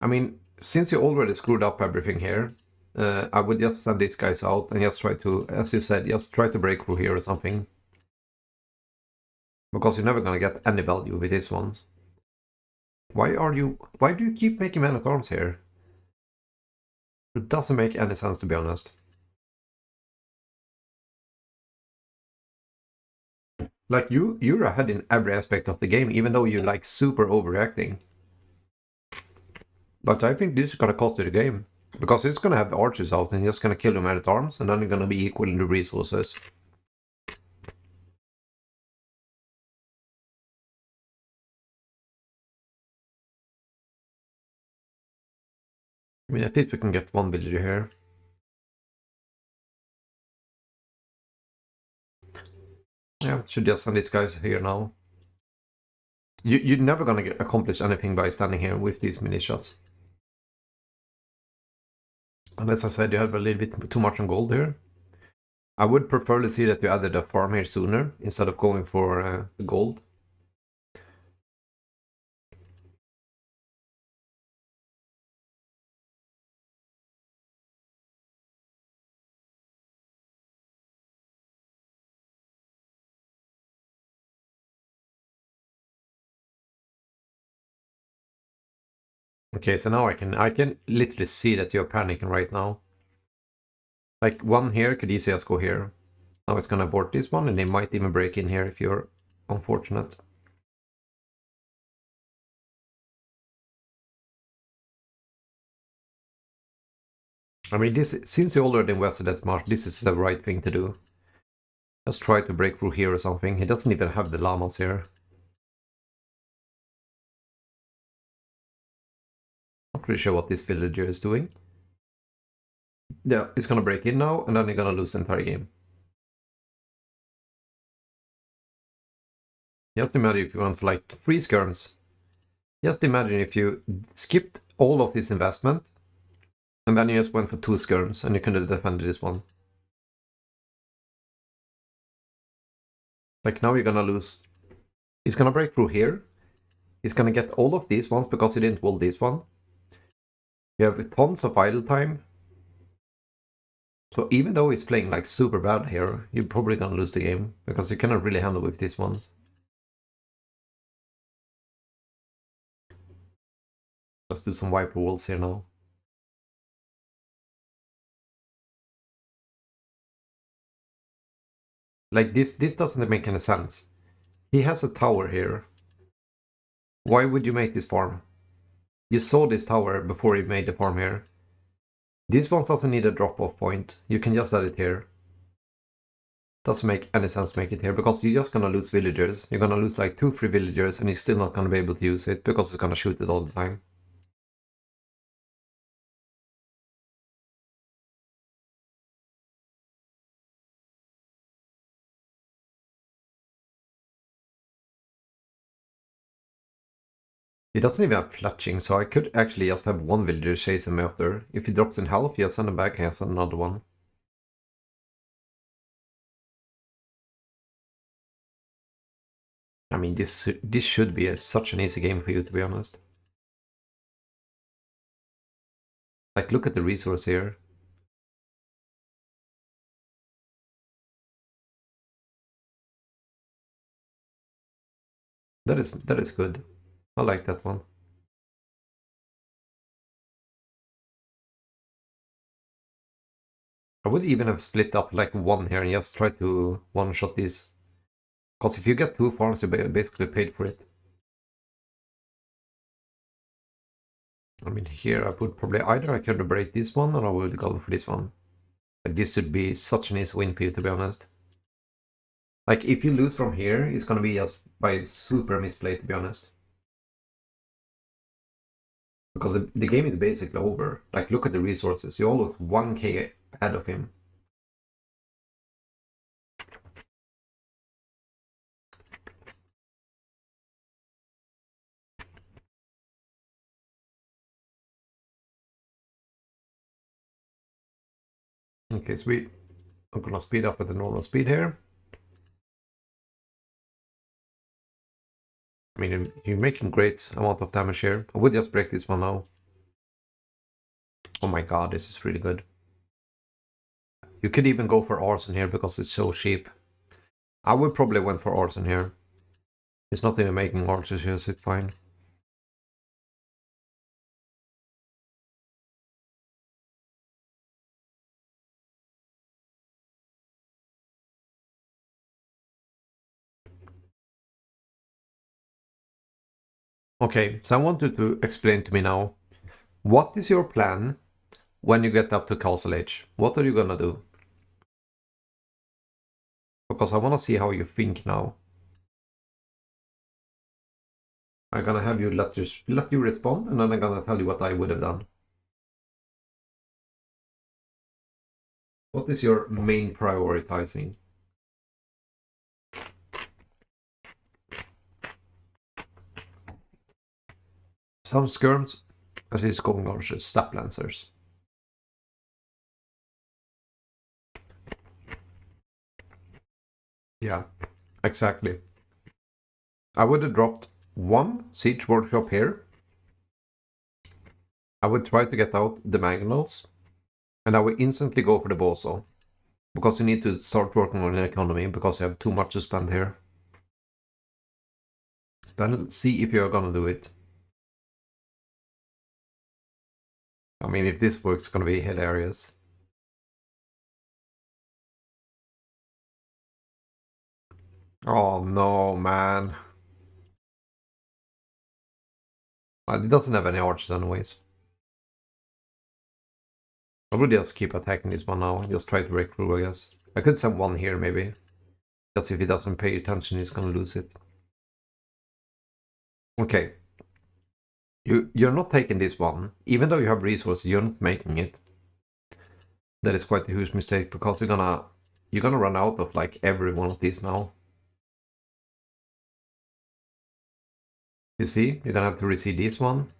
I mean, since you already screwed up everything here, I would just send these guys out and just try to, as you said, just try to break through here or something. Because you're never gonna get any value with these ones. Why do you keep making man-at-arms here? It doesn't make any sense, to be honest. Like, you're ahead in every aspect of the game, even though you're like super overreacting. But I think this is gonna cost you the game. Because it's gonna have archers out and just gonna kill your man-at-arms, and then you're gonna be equal in the resources. I mean, at least we can get one villager here. Yeah, should just send these guys here now. You're never gonna accomplish anything by standing here with these militias. And as I said, you have a little bit too much on gold here. I would prefer to see that you added a farm here sooner, instead of going for the gold. Okay, so now I can literally see that you're panicking right now. Like, one here could easily just go here. Now it's gonna abort this one, and they might even break in here if you're unfortunate. I mean, this, since you already invested that much, this is the right thing to do. Just try to break through here or something. He doesn't even have the llamas here. Not really sure what this villager is doing. Yeah, he's gonna break in now, and then he's gonna lose the entire game. Just imagine if you went for like 3 skirms. Just imagine if you skipped all of this investment, and then you just went for 2 skirms, and you could have defended this one. Like now you're gonna lose. He's gonna break through here. He's gonna get all of these ones because he didn't wall this one. You have tons of idle time. So even though he's playing like super bad here, you're probably gonna lose the game because you cannot really handle with these ones. Let's do some wiper walls here now. Like this doesn't make any sense. He has a tower here. Why would you make this farm? You saw this tower before you made the farm here. This one doesn't need a drop-off point. You can just add it here. Doesn't make any sense to make it here because you're just gonna lose villagers. You're gonna lose like 2-3 villagers and you're still not gonna be able to use it because it's gonna shoot it all the time. He doesn't even have fletching, so I could actually just have one villager chase him after. If he drops in health, you send him back and send another one. I mean, this should be such an easy game for you, to be honest. Like, look at the resource here. That is good. I like that one. I would even have split up like one here and just try to one-shot these. Because if you get 2 farms, you basically paid for it. I mean, here I would probably either I could break this one or I would go for this one. Like, this should be such an easy win for you, to be honest. Like, if you lose from here, it's gonna be just by super misplay, to be honest. Because the game is basically over. Like, look at the resources. You're almost 1k ahead of him. Okay, so I'm gonna speed up at the normal speed here. I mean, you're making great amount of damage here. I would just break this one now. Oh my god, this is really good. You could even go for arson here because it's so cheap. I would probably went for arson here. It's not even making archers here, so it's fine. Okay, so I want you to explain to me now. What is your plan when you get up to Castle Age? What are you gonna do? Because I wanna see how you think now. I'm gonna have you let you respond, and then I'm gonna tell you what I would have done. What is your main prioritizing? Some skirms, as is going on, should step lancers. Yeah, exactly. I would have dropped 1 siege workshop here. I would try to get out the mangonels, and I would instantly go for the bozo. Because you need to start working on the economy, because you have too much to spend here. Then see if you're gonna do it. I mean, if this works, it's gonna be hilarious. Oh no, man. Well, it doesn't have any archers anyways. I would just keep attacking this one now and just try to break through, I guess. I could send one here maybe. Because if he doesn't pay attention, he's gonna lose it. Okay. You're not taking this one. Even though you have resources, you're not making it. That is quite a huge mistake because you're gonna run out of like every one of these now. You see, you're gonna have to receive this one.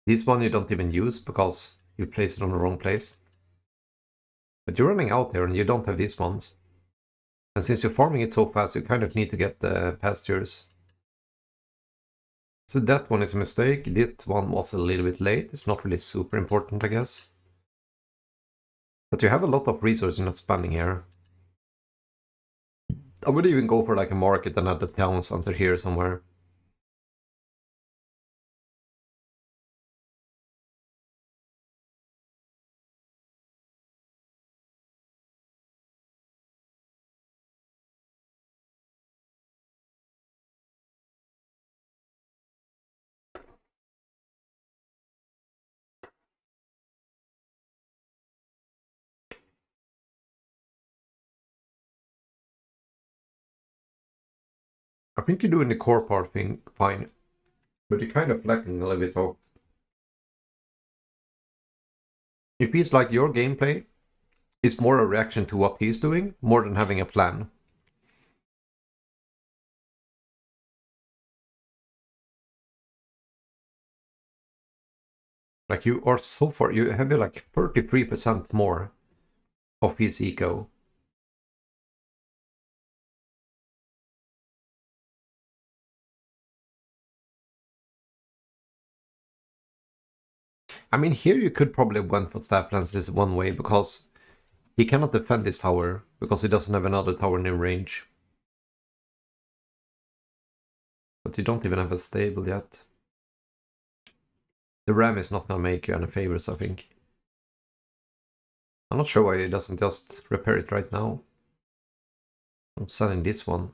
This one you don't even use because you place it on the wrong place. But you're running out there and you don't have these ones. And since you're farming it so fast, you kind of need to get the pastures. So that one is a mistake. This one was a little bit late. It's not really super important, I guess. But you have a lot of resources you're not spending here. I would even go for like a market and add the town center here somewhere. I think you're doing the core part thing fine. But you're kind of lacking a little bit of... It feels like your gameplay is more a reaction to what he's doing, more than having a plan. Like you are so far, you have like 33% more of his eco. I mean, here you could probably went for staff lances one way because he cannot defend this tower because he doesn't have another tower near range. But you don't even have a stable yet. The ram is not gonna make you any favors, I think. I'm not sure why he doesn't just repair it right now. I'm selling this one.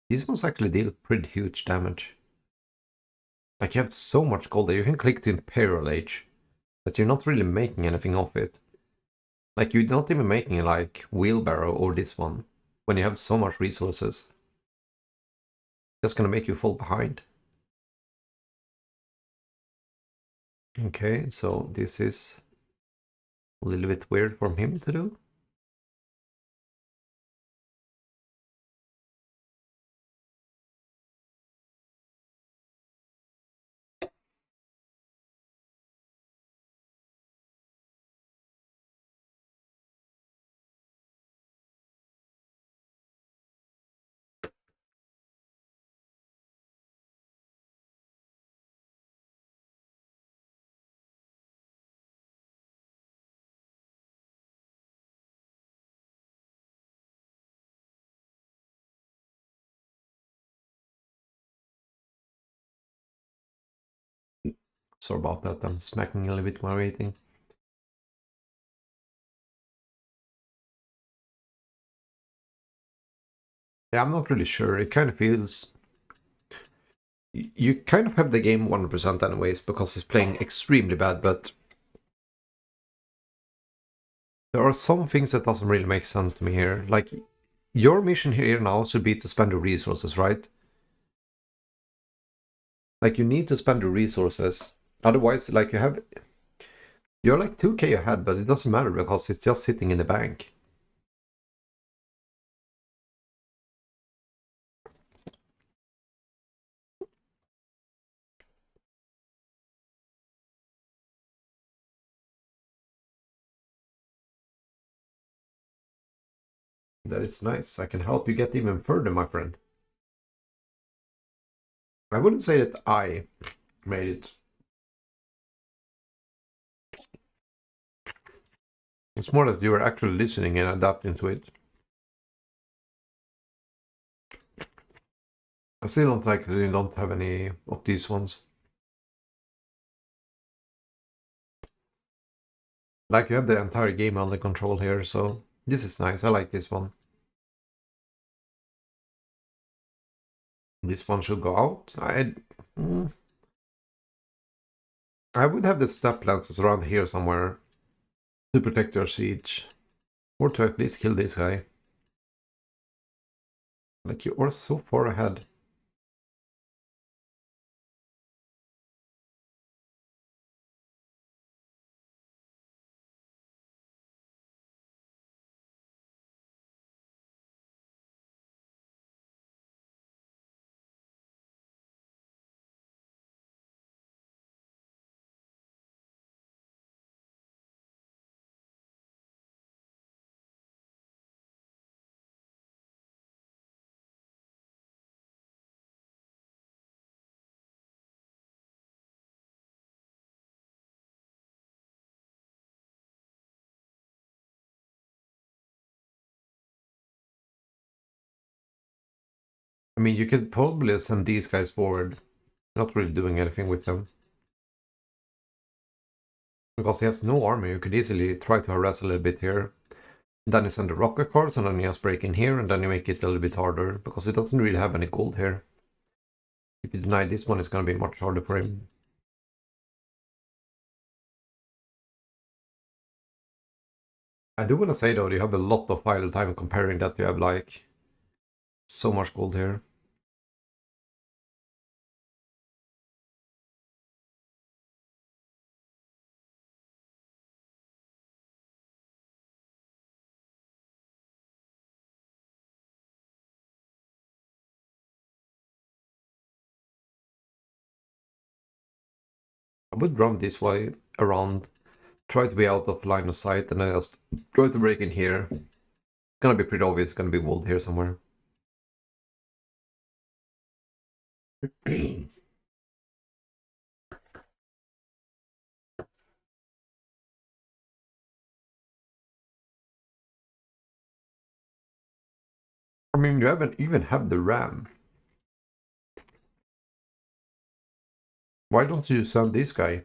These ones actually deal pretty huge damage. Like you have so much gold that you can click to Imperial Age, but you're not really making anything of it. Like you're not even making like Wheelbarrow or this one, when you have so much resources. Just gonna make you fall behind. Okay, so this is a little bit weird for him to do. Sorry about that, I'm smacking a little bit my rating. Yeah, I'm not really sure. It kind of feels... You kind of have the game 100% anyways, because he's playing extremely bad, but... There are some things that doesn't really make sense to me here. Like, your mission here now should be to spend the resources, right? Like, you need to spend the resources. Otherwise, like, you're like 2k ahead, but it doesn't matter because it's just sitting in the bank. That is nice. I can help you get even further, my friend. I wouldn't say that I made it. It's more that you are actually listening and adapting to it. I still don't like that you don't have any of these ones. Like, you have the entire game under control here, so this is nice. I like this one. This one should go out. I would have the step lances around here somewhere to protect your siege. Or to at least kill this guy. Like, you are so far ahead. I mean, you could probably send these guys forward. Not really doing anything with them. Because he has no army, you could easily try to harass a little bit here. Then you send the rocket cars, and then you just break in here, and then you make it a little bit harder. Because he doesn't really have any gold here. If you deny this one, it's gonna be much harder for him. I do want to say though, you have a lot of idle time comparing that you have like so much gold here. I would run this way around, try to be out of line of sight, and then just try to break in here. It's gonna be pretty obvious, it's gonna be walled here somewhere. I mean, you haven't even have the ram. Why don't you send this guy?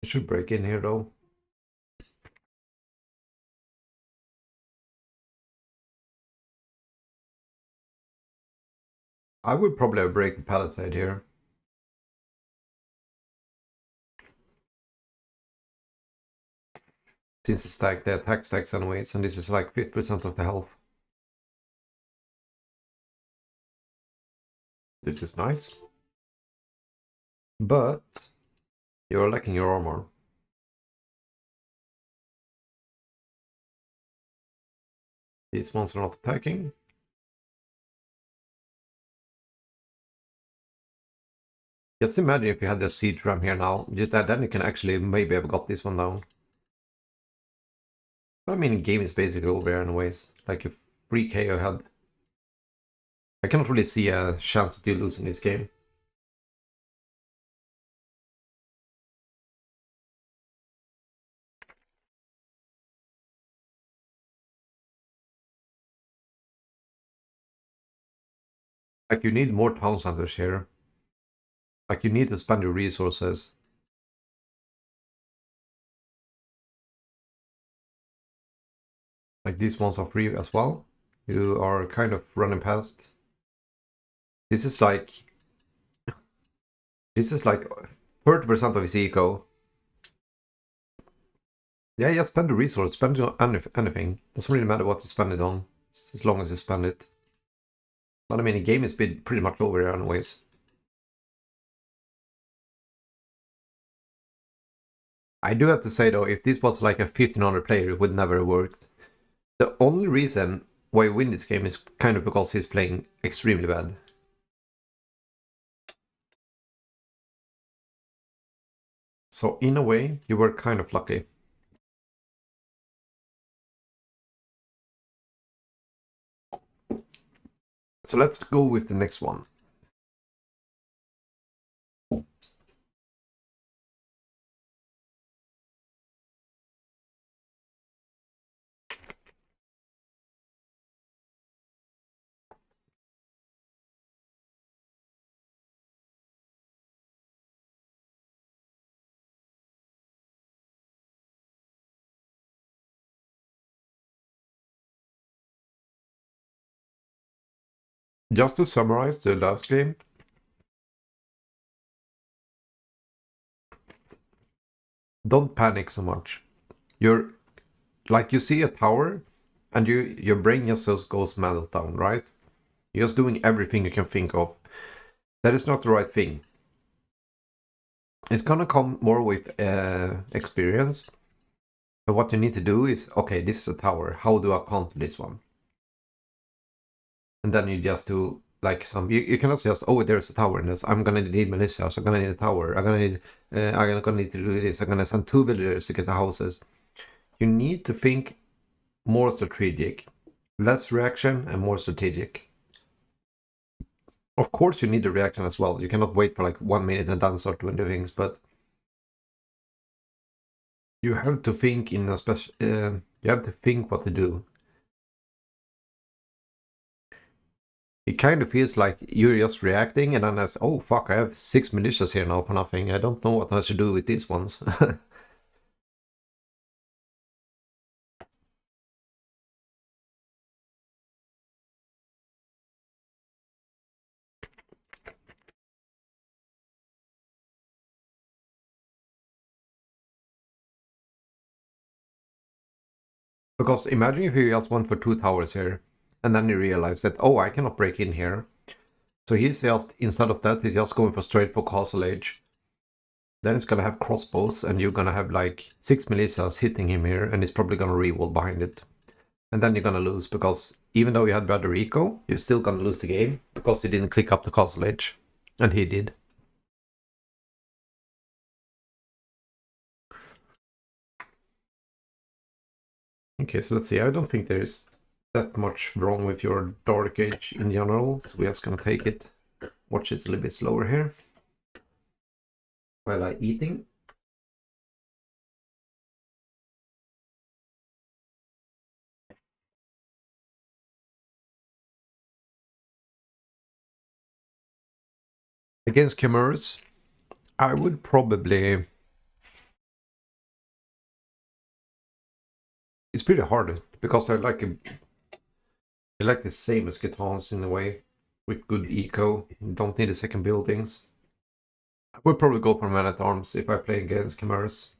He should break in here though. I would probably break the palisade here. Since it's stacked, the attack stacks anyways, and this is like 50% of the health. This is nice. But you're lacking your armor. These ones are not attacking. Just imagine if you had the siege ram here now. Just that, then you can actually maybe have got this one down. I mean, the game is basically over here anyways. Like, if 3k ahead. I cannot really see a chance that you lose in this game. Like, you need more town centers here. Like, you need to spend your resources. Like, these ones are free as well. You are kind of running past. This is like 30% of his eco. Yeah, yeah, spend the resource, spend it on anything. Doesn't really matter what you spend it on, as long as you spend it. But I mean, the game is pretty much over here anyways. I do have to say though, if this was like a 1500 player, it would never have worked. The only reason why you win this game is kind of because he's playing extremely bad. So in a way, you were kind of lucky. So let's go with the next one. Just to summarize the last game, don't panic so much. You're like you see a tower, and your brain just goes meltdown, right? You're just doing everything you can think of. That is not the right thing. It's gonna come more with experience. But what you need to do is, okay, this is a tower. How do I counter this one? And then you just do like you cannot just, oh, there's a tower in this. I'm gonna need militias. I'm gonna need a tower. I'm gonna need to do this. I'm gonna send 2 villagers to get the houses. You need to think more strategic, less reaction and more strategic. Of course, you need the reaction as well. You cannot wait for like 1 minute and then start doing the things, but you have to think in a special. You have to think what to do. It kind of feels like you're just reacting, and then as, oh fuck, I have 6 militias here now for nothing. I don't know what I should do with these ones. Because imagine if you just went for 2 towers here, and then you realize that, oh, I cannot break in here. So he's just, instead of that, he's just going for straight for castle age. Then it's gonna have crossbows, and you're gonna have like 6 militias hitting him here, and he's probably gonna reroll behind it. And then you're gonna lose, because even though you had better eco, you're still gonna lose the game, because you didn't click up the castle age. And he did. Okay, so let's see. I don't think there's that much wrong with your Dark Age in general, so we're just gonna take it, watch it a little bit slower here while I'm eating. Against Chimeras, I would probably... It's pretty hard, because I like the same as Gitans in a way, with good eco, don't need the second buildings. I would probably go for Man-at-Arms if I play against Chimeras.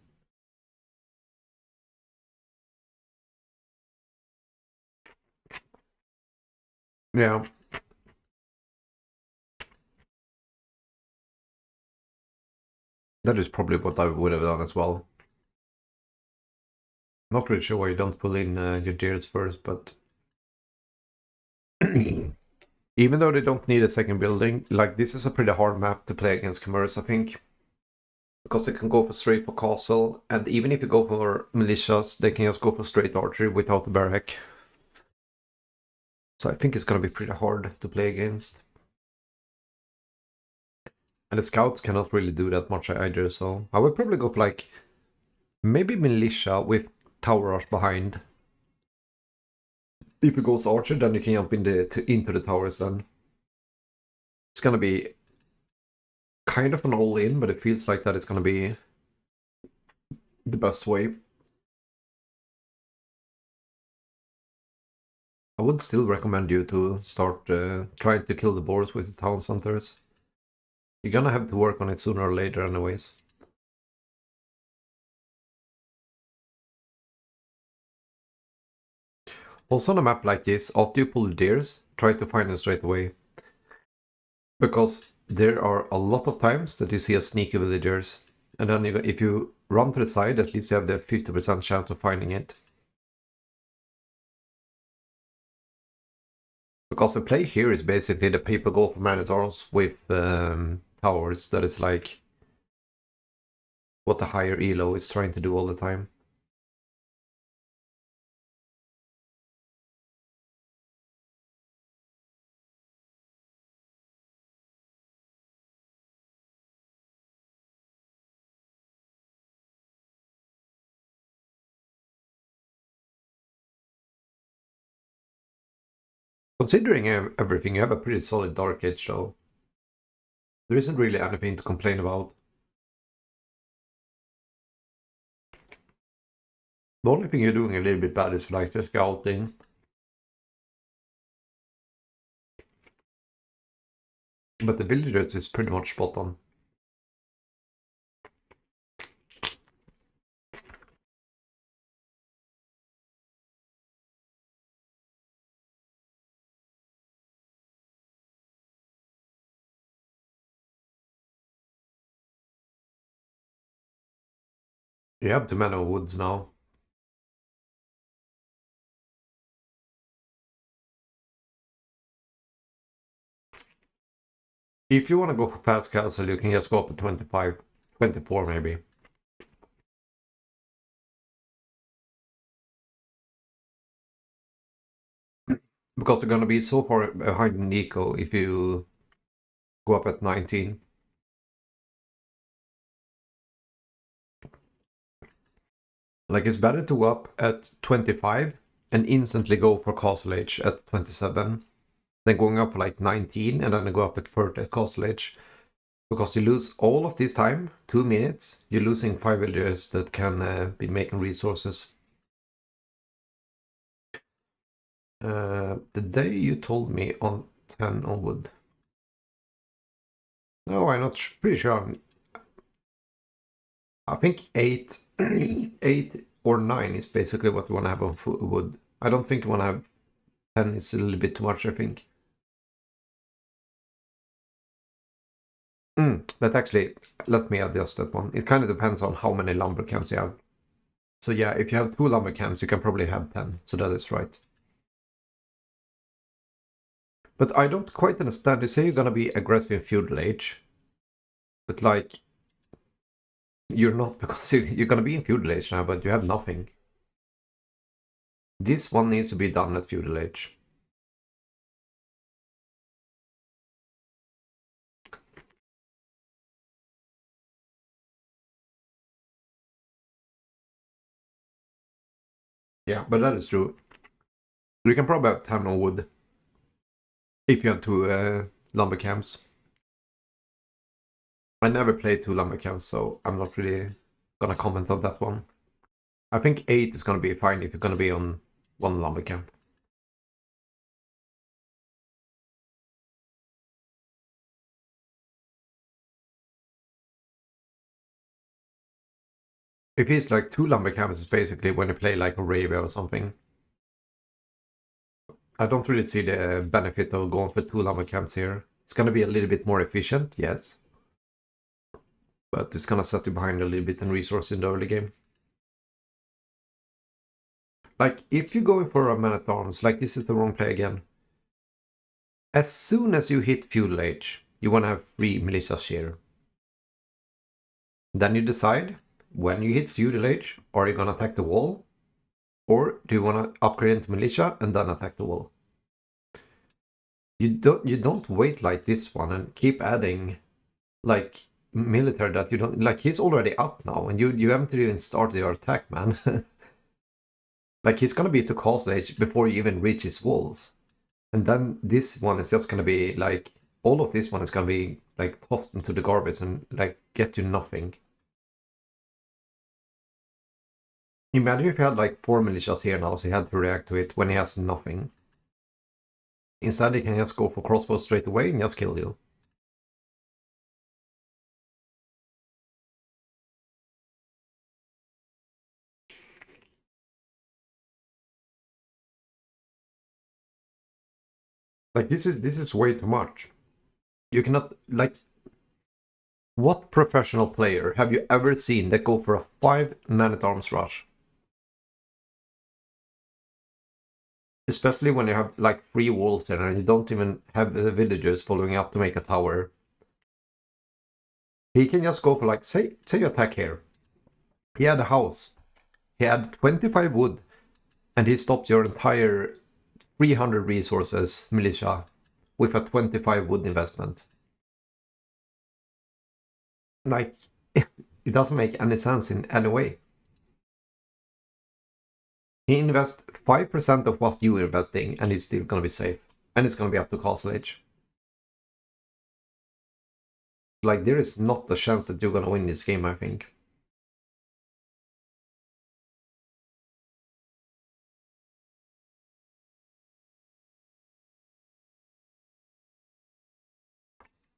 Yeah. That is probably what I would have done as well. Not really sure why you don't pull in your deers first, but... Even though they don't need a second building, like this is a pretty hard map to play against Chimeras, I think. Because they can go for straight for castle, and even if you go for militias, they can just go for straight archery without the barrack. So I think it's gonna be pretty hard to play against. And the scouts cannot really do that much either, so I would probably go for like maybe militia with tower rush behind. If it goes archer, then you can jump into the towers then. It's gonna be kind of an all-in, but it feels like that it's gonna be the best way. I would still recommend you to start trying to kill the boars with the town centers. You're gonna have to work on it sooner or later anyways. Also on a map like this, after you pull the deers, try to find them straight away. Because there are a lot of times that you see a sneaky villagers, and then if you run to the side, at least you have the 50% chance of finding it. Because the play here is basically the people go for Man-at-Arms with towers. That is like what the higher elo is trying to do all the time. Considering everything, you have a pretty solid Dark Age though. There isn't really anything to complain about. The only thing you're doing a little bit bad is like the scouting. But the villagers is pretty much spot on. You have too many woods now. If you want to go for fast castle, you can just go up to 25, 24 maybe. Because they're gonna be so far behind Nico if you go up at 19. Like, it's better to go up at 25 and instantly go for Castle Age at 27 than going up for like 19 and then go up at 30 at Castle Age. Because you lose all of this time, 2 minutes, you're losing 5 villagers that can be making resources. The day you told me on 10 on wood. No, I'm not pretty sure. I think 8, 8 or 9 is basically what you want to have on wood. I don't think you want to have 10, it's a little bit too much, I think. That actually, let me adjust that one. It kind of depends on how many lumber camps you have. So yeah, if you have 2 lumber camps, you can probably have 10. So that is right. But I don't quite understand. You say you're gonna be aggressive in feudal age, but like, you're not, because you're gonna be in feudal age now, but you have nothing. This one needs to be done at feudal age. Yeah, but that is true. You can probably have 10 on wood if you have 2 lumber camps. I never played 2 lumber camps, so I'm not really gonna comment on that one. I think 8 is gonna be fine if you're gonna be on 1 lumber camp. If it's like 2 lumber camps, it's basically when you play like Arabia or something. I don't really see the benefit of going for 2 lumber camps here. It's gonna be a little bit more efficient, yes. But it's gonna set you behind a little bit in resource in the early game. Like, if you're going for a man at arms, like this is the wrong play again. As soon as you hit feudal age, you wanna have 3 militias here. Then you decide, when you hit feudal age, are you gonna attack the wall? Or do you wanna upgrade into militia and then attack the wall? You don't wait like this one and keep adding like military that you don't like. He's already up now and you haven't even started your attack, man. Like, he's gonna be to castle age before you even reach his walls. And then this one is just gonna be like, all of this one is gonna be like tossed into the garbage and like get you nothing. Imagine if you had like 4 militias here now, so he had to react to it when he has nothing. Instead, he can just go for crossbow straight away and just kill you. Like, this is way too much. You cannot, like, what professional player have you ever seen that go for a 5 man-at-arms rush? Especially when you have like 3 walls there and you don't even have the villagers following up to make a tower. He can just go for like, say you attack here. He had a house. He had 25 wood and he stopped your entire 300 resources militia with a 25 wood investment. Like, it doesn't make any sense in any way. He invests 5% of what you're investing and he's still gonna be safe. And it's gonna be up to castle age. Like, there is not a chance that you're gonna win this game, I think.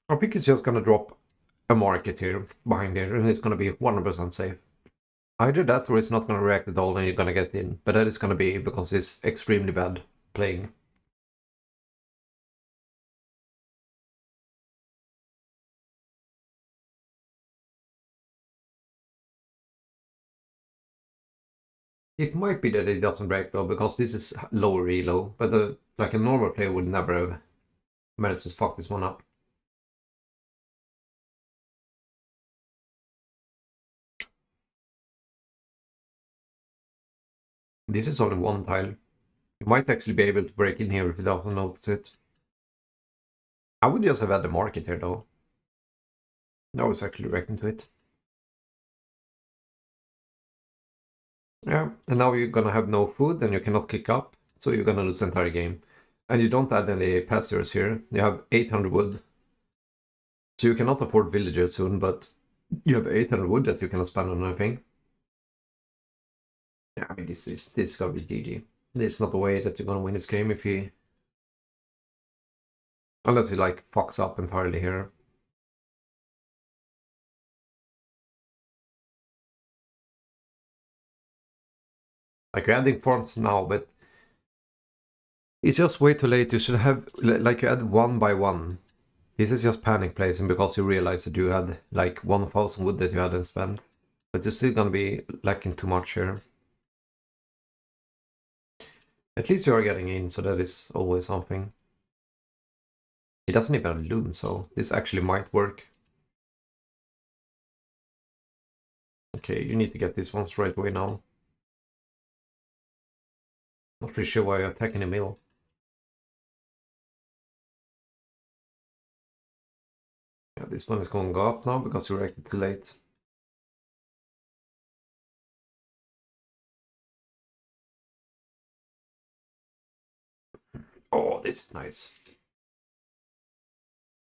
I think it's just gonna drop a market here behind there, and it's gonna be 100% safe. Either that or it's not gonna react at all and you're gonna get in, but that is gonna be because it's extremely bad playing. It might be that it doesn't break though, because this is low reload, but like a normal player would never have managed to fuck this one up. This is only one tile. You might actually be able to break in here if it doesn't notice it. I would just have had the market here though. Now it's actually reacting to it. Yeah, and now you're gonna have no food and you cannot kick up, so you're gonna lose the entire game. And you don't add any pastures here. You have 800 wood. So you cannot afford villagers soon, but you have 800 wood that you cannot spend on anything. Yeah, I mean this is gonna be GG. There's not a way that you're gonna win this game if he... Unless he like fucks up entirely here. Like you're adding farms now, but it's just way too late. You should have, like you add one by one. This is just panic placing because you realize that you had like 1000 wood that you hadn't spent. But you're still gonna be lacking too much here. At least you are getting in, so that is always something. He doesn't even have loom, so this actually might work. Okay, you need to get this one straight away now. Not really sure why you're attacking the middle. Yeah, this one is going to go up now because you reacted too late. Oh, this is nice.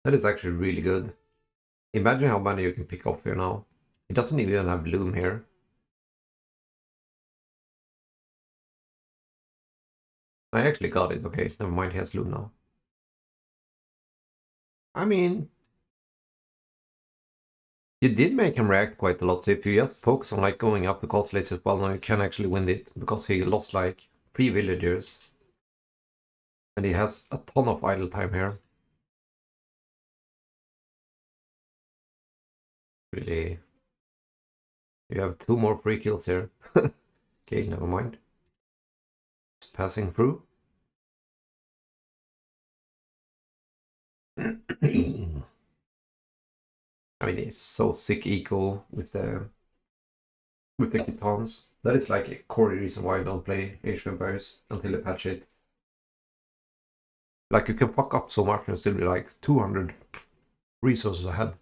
That is actually really good. Imagine how many you can pick off here now. He doesn't even have loom here. I actually got it. Okay, never mind, he has loom now. I mean, you did make him react quite a lot, so if you just focus on like going up the cost list as well, now you can actually win it, because he lost like 3 villagers. And he has a ton of idle time here. Really. You have 2 more free kills here. Okay, never mind. It's passing through. I mean, it's so sick eco with the Kitans. That is like a core reason why I don't play Age of Empires until they patch it. Like you can fuck up so much and still be like 200 resources ahead.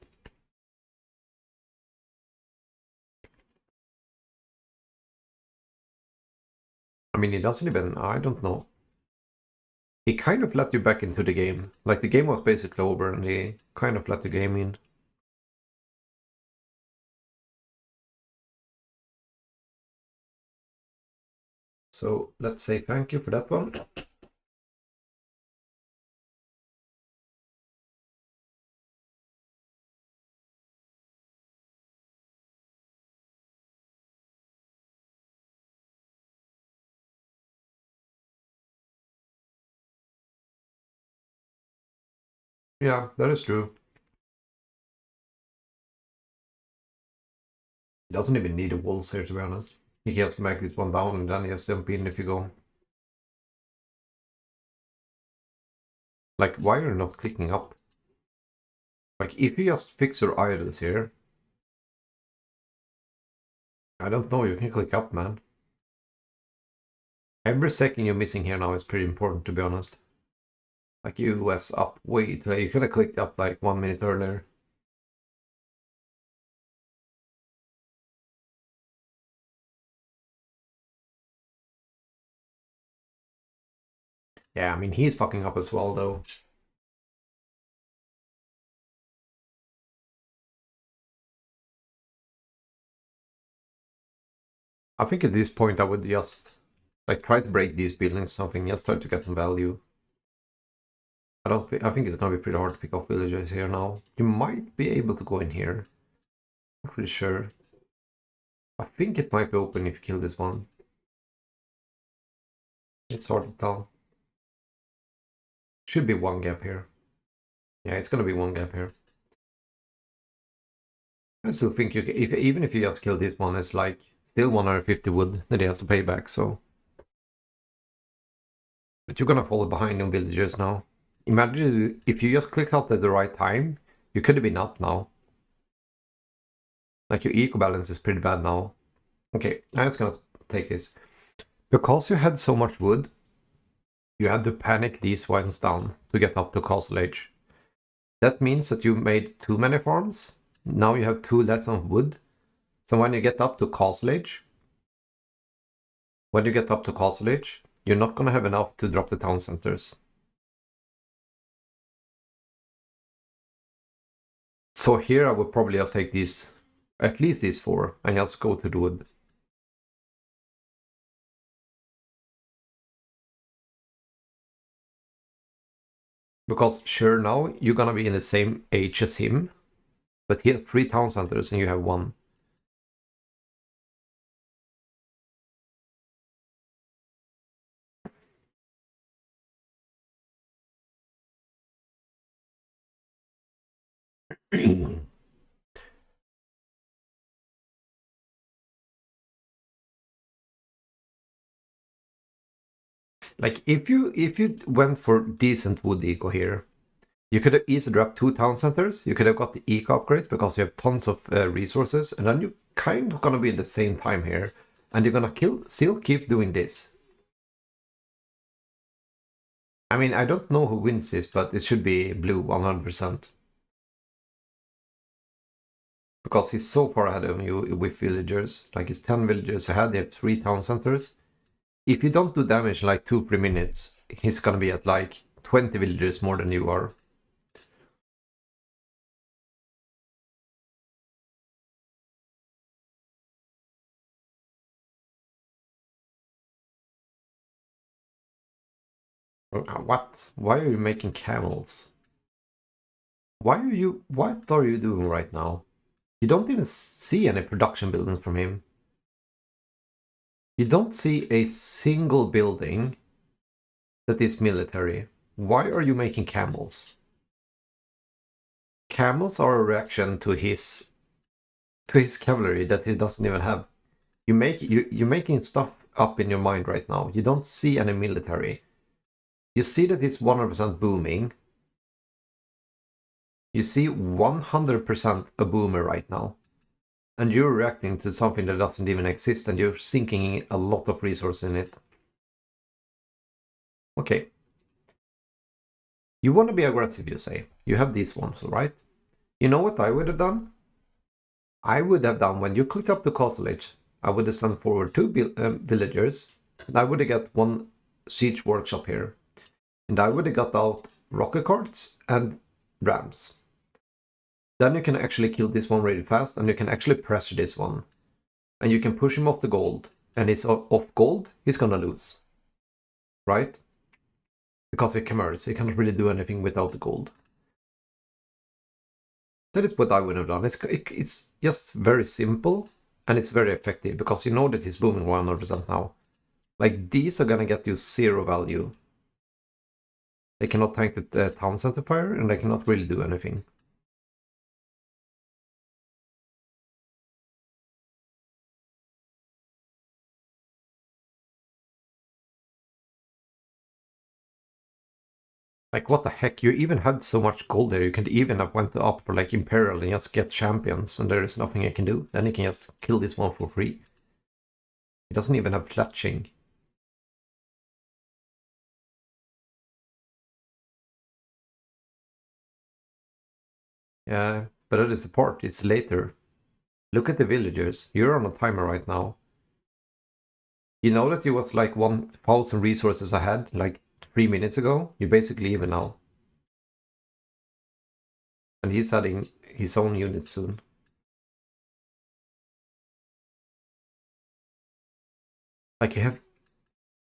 I mean, he doesn't even, I don't know. He kind of let you back into the game. Like the game was basically over and he kind of let the game in. So let's say thank you for that one. Yeah, that is true. He doesn't even need a walls here, to be honest. He can just make this one down and then he has jump in if you go. Like, why are you not clicking up? Like, if you just fix your idols here... I don't know, you can click up, man. Every second you're missing here now is pretty important, to be honest. Like, you was up way too late. You could have clicked up like 1 minute earlier. Yeah, I mean, he's fucking up as well, though. I think at this point I would just like try to break these buildings, something, just try to get some value. I think it's gonna be pretty hard to pick up villagers here now. You might be able to go in here. Not really sure. I think it might be open if you kill this one. It's hard to tell. Should be one gap here. Yeah, it's gonna be one gap here. I still think you can, even if you just kill this one, it's like still 150 wood that he has to pay back, so. But you're gonna fall behind on villagers now. Imagine if you just clicked out at the right time, you could have been up now. Like your eco balance is pretty bad now. Okay, I'm just gonna take this. Because you had so much wood, you had to panic these ones down to get up to Castle Age. That means that you made too many farms. Now you have too less of wood. So when you get up to Castle Age, you're not gonna have enough to drop the town centers. So here I would probably just take these, at least these 4, and just go to the wood. Because sure, now you're gonna be in the same age as him, but he has 3 town centers and you have 1. Like if you went for decent wood eco here, you could have easily dropped 2 town centers. You could have got the eco upgrade because you have tons of resources, and then you're kind of gonna be at the same time here, and you're gonna still keep doing this. I mean, I don't know who wins this, but it should be blue 100%. Because he's so far ahead of you with villagers. Like he's 10 villagers ahead, they have 3 town centers. If you don't do damage in like 2-3 minutes, he's gonna be at like 20 villagers more than you are. What? Why are you making camels? What are you doing right now? You don't even see any production buildings from him. You don't see a single building that is military. Why are you making camels? Camels are a reaction to his cavalry that he doesn't even have. You're making stuff up in your mind right now. You don't see any military. You see that it's 100% booming. You see 100% a boomer right now. And you're reacting to something that doesn't even exist, and you're sinking a lot of resources in it. Okay. You want to be aggressive, you say. You have these ones, right? You know what I would have done? I would have done, when you click up the castle age, I would have sent forward 2 villagers, and I would have got 1 siege workshop here. And I would have got out rocket carts and rams. Then you can actually kill this one really fast, and you can actually pressure this one. And you can push him off the gold, and he's off gold, he's gonna lose. Right? Because he commerce, he cannot really do anything without the gold. That is what I would have done. It's just very simple, and it's very effective, because you know that he's booming 100% now. Like, these are gonna get you 0 value. They cannot tank the town center fire, and they cannot really do anything. Like, what the heck? You even had so much gold there. You could even have went up for like Imperial and just get champions, and there is nothing I can do. Then you can just kill this one for free. It doesn't even have fletching. Yeah, but that is the part. It's later. Look at the villagers. You're on a timer right now. You know that you was like 1,000 resources ahead like 3 minutes ago? You're basically even now. And he's adding his own unit soon. Like you have...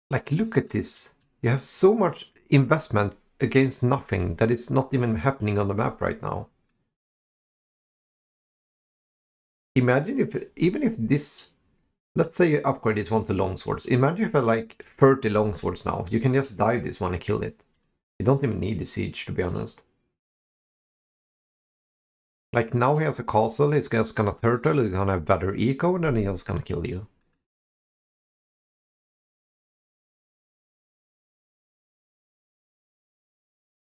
Like, look at this. You have so much investment against nothing. That is not even happening on the map right now. Imagine if, even if this, let's say you upgrade this one to longswords. Imagine if I like 30 longswords now. You can just dive this one and kill it. You don't even need the siege, to be honest. Like now he has a castle, he's just gonna turtle, he's gonna have better eco, and then he's just gonna kill you.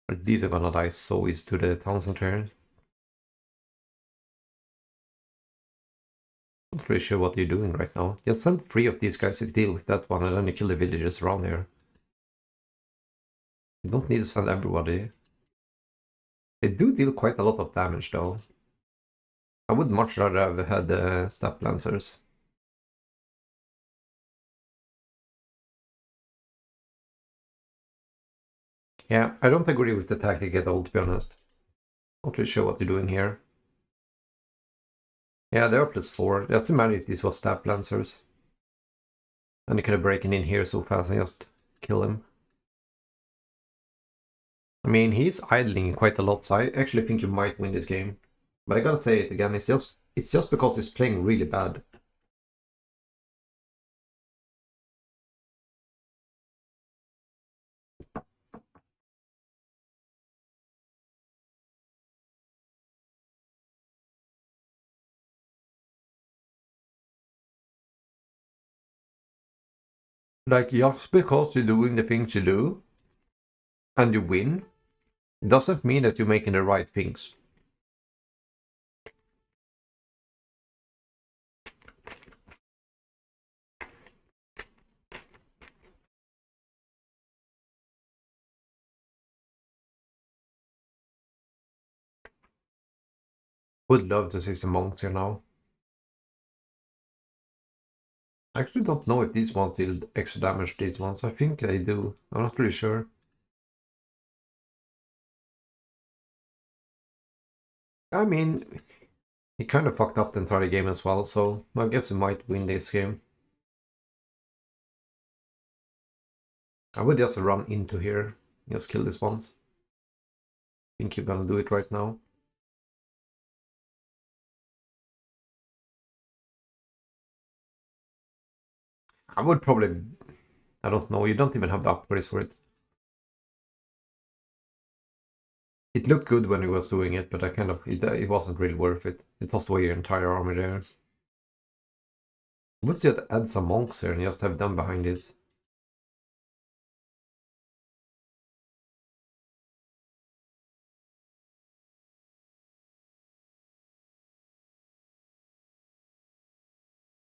But these are gonna die so easy to the town center. Not really sure what you're doing right now. Just send 3 of these guys to deal with that one, and then you kill the villagers around here. You don't need to send everybody. They do deal quite a lot of damage though. I would much rather have had the step lancers. Yeah, I don't agree with the tactic at all, to be honest. Not really sure what you're doing here. Yeah, they are +4. Just imagine if these was step lancers. And you could have broken in here so fast and just kill him. I mean, he's idling quite a lot, so I actually think you might win this game. But I gotta say it again, it's just because he's playing really bad. Like, just because you're doing the things you do, and you win, doesn't mean that you're making the right things. Would love to see some monks here now. I actually don't know if these ones deal extra damage, these ones. I think they do. I'm not really sure. I mean, he kind of fucked up the entire game as well, so I guess we might win this game. I would just run into here. Just kill this ones. I think you're gonna do it right now. I would probably... I don't know, you don't even have the upgrades for it. It looked good when he was doing it, but I kind of... It wasn't really worth it. It lost away your entire army there. I would just add some monks here and just have them behind it.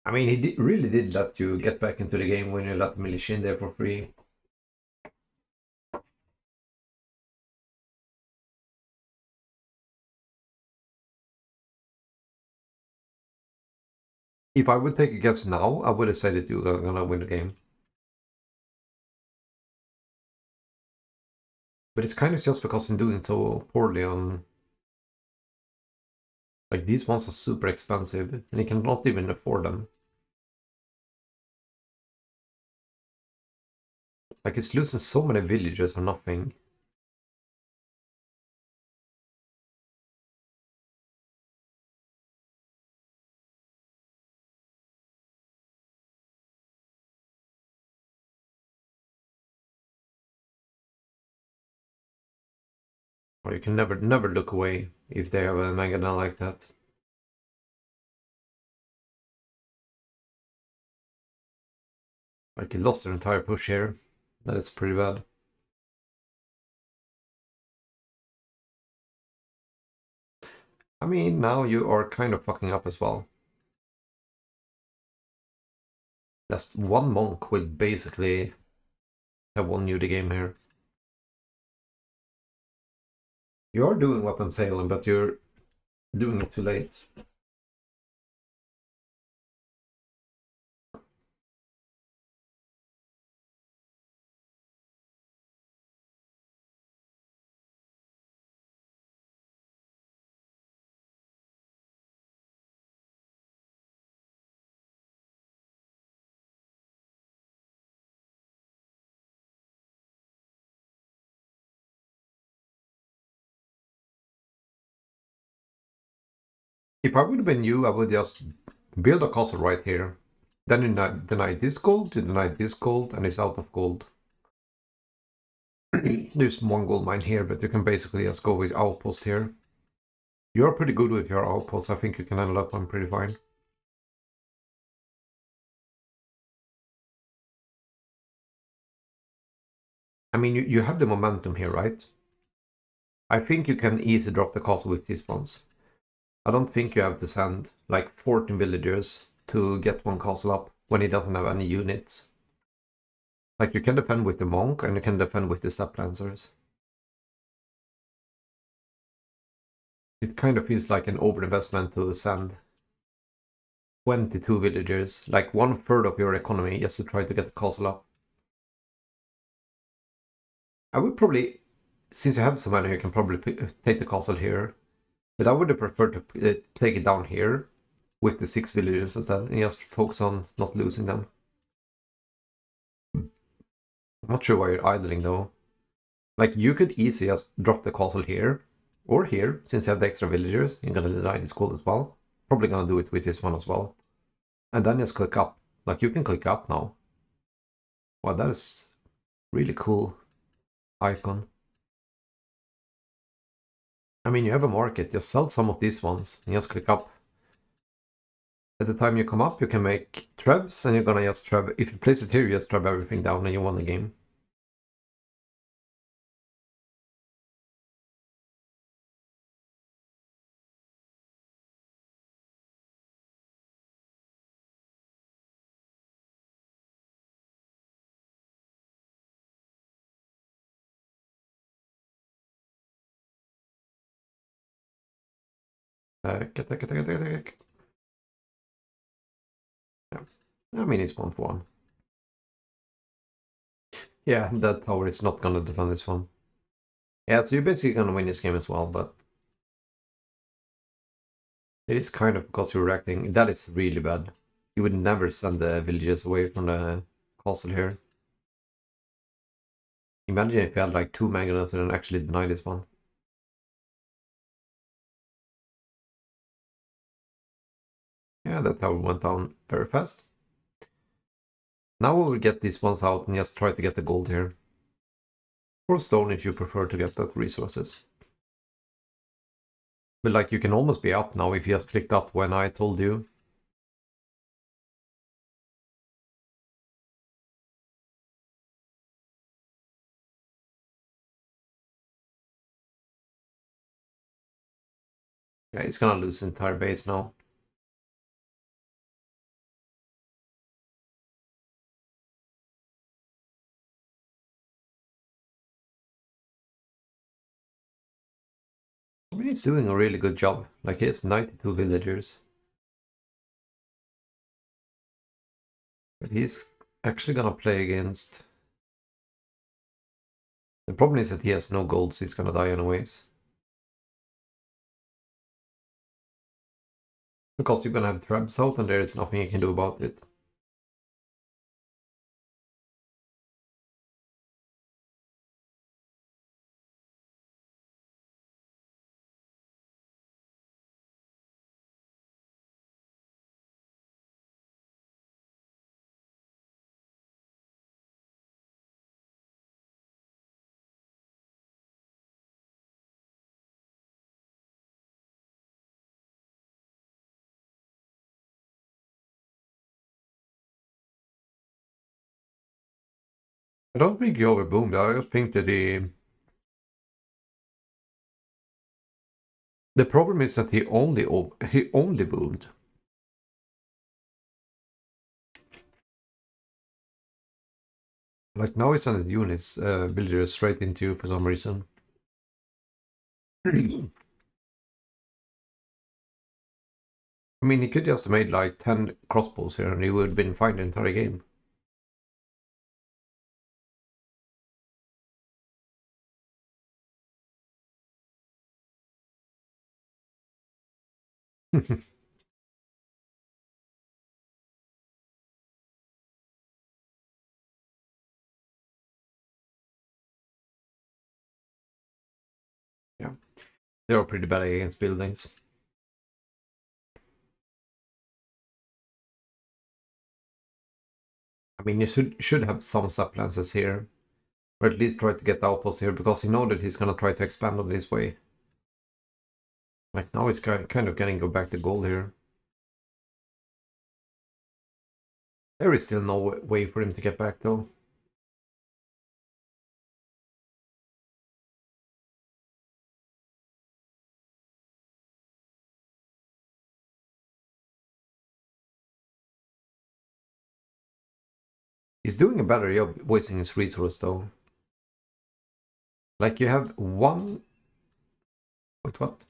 I mean, he really did let you get back into the game when you let the militia in there for free. If I would take a guess now, I would have said that you were gonna win the game. But it's kind of just because I'm doing so poorly on... Like, these ones are super expensive, and you cannot even afford them. Like, it's losing so many villagers for nothing. Or you can never look away if they have a Magana like that. Like, he lost their entire push here. That is pretty bad. I mean, now you are kind of fucking up as well. Just one monk would basically have won you the game here. You are doing what I'm saying, but you're doing it too late. If I would have been you, I would just build a castle right here. Then you deny this gold, you deny this gold, and it's out of gold. There's one gold mine here, but you can basically just go with outpost here. You're pretty good with your outposts. I think you can handle that one pretty fine. I mean, you have the momentum here, right? I think you can easily drop the castle with these ones. I don't think you have to send like 14 villagers to get one castle up when he doesn't have any units. Like, you can defend with the monk and you can defend with the step lancers. It kind of feels like an overinvestment to send 22 villagers, like 1/3 of your economy, just to try to get the castle up. I would probably, since you have so many, you can probably take the castle here. But I would have preferred to take it down here with the 6 villagers instead, and just focus on not losing them. I'm not sure why you're idling though. Like, you could easily just drop the castle here, or here, since you have the extra villagers. You're gonna deny this gold as well. Probably gonna do it with this one as well. And then just click up. Like, you can click up now. Wow, that is really cool icon. I mean, you have a market, just sell some of these ones and just click up. At the time you come up, you can make trebs, and you're gonna just treb. If you place it here, you just treb everything down and you won the game. Yeah. I mean, it's 1-1. Yeah, that tower is not gonna defend this one. Yeah, so you're basically gonna win this game as well, but it is kind of because you're reacting. That is really bad. You would never send the villagers away from the castle here. Imagine if you had like 2 mangonels and actually deny this one. Yeah, that tower went down very fast. Now we will get these ones out and just try to get the gold here. Or stone if you prefer to get that resources. But like, you can almost be up now if you just clicked up when I told you. Yeah, he's gonna lose his entire base now. I mean, he's doing a really good job. Like, he has 92 villagers. But he's actually gonna play against... The problem is that he has no gold, so he's gonna die anyways. Because you're gonna have traps out and there is nothing you can do about it. I don't think he overboomed, I just think that the problem is that he only boomed. Like, now he sends units, villagers straight into you for some reason. I mean, he could just have made like 10 crossbows here and he would have been fine the entire game. Yeah, they're pretty bad against buildings. I mean, you should have some supplances here. Or at least try to get the outpost here, because you know that he's gonna try to expand on this way. Like now he's kind of getting go back to gold here. There is still no way for him to get back though. He's doing a better job wasting his resource though. Like you have one... Wait, what?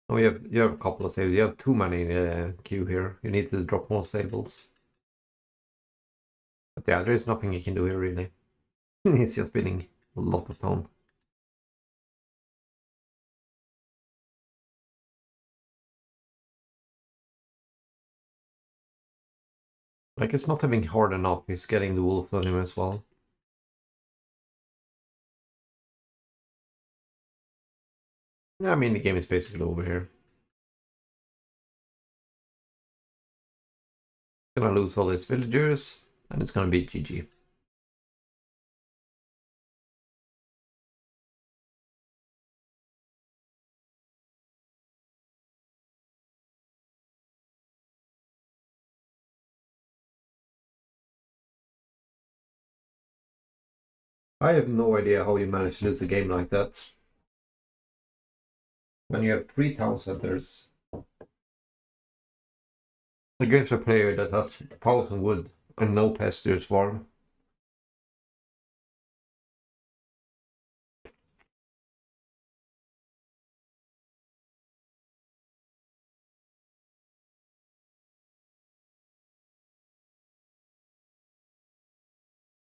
Oh, you have a couple of stables. You have too many in the queue here. You need to drop more stables. But yeah, there is nothing you can do here really. He's just spinning a lot of time. Like it's not having hard enough. He's getting the wolf on him as well. Yeah, I mean the game is basically over here. Gonna lose all his villagers, and it's gonna be GG. I have no idea how you manage to lose a game like that. When you have 3 town centers against a player that has 1,000 wood and no pastures farm.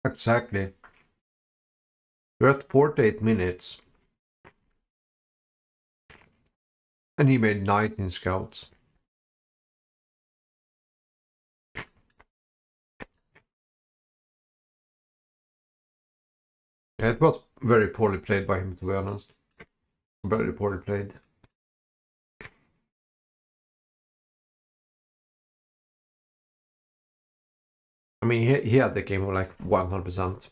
Exactly. We're at 48 minutes. And he made 19 scouts. Yeah, it was very poorly played by him, to be honest. Very poorly played. I mean, he had the game of like 100%.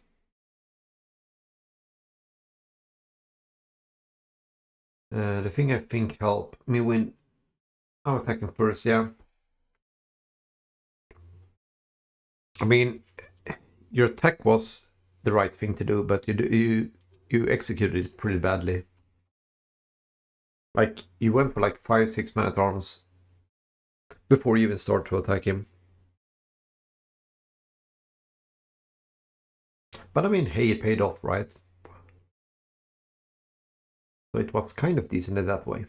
The thing I think helped me win... Oh, attacking first, yeah. I mean, your attack was the right thing to do, but you executed it pretty badly. Like, you went for like 5-6 man at arms before you even start to attack him. But I mean, hey, it paid off, right? So it was kind of decent in that way.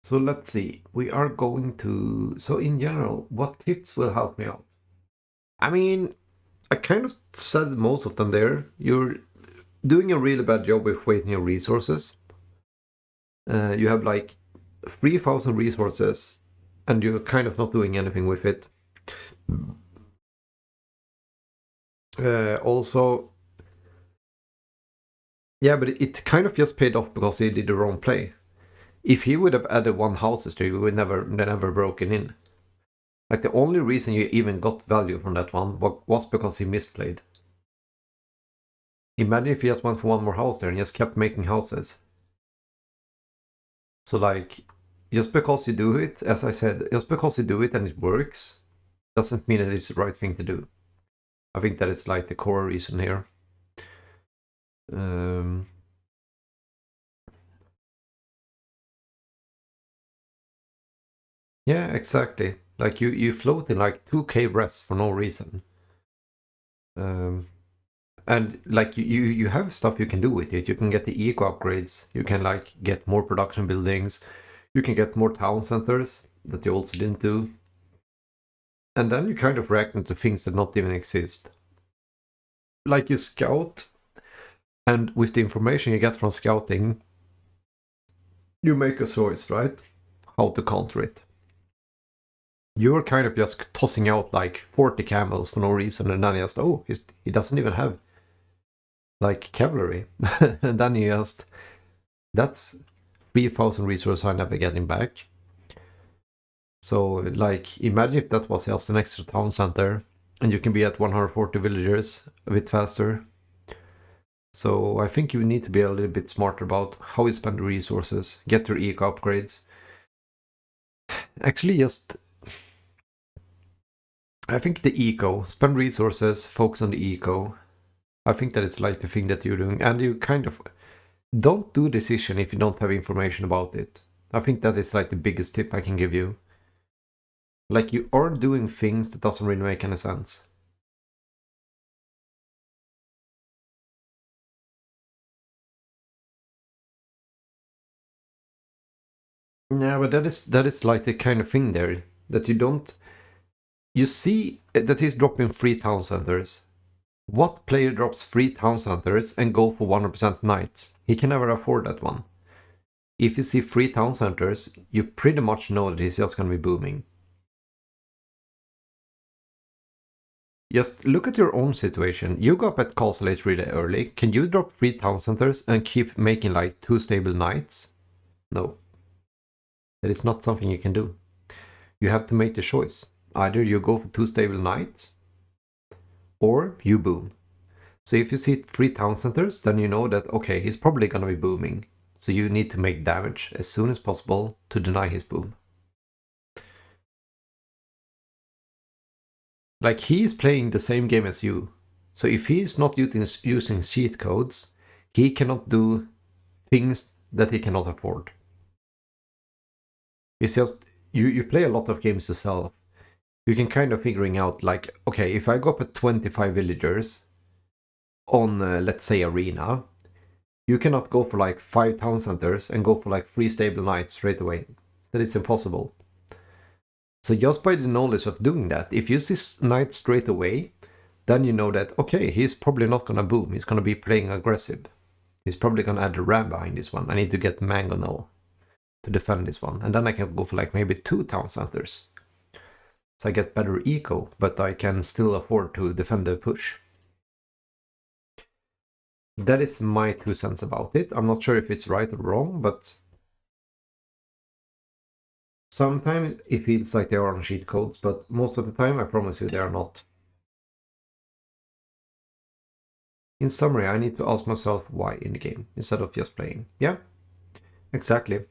So let's see, we are going to... So in general, what tips will help me out? I mean, I kind of said most of them there. You're doing a really bad job with wasting your resources. You have like 3,000 resources and you're kind of not doing anything with it. Also, yeah, but it kind of just paid off because he did the wrong play. If he would have added 1 houses there, you would never broken in. Like the only reason you even got value from that one was because he misplayed. Imagine if he just went for 1 more house there and just kept making houses. So like, just because you do it, as I said, just because you do it and it works, doesn't mean that it's the right thing to do. I think that is like the core reason here. Yeah, exactly. Like you float in like 2k rests for no reason. And like you have stuff you can do with it. You can get the eco upgrades. You can like get more production buildings. You can get more town centers that you also didn't do. And then you kind of react into things that not even exist. Like you scout, and with the information you get from scouting, you make a choice, right? How to counter it. You're kind of just tossing out like 40 camels for no reason, and then just, oh, he doesn't even have like cavalry. And then you just, that's 3,000 resources I'm never getting back. So, like, imagine if that was just an extra town center, and you can be at 140 villagers a bit faster. So I think you need to be a little bit smarter about how you spend the resources, get your eco upgrades. Actually, I think the eco, spend resources, focus on the eco. I think that is like the thing that you're doing, and you kind of don't do decision if you don't have information about it. I think that is like the biggest tip I can give you. Like, you are doing things that doesn't really make any sense. Yeah, but that is like the kind of thing there that you don't. You see that he's dropping 3 town centers. What player drops 3 town centers and go for 100% knights? He can never afford that one. If you see 3 town centers, you pretty much know that he's just gonna be booming. Just look at your own situation. You go up at Castle Age really early. Can you drop 3 town centers and keep making like 2 stable knights? No. That is not something you can do. You have to make the choice. Either you go for 2 stable knights, or you boom. So if you see 3 town centers, then you know that, okay, he's probably gonna be booming. So you need to make damage as soon as possible to deny his boom. Like, he is playing the same game as you. So if he is not using cheat codes, he cannot do things that he cannot afford. It's just, you play a lot of games yourself. You can kind of figuring out like, okay, if I go up at 25 villagers on, let's say, Arena, you cannot go for like 5 town centers and go for like 3 stable knights straight away. That is impossible. So just by the knowledge of doing that, if you see knight straight away, then you know that, okay, he's probably not gonna boom, he's gonna be playing aggressive. He's probably gonna add a ram behind this one. I need to get mangonel to defend this one. And then I can go for like maybe 2 town centers. So I get better eco, but I can still afford to defend the push. That is my 2 cents about it. I'm not sure if it's right or wrong, but sometimes it feels like they are on cheat codes, but most of the time, I promise you, they are not. In summary, I need to ask myself why in the game, instead of just playing. Yeah, exactly.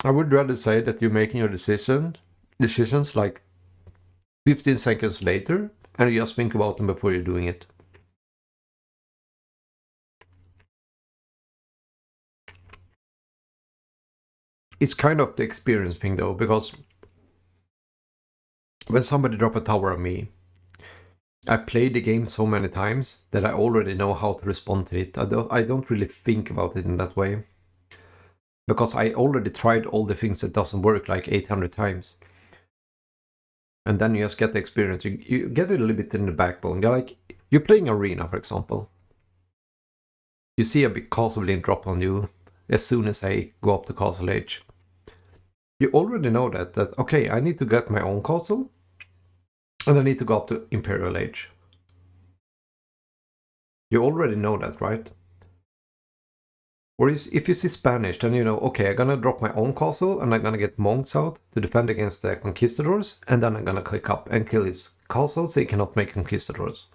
I would rather say that you're making your decisions like 15 seconds later, and you just think about them before you're doing it. It's kind of the experience thing though, because when somebody drop a tower on me, I played the game so many times that I already know how to respond to it. I don't really think about it in that way. Because I already tried all the things that doesn't work like 800 times. And then you just get the experience. You get it a little bit in the backbone. You're playing Arena, for example. You see a big castle link drop on you as soon as I go up to Castle Age. You already know that okay, I need to get my own castle, and I need to go up to Imperial Age. You already know that, right? Or if you see Spanish, then you know, okay, I'm gonna drop my own castle, and I'm gonna get monks out to defend against the conquistadors, and then I'm gonna click up and kill his castle so he cannot make conquistadors.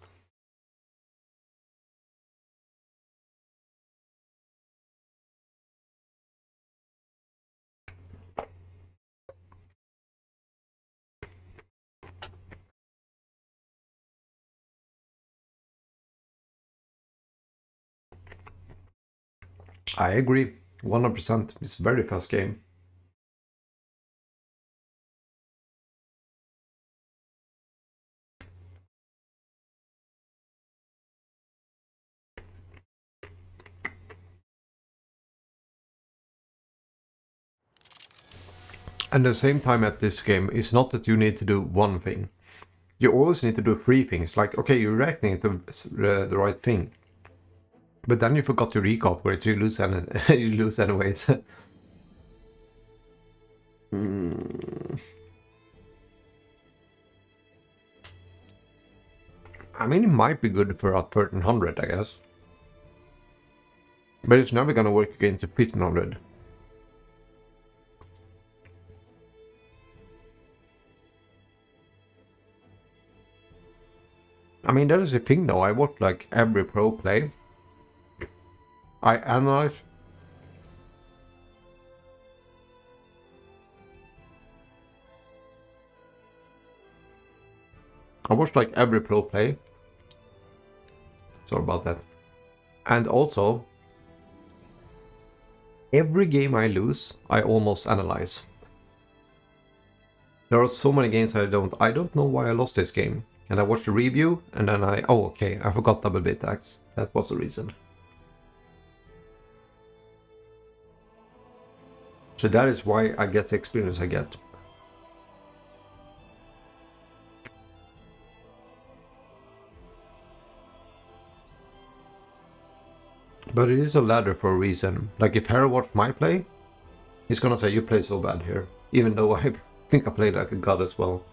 I agree, 100%. It's a very fast game. And the same time at this game, it's not that you need to do one thing. You always need to do 3 things. Like, okay, you're reacting to the right thing. But then you forgot your recop, where you lose, you lose anyways. I mean, it might be good for a 1300, I guess. But it's never gonna work against the 1500. I mean, that is the thing though, I watch like every pro play. I analyze. I watch like every pro play. Sorry about that. And also, every game I lose, I almost analyze. There are so many games I don't know why I lost this game. And I watched the review, and then oh okay, I forgot double bit axe. That was the reason. So that is why I get the experience I get. But it is a ladder for a reason. Like if Harry watched my play, he's gonna say you play so bad here. Even though I think I played like a god as well.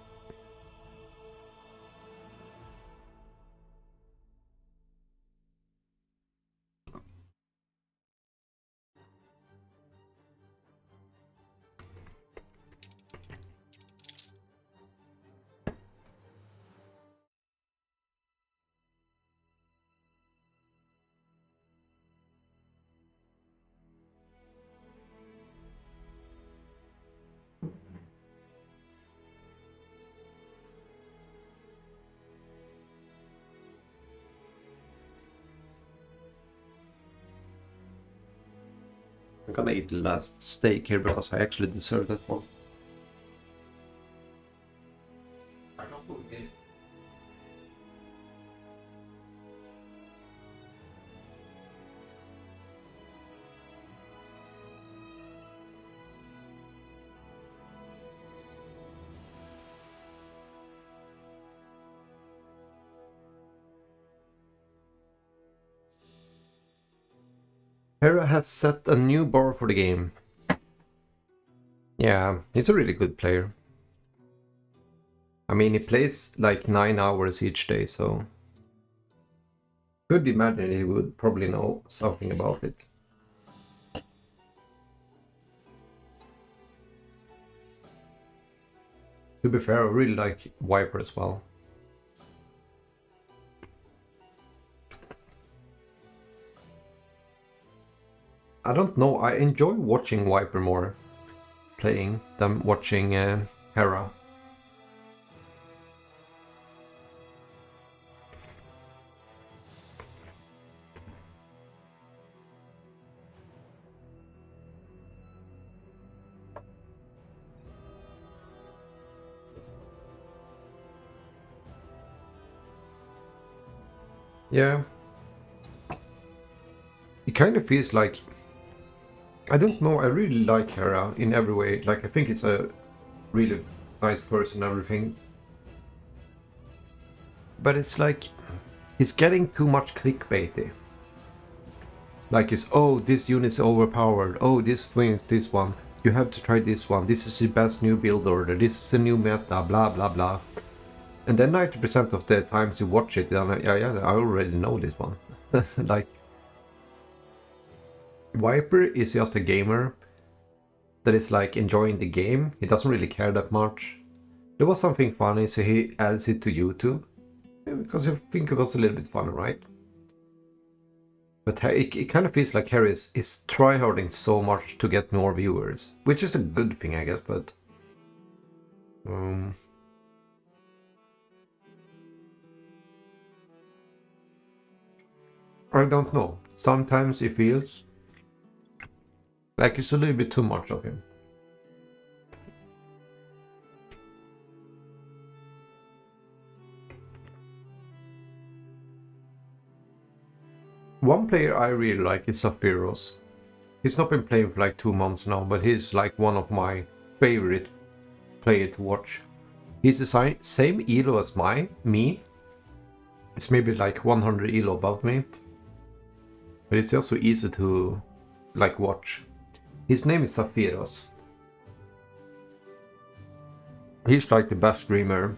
I'm gonna eat the last steak here because I actually deserve that one. Hera has set a new bar for the game. Yeah, he's a really good player. I mean, he plays like 9 hours each day, so... Could imagine he would probably know something about it. To be fair, I really like Viper as well. I don't know, I enjoy watching Viper more playing than watching Hera. Yeah. It kind of feels like... I don't know, I really like Hera in every way. Like, I think it's a really nice person and everything. But it's like... He's getting too much clickbaity. Like it's, oh, this unit's overpowered. Oh, this wins this one. You have to try this one. This is the best new build order. This is the new meta, blah, blah, blah. And then 90% of the times you watch it, I'm like, yeah, I already know this one. Like, Viper is just a gamer that is like enjoying the game. He doesn't really care that much. There was something funny, so he adds it to YouTube. Yeah, because I think it was a little bit funny, right? But it kind of feels like Harry is tryharding so much to get more viewers. Which is a good thing, I guess, but... I don't know. Sometimes it feels like it's a little bit too much of him. One player I really like is Saphiros. He's not been playing for like 2 months now, but he's like one of my favorite players to watch. He's the same elo as me. It's maybe like 100 elo above me. But it's just so easy to like watch. His name is Saphiros. He's like the best streamer.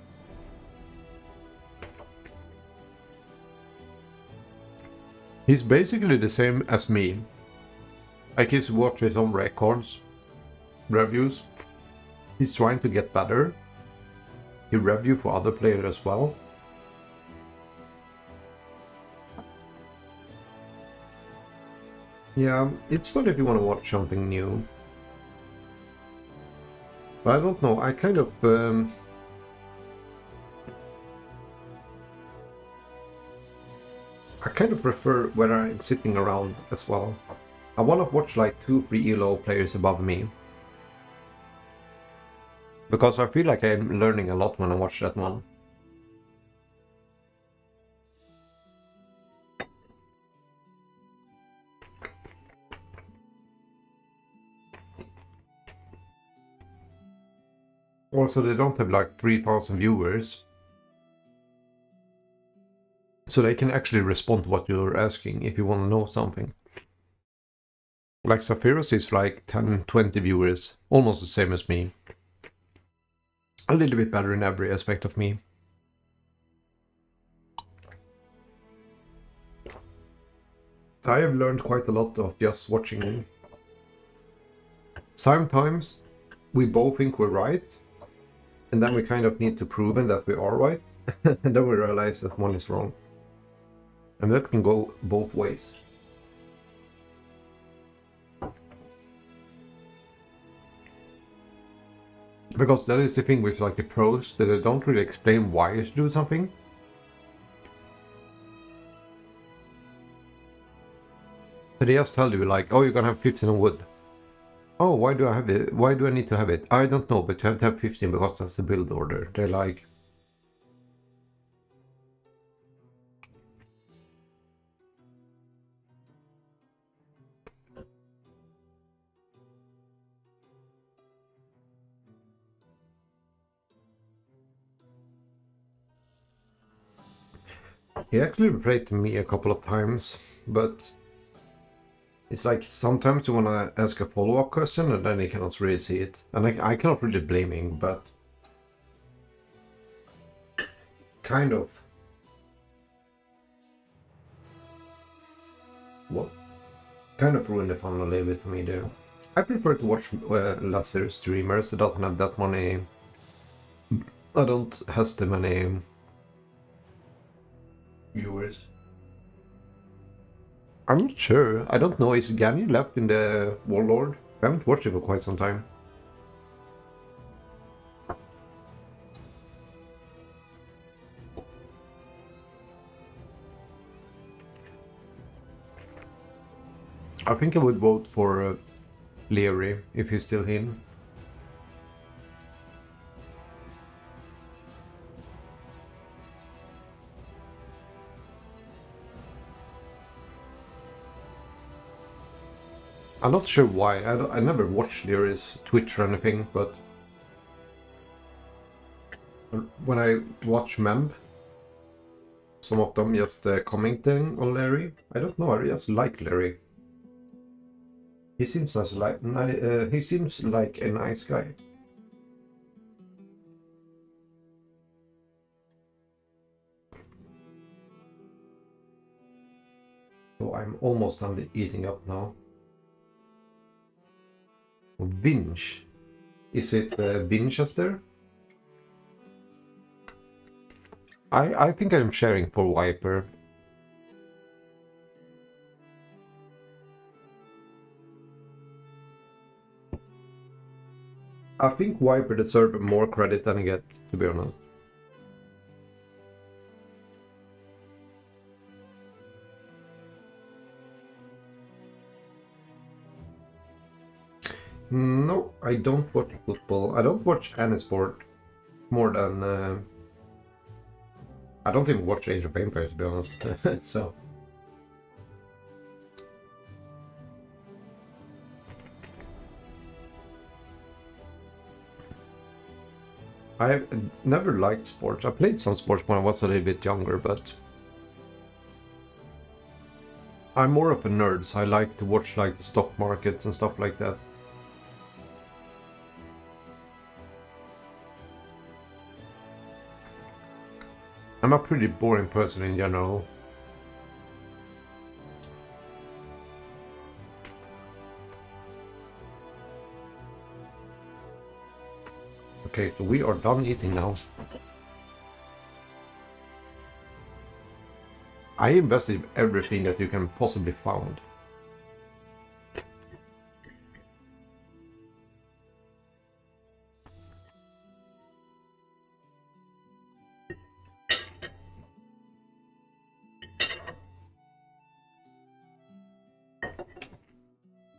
He's basically the same as me, I keep watching his own records, reviews. He's trying to get better. He review for other players as well. Yeah, it's fun if you want to watch something new. But I don't know, I kind of... I kind of prefer when I'm sitting around as well. I want to watch like 2-3 ELO players above me. Because I feel like I'm learning a lot when I watch that one. Also, they don't have like 3,000 viewers. So they can actually respond to what you're asking if you want to know something. Like Saphiros is like 10-20 viewers, almost the same as me. A little bit better in every aspect of me. I have learned quite a lot of just watching. Sometimes we both think we're right, and then we kind of need to prove that we are right, and then we realize that one is wrong. And that can go both ways. Because that is the thing with like the pros, that they don't really explain why you should do something. So they just tell you like, oh, you're gonna have 15 on wood. Oh, why do I have it? Why do I need to have it? I don't know, but you have to have 15 because that's the build order. They're like... He actually replied to me a couple of times, but it's like sometimes you want to ask a follow-up question and then he cannot really see it. And I cannot really blame him, but kind of. What? Kind of ruined the fun a little bit for me there. I prefer to watch lesser streamers that don't have that many... I don't has that many viewers. I'm not sure. I don't know. Is Gany left in the Warlord? I haven't watched it for quite some time. I think I would vote for Leary if he's still in. I'm not sure why. I never watched Leary's Twitch or anything, but when I watch Memb, some of them just commenting on Larry. I don't know. I just like Larry. He seems like he seems like a nice guy. So I'm almost done eating up now. Vinch. Is it Winchester? I think I'm sharing for Viper. I think Viper deserves more credit than I get, to be honest. No, I don't watch football. I don't watch any sport more than... I don't even watch Age of Empires, to be honest. So... I've never liked sports. I played some sports when I was a little bit younger, but... I'm more of a nerd, so I like to watch like the stock markets and stuff like that. I'm a pretty boring person in general. Okay, so we are done eating now. I invested everything that you can possibly find.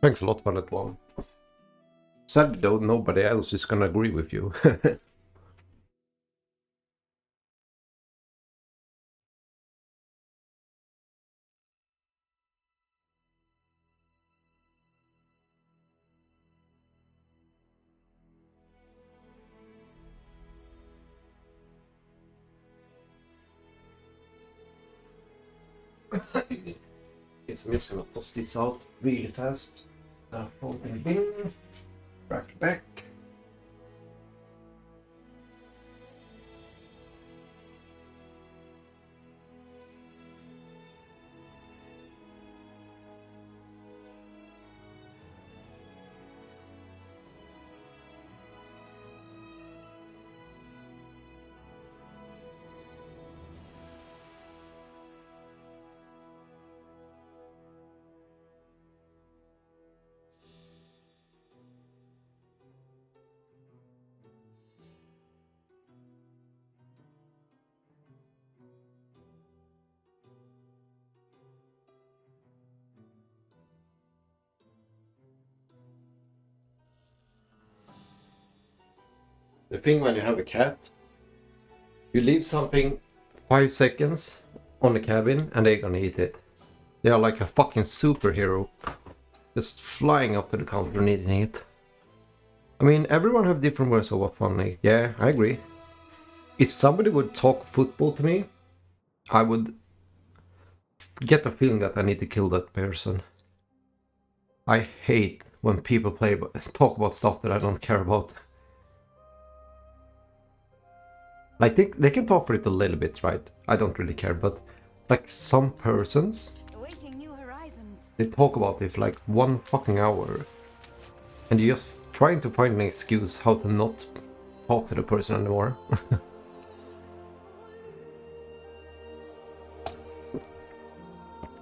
Thanks a lot for that one. Sadly though, nobody else is gonna agree with you. It's I'm just gonna toss this out really fast. Fold it in, back. The thing when you have a cat, you leave something 5 seconds on the cabin and they're gonna eat it. They are like a fucking superhero. Just flying up to the counter and eating it. I mean, everyone have different words of what fun is. Yeah, I agree. If somebody would talk football to me, I would get the feeling that I need to kill that person. I hate when people talk about stuff that I don't care about. Like they can talk for it a little bit, right? I don't really care, but like some persons, they talk about it for like 1 fucking hour, and you're just trying to find an excuse how to not talk to the person anymore.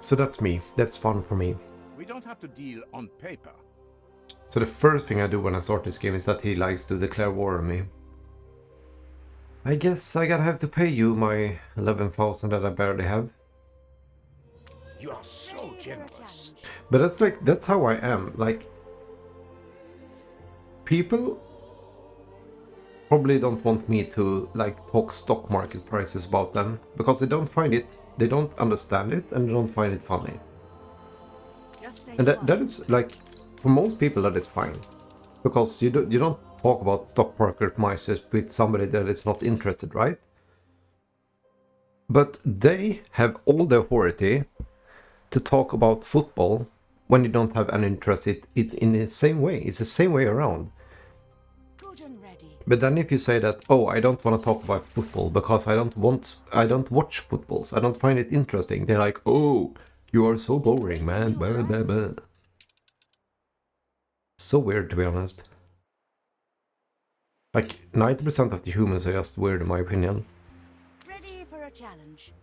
So that's me. That's fun for me. We don't have to deal on paper. So the first thing I do when I start this game is that he likes to declare war on me. I guess I gotta have to pay you my 11,000 that I barely have. You are so generous. But that's how I am. Like, people probably don't want me to like talk stock market prices about them because they don't understand it, and they don't find it funny. And that is like, for most people that is fine, because you don't talk about stock market prices with somebody that is not interested, right? But they have all the authority to talk about football when you don't have any interest in the same way. It's the same way around. But then if you say that, oh, I don't want to talk about football because I don't watch footballs, I don't find it interesting, they're like, oh, you are so boring, man. Blah, blah, blah. So weird, to be honest. Like, 90% of the humans are just weird, in my opinion. Ready for a challenge.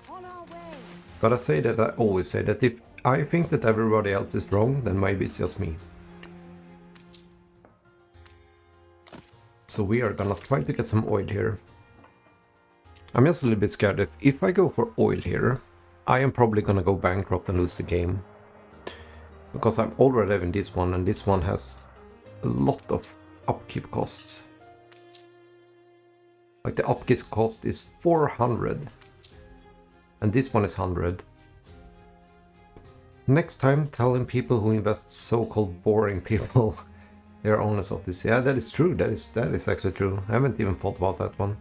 On our way. But I always say that if I think that everybody else is wrong, then maybe it's just me. So we are gonna try to get some oil here. I'm just a little bit scared that if I go for oil here, I am probably gonna go bankrupt and lose the game. Because I'm already having this one, and this one has a lot of upkeep costs. Like the upkeep cost is 400. And this one is 100. Next time, telling people who invest so-called boring people they're owners of this. Yeah, that is true. That is actually true. I haven't even thought about that one.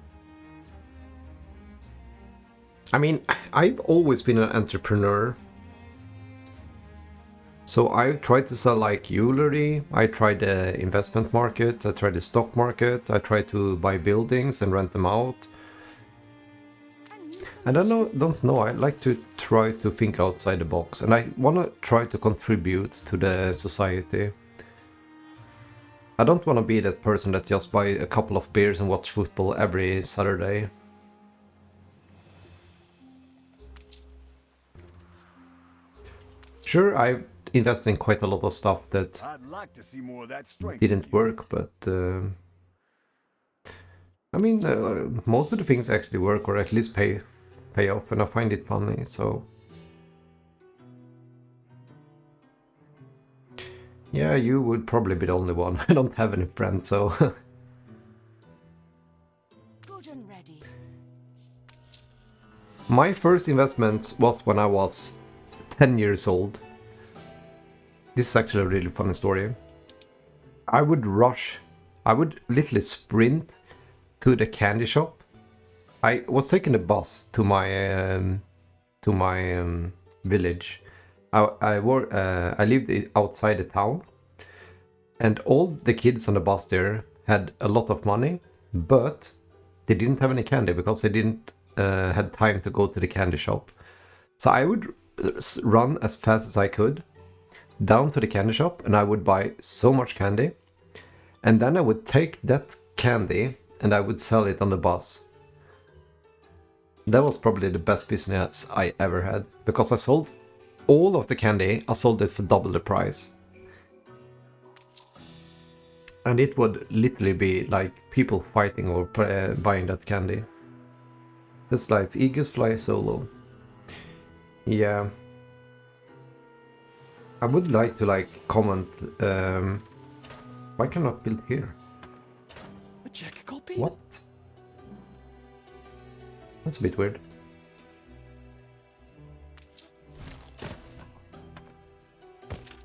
I mean, I've always been an entrepreneur. So I tried to sell like jewelry, I tried the investment market, I tried the stock market, I tried to buy buildings and rent them out. And I don't know, I like to try to think outside the box, and I want to try to contribute to the society. I don't want to be that person that just buy a couple of beers and watch football every Saturday. Sure, I've invested in quite a lot of stuff that I'd like to see more of that strength. didn't work, but I mean, most of the things actually work, or at least pay off, and I find it funny, so... Yeah, you would probably be the only one. I don't have any friends, so... Good and ready. My first investment was when I was 10 years old. This is actually a really funny story. I would literally sprint to the candy shop. I was taking the bus to my village. I lived outside the town, and all the kids on the bus there had a lot of money, but they didn't have any candy because they didn't had time to go to the candy shop. So I would run as fast as I could down to the candy shop, and I would buy so much candy, and then I would take that candy and I would sell it on the bus. That was probably the best business I ever had, because I sold all of the candy. I sold it for double the price, and it would literally be like people fighting over buying that candy. That's life. Eagles fly solo. Yeah. I would like to comment. Why can I not build here? A check copy? What? That's a bit weird.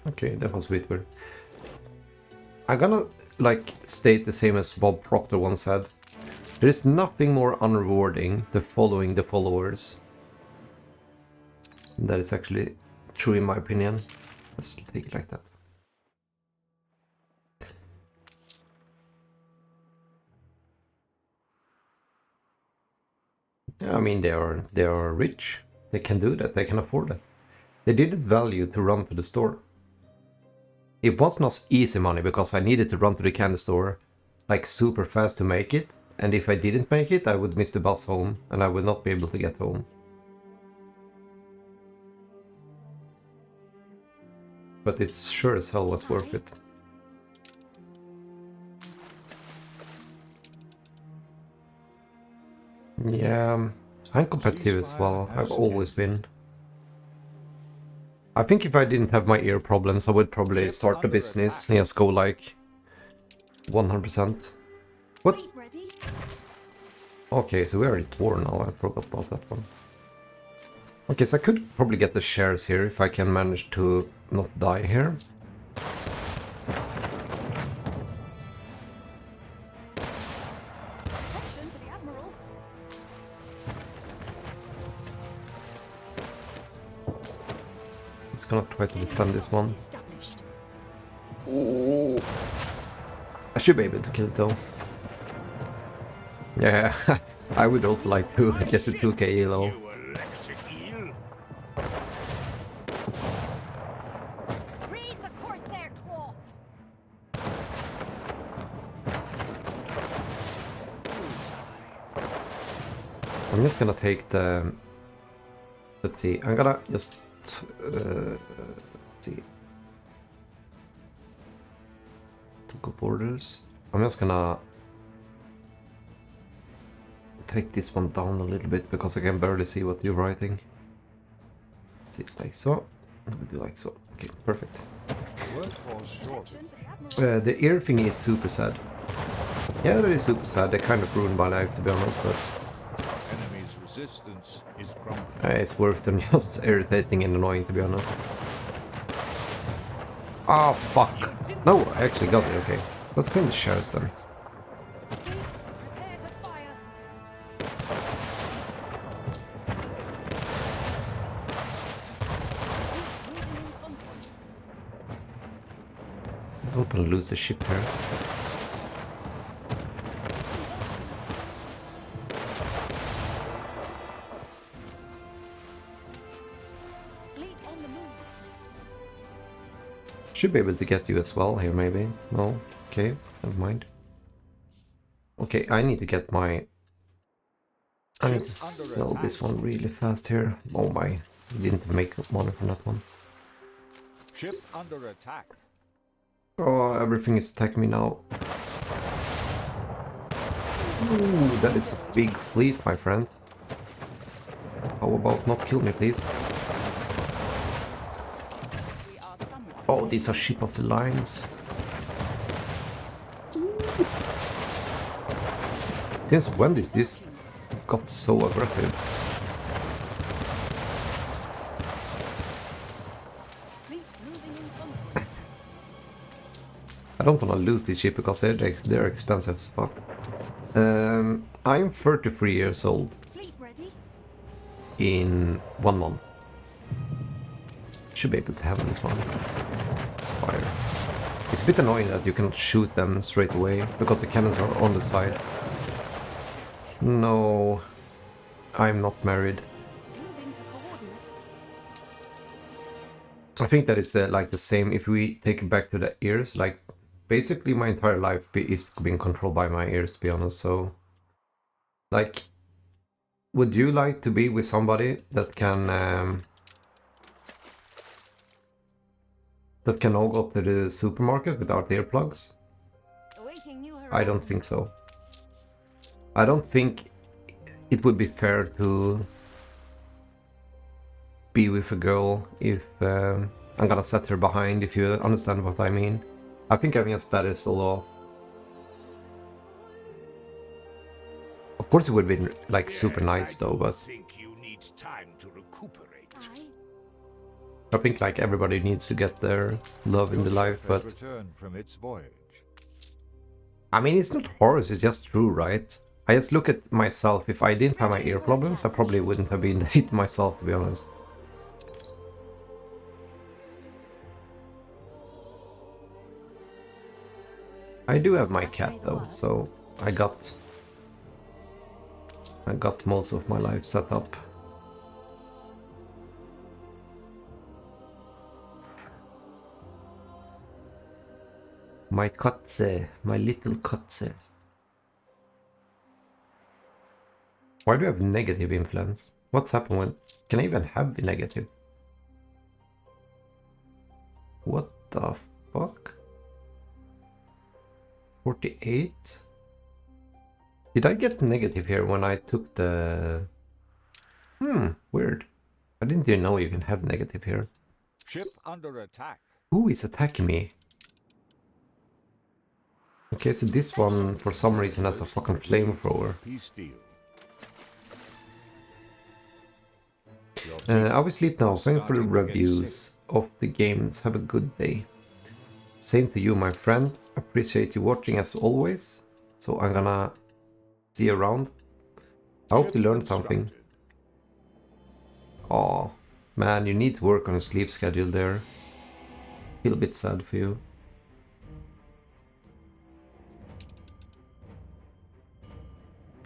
Okay, that was a bit weird. I'm gonna state the same as Bob Proctor once said. There is nothing more unrewarding than following the followers. That is actually true in my opinion. Let's take it like that. Yeah, I mean they are rich. They can do that. They can afford that. They didn't value to run to the store. It was not easy money because I needed to run to the candy store like super fast to make it. And if I didn't make it, I would miss the bus home and I would not be able to get home. But it sure as hell was worth it. Yeah, I'm competitive as well. I've always been. I think if I didn't have my ear problems, I would probably start the business and just go like 100%. What? Okay, so we are at war now. I forgot about that one. Okay, so I could probably get the shares here if I can manage to not die here. Just gonna try to defend this one. Ooh. I should be able to kill it though. Yeah, I would also like to get the 2k elo. I'm just gonna take the... Let's see, I'm gonna just... let's see. Toggle borders. I'm just gonna... take this one down a little bit because I can barely see what you're writing. Let's see, like so. We do like so. Okay, perfect. The ear thing is super sad. Yeah, that is super sad. They kind of ruined my life, to be honest, but... Enemy's resistance is crumbling. It's worth them just irritating and annoying, to be honest. Oh, fuck. No, I actually got it, okay. Let's kill the shares then. I don't want to lose the ship here. Should be able to get you as well here, maybe. No? Okay, never mind. Okay, I need to get my... I need to sell this one really fast here. Oh my, we didn't make money from that one. Ship under attack. Oh, everything is attacking me now. Ooh, that is a big fleet, my friend. How about not kill me, please? Oh, these are ship of the lines. Since when is this got so aggressive? I don't want to lose this ship because they're expensive as fuck. I'm 33 years old in 1 month. Should be able to handle this one. It's fire. It's a bit annoying that you can shoot them straight away because the cannons are on the side. No, I'm not married. I think that is like the same if we take it back to the ears. Like basically my entire life is being controlled by my ears, to be honest. So, like, would you like to be with somebody that can all go to the supermarket without earplugs? I don't think so. I don't think it would be fair to be with a girl if I'm gonna set her behind, if you understand what I mean. I think having a better solo. Of course it would be like super nice though, but I think like everybody needs to get their love in the life, but I mean it's not horrors, it's just true, right? I just look at myself. If I didn't have my ear problems, I probably wouldn't have been dating myself, to be honest. I do have my cat though, so I got most of my life set up. My katze, my little katze. Why do I have negative influence? What's happened when... Can I even have the negative? What the fuck? 48? Did I get negative here when I took the... Weird. I didn't even know you can have negative here. Ship under attack. Who is attacking me? Okay, so this one for some reason has a fucking flamethrower. I will sleep now. Thanks for the reviews of the games. Have a good day. Same to you, my friend. Appreciate you watching as always. So I'm gonna see you around. I hope you learned something. Aw, man, you need to work on your sleep schedule there. Feel a bit sad for you.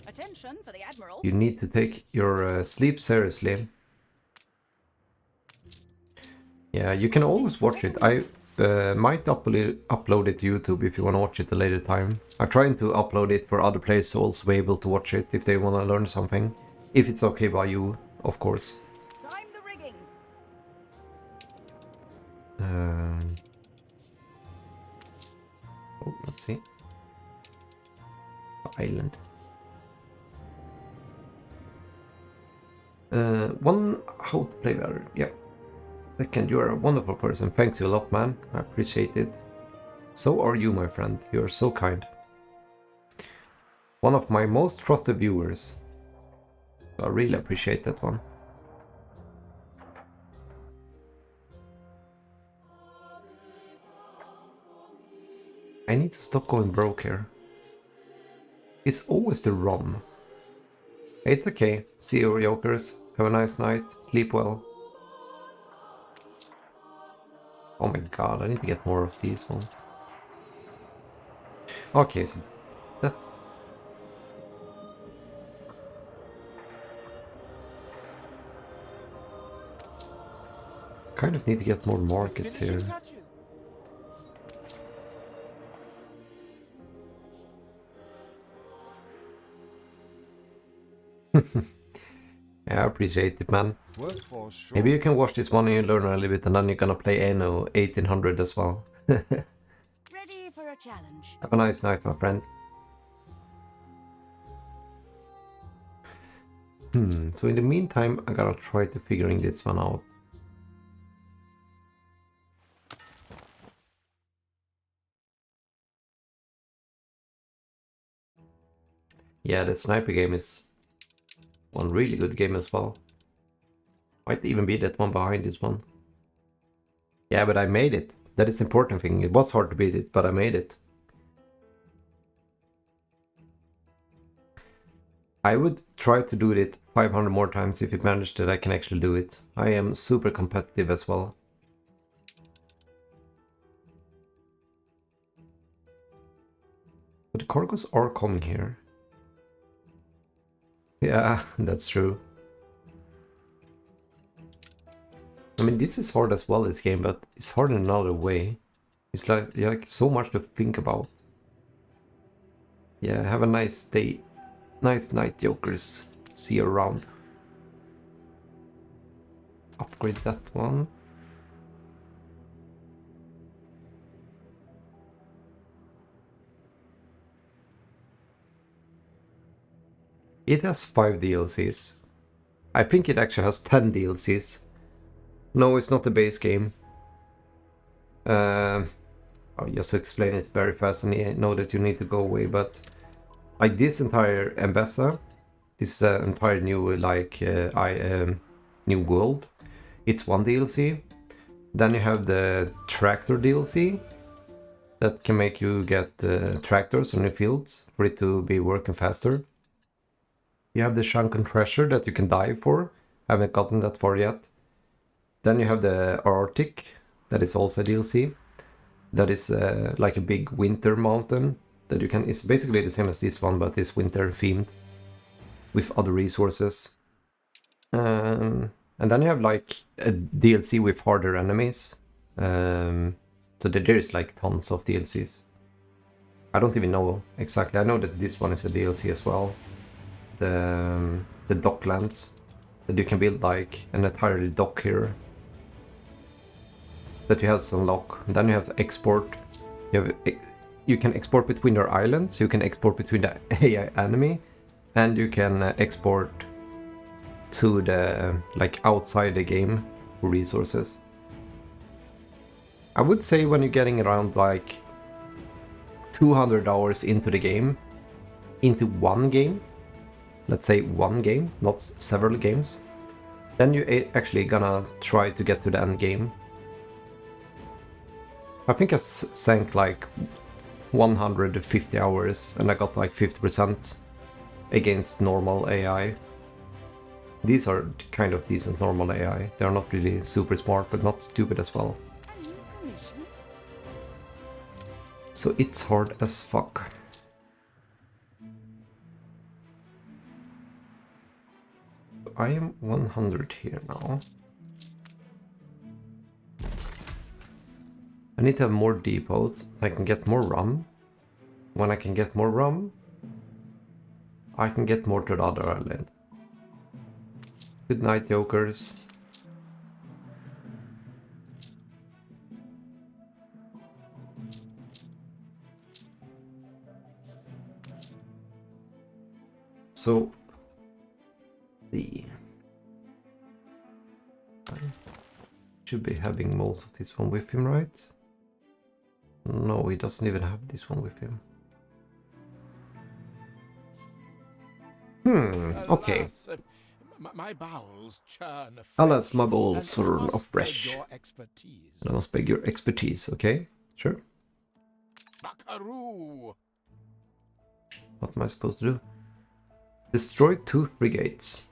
Attention for the Admiral. You need to take your sleep seriously. Yeah, you can always watch it. I might upload it to YouTube if you want to watch it a later time. I'm trying to upload it for other players to also be able to watch it if they want to learn something. If it's okay by you, of course. Time the rigging. Oh, let's see. Island. How to play better. Yeah. Second, you are a wonderful person. Thanks you a lot, man. I appreciate it. So are you, my friend. You are so kind. One of my most trusted viewers. So I really appreciate that one. I need to stop going broke here. It's always the rum. It's okay. See you, jokers. Have a nice night. Sleep well. Oh my god, I need to get more of these ones. Okay, so that... kind of need to get more markets here. Yeah, I appreciate it, man. Workforce short. Maybe you can watch this one and you learn a little bit, and then you're gonna play ANNO 1800 as well. Ready for a challenge. Have a nice night, my friend. So in the meantime, I gotta try to figuring this one out. Yeah, the sniper game is one really good game as well. Might even be that one behind this one. Yeah, but I made it. That is the important thing. It was hard to beat it, but I made it. I would try to do it 500 more times if it managed that I can actually do it. I am super competitive as well. But the cargoes are coming here. Yeah, that's true. I mean, this is hard as well, this game, but it's hard in another way. It's like so much to think about. Yeah, have a nice day. Nice night, jokers. See you around. Upgrade that one. It has 5 DLCs. I think it actually has 10 DLCs. No, it's not the base game. Just to explain it very fast, and I know that you need to go away, but like this entire Embessa, this entire new new world, it's one DLC. Then you have the tractor DLC that can make you get tractors on your fields for it to be working faster. You have the Shanken Treasure that you can dive for. Haven't gotten that far yet. Then you have the Arctic, that is also a DLC. That is like a big winter mountain that you can. It's basically the same as this one, but it's winter themed with other resources. And then you have like a DLC with harder enemies. So there is like tons of DLCs. I don't even know exactly. I know that this one is a DLC as well. The docklands that you can build like an entirely dock here that you have to unlock. And then you have export. You can export between your islands. You can export between the AI enemy, and you can export to the like outside the game for resources. I would say when you're getting around like 200 hours into the game, into one game, let's say one game, not several games, then you actually gonna try to get to the end game. I think I sank like 150 hours and I got like 50% against normal AI. These are kind of decent normal AI. They're not really super smart, but not stupid as well. So it's hard as fuck. I am 100 here now. I need to have more depots so I can get more rum. When I can get more rum, I can get more to the other island. Good night, jokers. So, I should be having most of this one with him, right? No, he doesn't even have this one with him. Okay. My bowels churn afresh. Alas, my balls churn afresh. I must beg your expertise, okay? Sure. Buckaroo. What am I supposed to do? Destroy 2 frigates.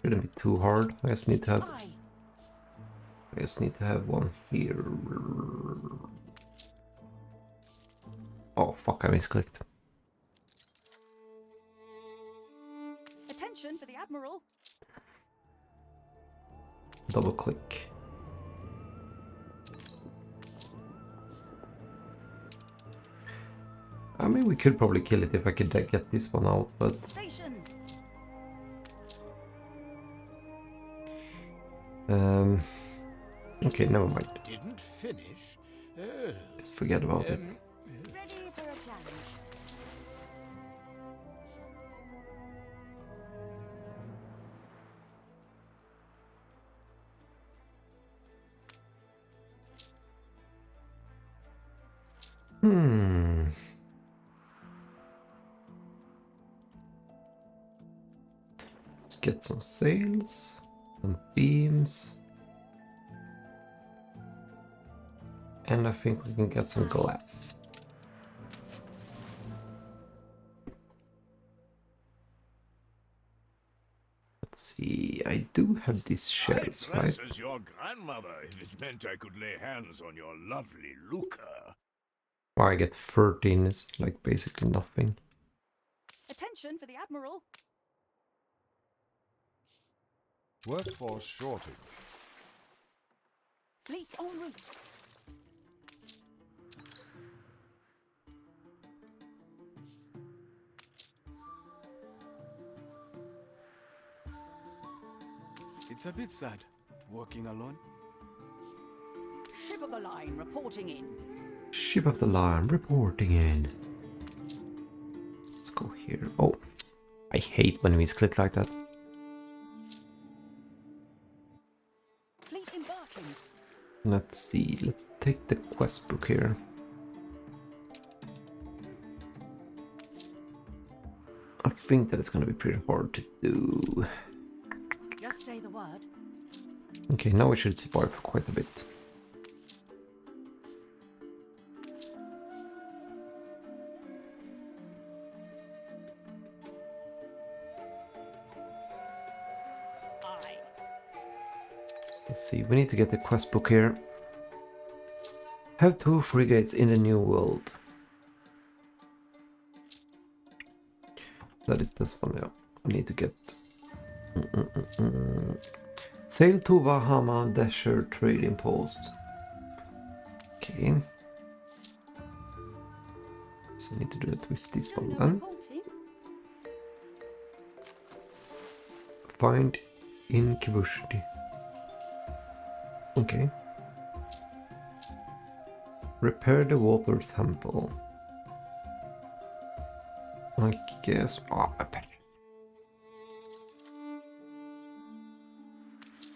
Shouldn't be too hard. I just need to have one here. Oh fuck, I misclicked. Attention for the Admiral. Double click. I mean, we could probably kill it if I could get this one out, but Stations. Okay, never mind. Didn't finish? Let's forget about it. Ready for a challenge. Let's get some sails, some beams, and I think we can get some glass. Let's see, I do have these shells, I'd dress right? as your grandmother if it meant I could lay hands on your lovely Luca. Or I get 13 is like basically nothing. Attention for the Admiral. Workforce shortage. Fleet en route. It's a bit sad, working alone. Ship of the line reporting in. Ship of the line reporting in. Let's go here. Oh, I hate when we click like that. Fleet embarking. Let's see, let's take the quest book here. I think that it's gonna be pretty hard to do. Just say the word. Okay, now we should survive for quite a bit. Aye. Let's see, we need to get the quest book here. Have 2 frigates in the New World. That is this one, yeah. We need to get... Sail to Bahama Desert Trading Post. Okay. So I need to do it with this one then. Reporting. Find Incubushti. Okay. Repair the water temple. I guess.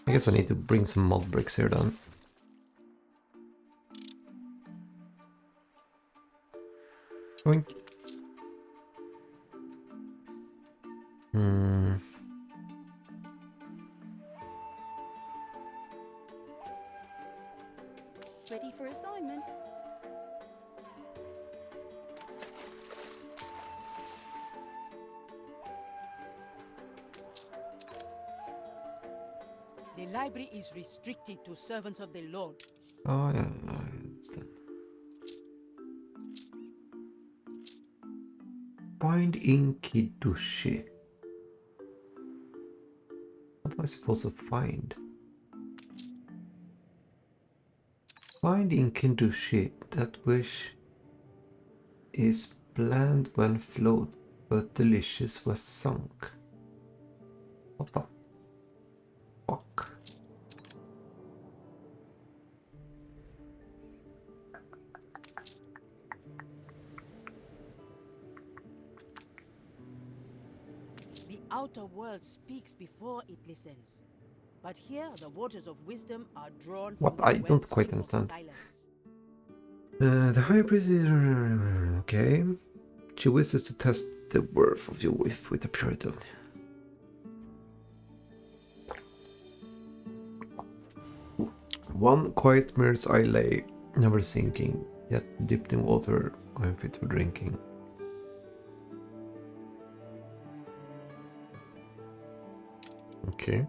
I guess I need to bring some mod bricks here then. Oink. Ready for assignment. The library is restricted to servants of the Lord. Oh yeah, I understand. Find Inkidushi. What am I supposed to find? Find Inkidushi, that wish is bland when float, but delicious was sunk. What the fuck? The outer world speaks before it listens. But here the waters of wisdom are drawn What? from I the don't quite wellspring of understand. silence. The high priest is... Okay. She wishes to test the worth of your wife with a purity of... One quiet mirror's eye lay, never sinking, yet dipped in water, I am fit for drinking. Okay.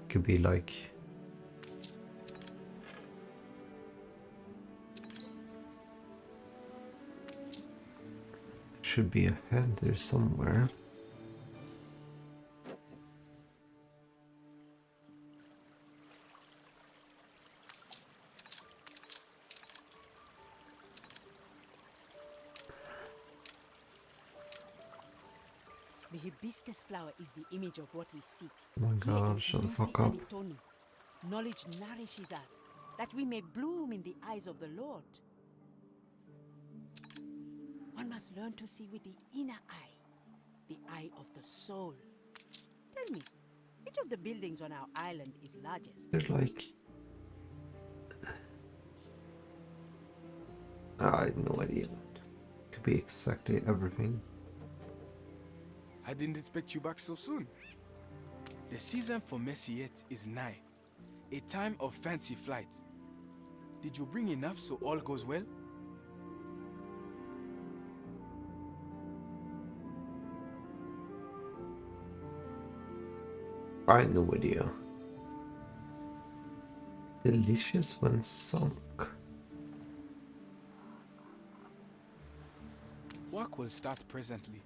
Could be like... Should be a head there somewhere. The hibiscus flower is the image of what we seek. Oh my Here in god, shut the Fiduci fuck up. and Itoni, knowledge nourishes us, that we may bloom in the eyes of the Lord. One must learn to see with the inner eye, the eye of the soul. Tell me, which of the buildings on our island is largest? They're like... I have no idea. Could be exactly everything. I didn't expect you back so soon. The season for Messiette is nigh, a time of fancy flight. Did you bring enough so all goes well? I have no idea. Delicious when sunk. Work will start presently.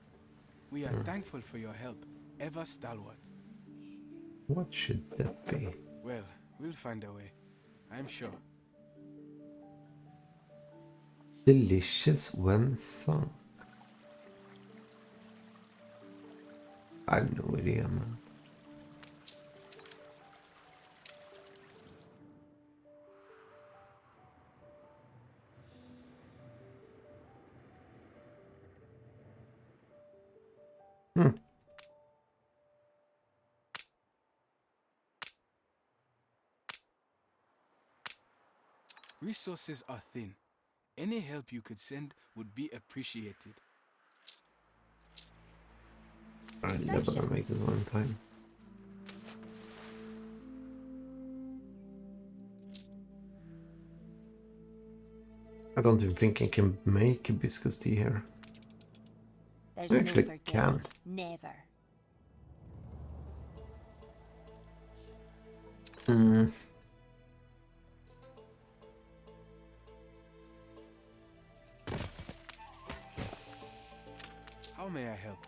We are thankful for your help, ever stalwart. What should that be? Well, we'll find a way, I'm sure. Delicious when sunk. I have no idea, man. Resources are thin. Any help you could send would be appreciated. I'm never gonna make this one time. I don't even think I can make hibiscus tea here. There's I actually never can. good. Never. How may I help?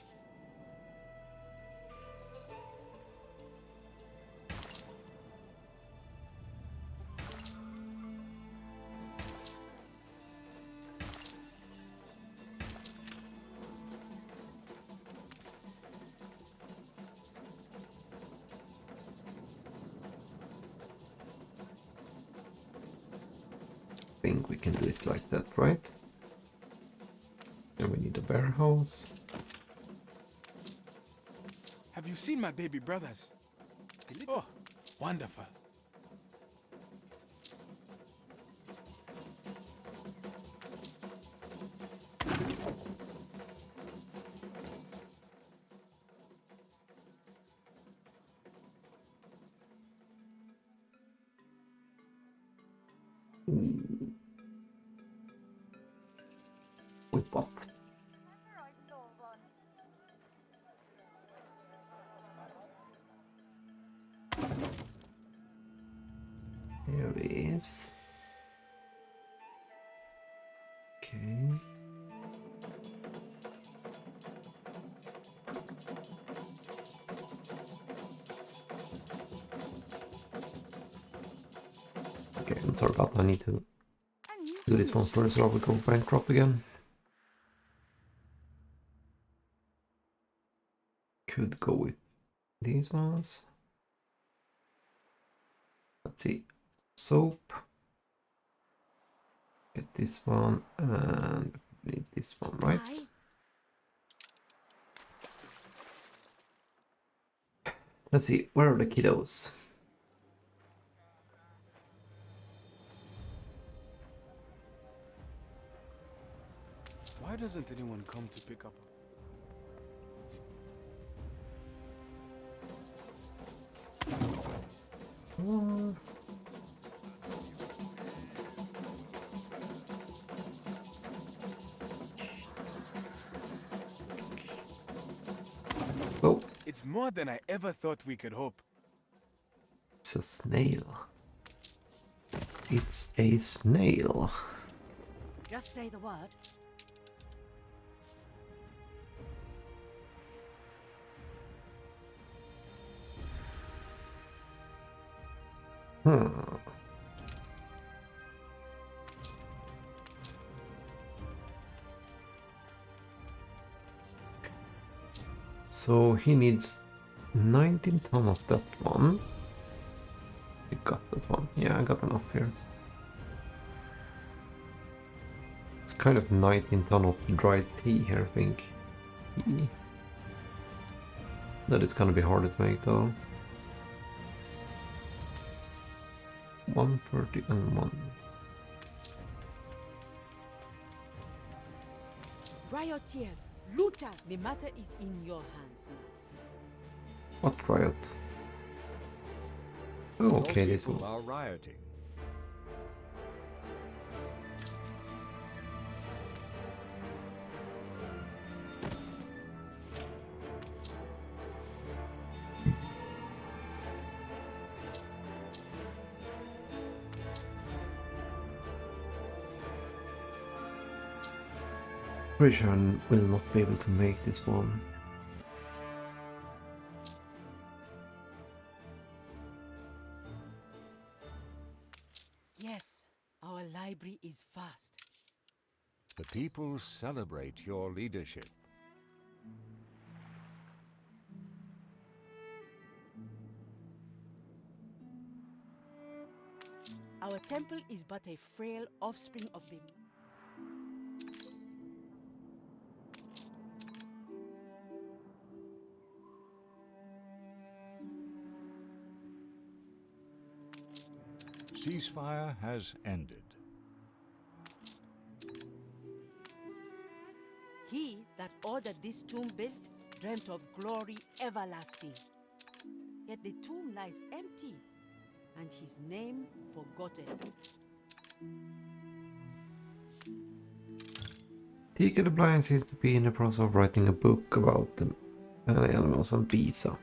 I think we can do it like that, right? And we need a warehouse. Have you seen my baby brothers? Oh, wonderful. With what? Here it is. Okay. Okay, I'm sorry about that. I need to do this one first or I will go bankrupt again. Could go with these ones. Let's see. Soap. Get this one and need this one, right? Let's see, where are the kiddos? Why doesn't anyone come to pick up? Oh, It's more than I ever thought we could hope. it's a snail. It's a snail. Just say the word. So he needs 19 ton of that one. You got that one. Yeah, I got enough here. It's kind of 19 ton of dry tea here, I think. That is gonna be harder to make though. 130 and 1. Rioters, looters, the matter is in your hands now. What riot? Oh, okay, this people one. are rioting. Richard will not be able to make this one. Yes, our library is vast. The people celebrate your leadership. Our temple is but a frail offspring of the... Ceasefire has ended. He that ordered this tomb built dreamt of glory everlasting. Yet the tomb lies empty, and his name forgotten. Tika the Blind seems to be in the process of writing a book about the animals on pizza.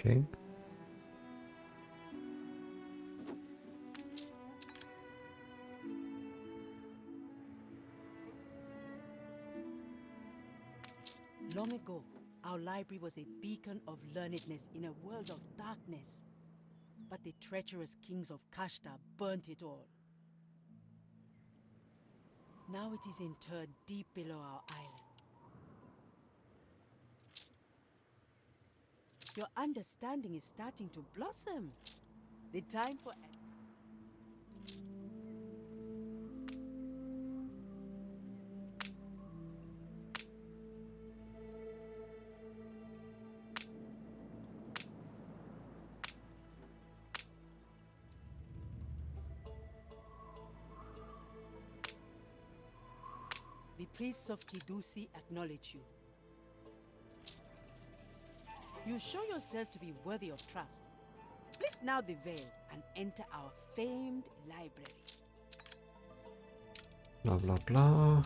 Okay. Long ago, our library was a beacon of learnedness in a world of darkness. But the treacherous kings of Kashta burnt it all. Now it is interred deep below our island. Your understanding is starting to blossom. The time for... The priests of Kidusi acknowledge you. You show yourself to be worthy of trust. Lift now the veil and enter our famed library. Blah blah blah.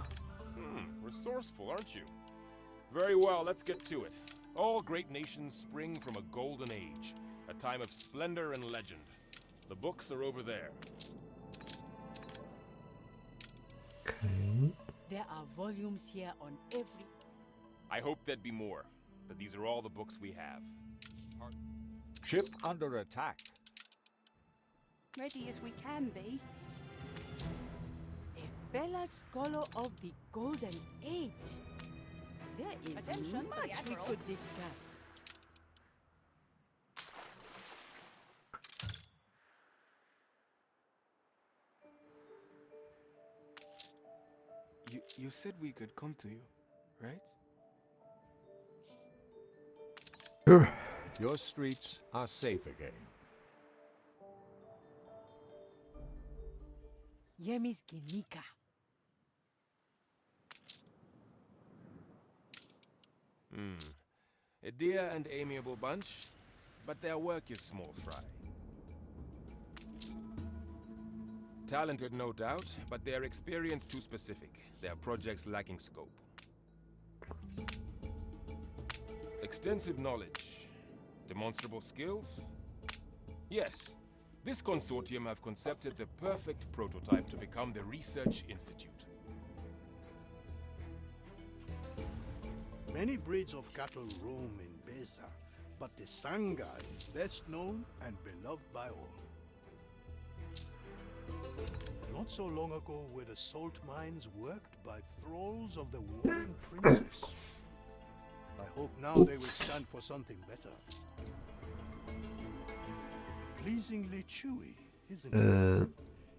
Resourceful, aren't you? Very well, let's get to it. All great nations spring from a golden age, a time of splendor and legend. The books are over there. Okay. There are volumes here on every... I hope there'd be more, but these are all the books we have. Ship under attack. Ready as we can be. A fellow scholar of the Golden Age. There is Attention, much the we Admiral. could discuss. You said we could come to you, right? Sure. Your streets are safe again. Yemis Ginika. A dear and amiable bunch, but their work is small fry. Talented, no doubt, but their experience too specific. Their projects lacking scope. Extensive knowledge. Demonstrable skills? Yes, this consortium have concepted the perfect prototype to become the Research Institute. Many breeds of cattle roam in Beza, but the Sangha is best known and beloved by all. not so long ago where the salt mines worked by thralls of the warring princess. I hope now they will stand for something better. Pleasingly chewy, isn't it?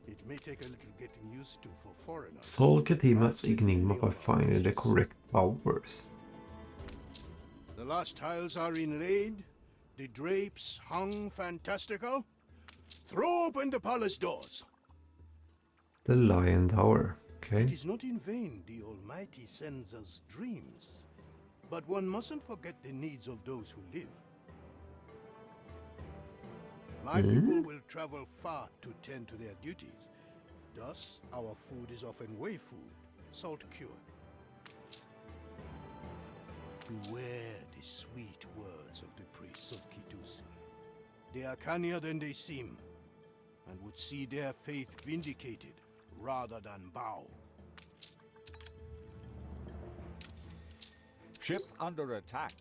It may take a little getting used to for foreigners. Solve Katima's enigma by finding the correct powers. The last tiles are inlaid, the drapes hung fantastical. Throw open the palace doors. The Lion Tower. Okay. It is not in vain the Almighty sends us dreams. But one mustn't forget the needs of those who live. My people will travel far to tend to their duties. Thus, our food is often way food, salt cured. Beware the sweet words of the priests of Kitusi. They are cannier than they seem, and would see their faith vindicated rather than bow. Ship under attack.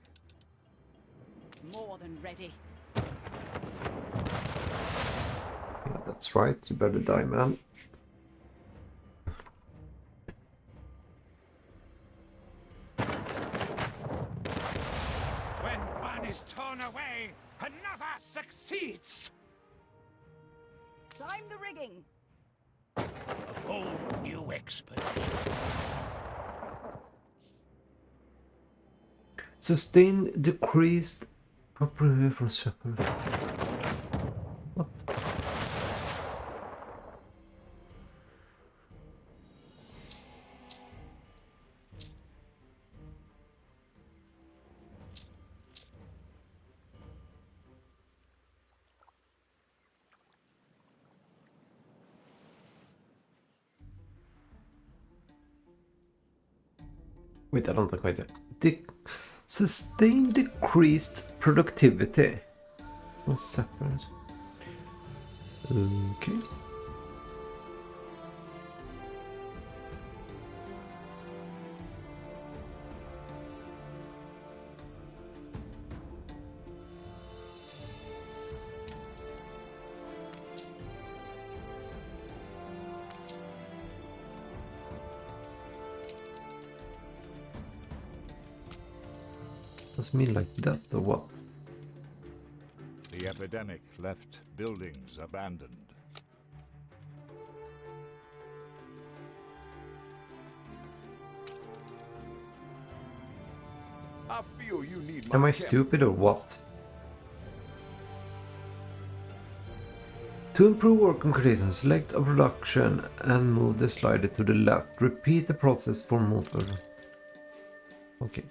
More than ready. Yeah, that's right. You better die, man. When one is torn away, another succeeds. Climb the rigging. A bold new expedition. Sustain decreased property from shepherd. What? Wait, I don't think quite that. Sustain decreased productivity. What's separate? Okay. Does it mean like that or what? The epidemic left buildings abandoned. I feel you need my Am I help. stupid or what? To improve working conditions, select a production and move the slider to the left. Repeat the process for multiple. Okay.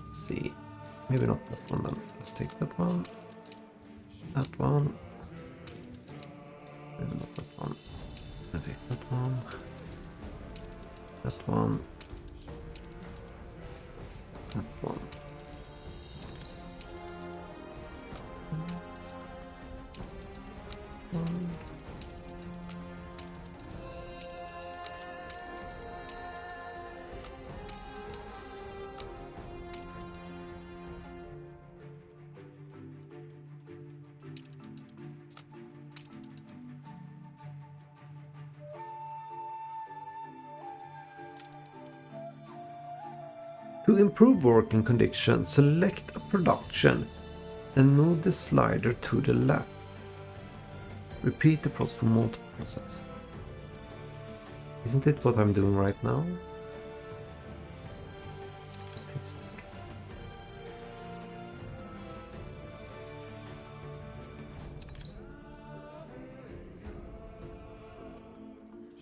Let's see. Maybe not that one then. Let's take that one. That one. Maybe not that one. Let's take that one. That one. That one. To improve working conditions, select a production and move the slider to the left. Repeat the process for multiple processes. Isn't it what I'm doing right now?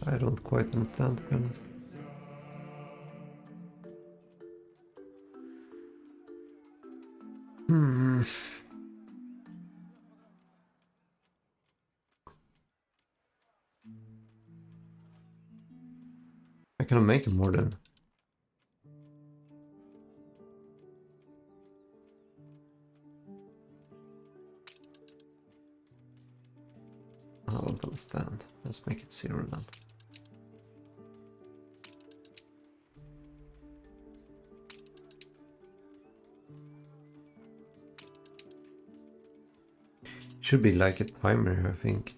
I don't quite understand, to be honest. I cannot make it more than. I don't understand. Let's make it 0 then. should be like a timer, I think.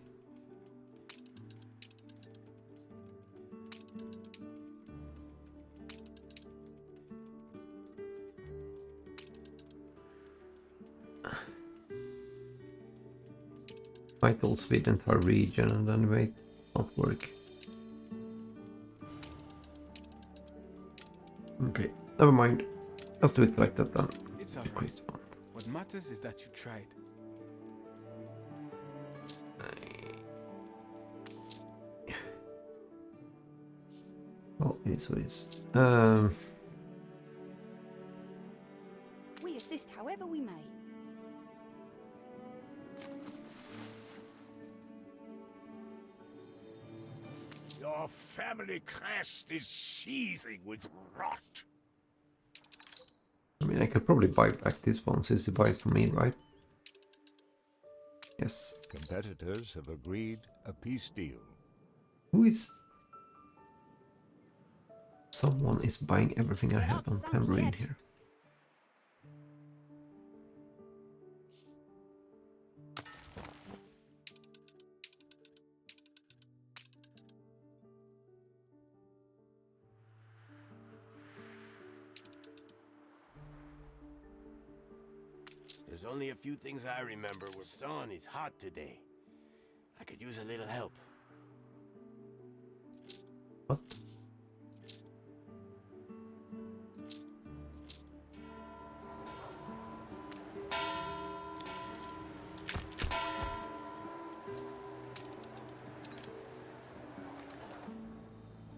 Might also be the entire region and then wait, not work. Okay, never mind. Let's do it like that then. It's alright. What matters is that you tried. Well, it is what it is. We assist however we may. Your family crest is seething with rot. I mean, I could probably buy back this one since it buys for me, right? Yes. Competitors have agreed a peace deal. Who is... Someone is buying everything I have on Tambourine here. There's only a few things I remember. The sun is hot today. I could use a little help. What?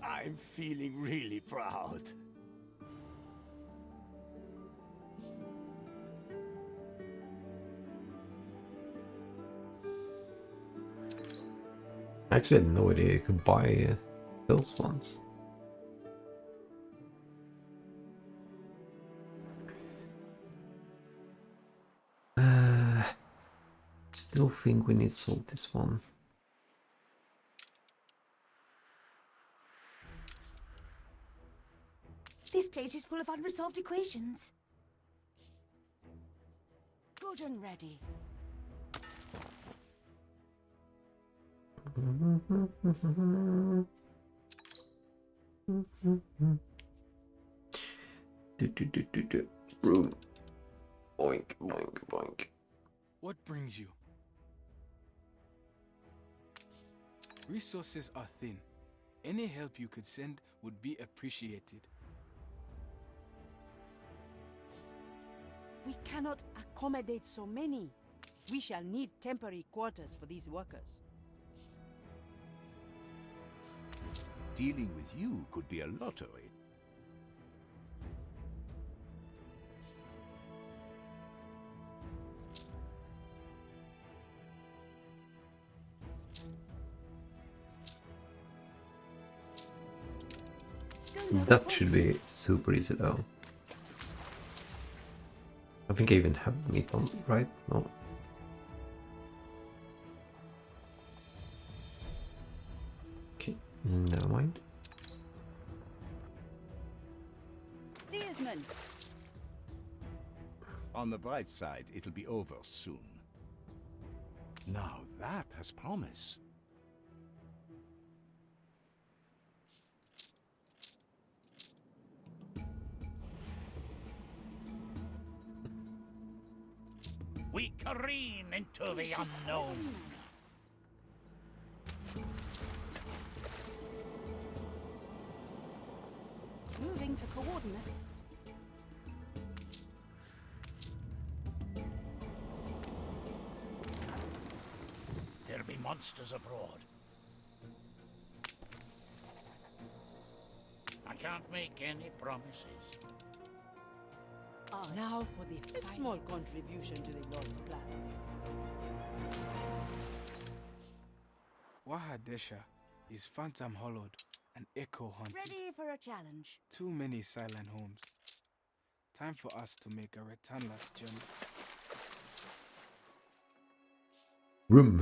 I'm feeling really proud. Actually, I had no idea you could buy those ones. Still think we need sold this one. This place is full of unresolved equations. Good and ready. Room. Boink, boink, boink. What brings you? Resources are thin. Any help you could send would be appreciated. We cannot accommodate so many. We shall need temporary quarters for these workers. Dealing with you could be a lottery. That should be super easy though. I think I even have meat on, right? No. Okay, never mind. Steersman! On the bright side, it'll be over soon. Now that has promise. We careen into the unknown. Moving to coordinates. There be monsters abroad. I can't make any promises. Now for the small contribution to the Lord's plans. Wahadesha is phantom hollowed and echo haunted. Ready for a challenge. Too many silent homes. Time for us to make a returnless journey. Room.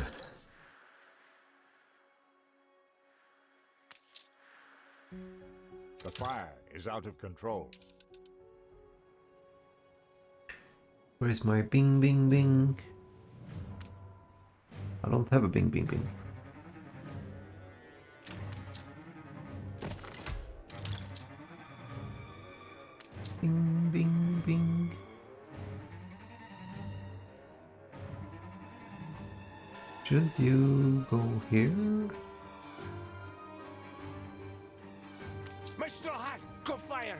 The fire is out of control. Where is my bing bing bing? I don't have a bing bing bing. Bing bing bing. Shouldn't you go here? My straw hat! Go fire!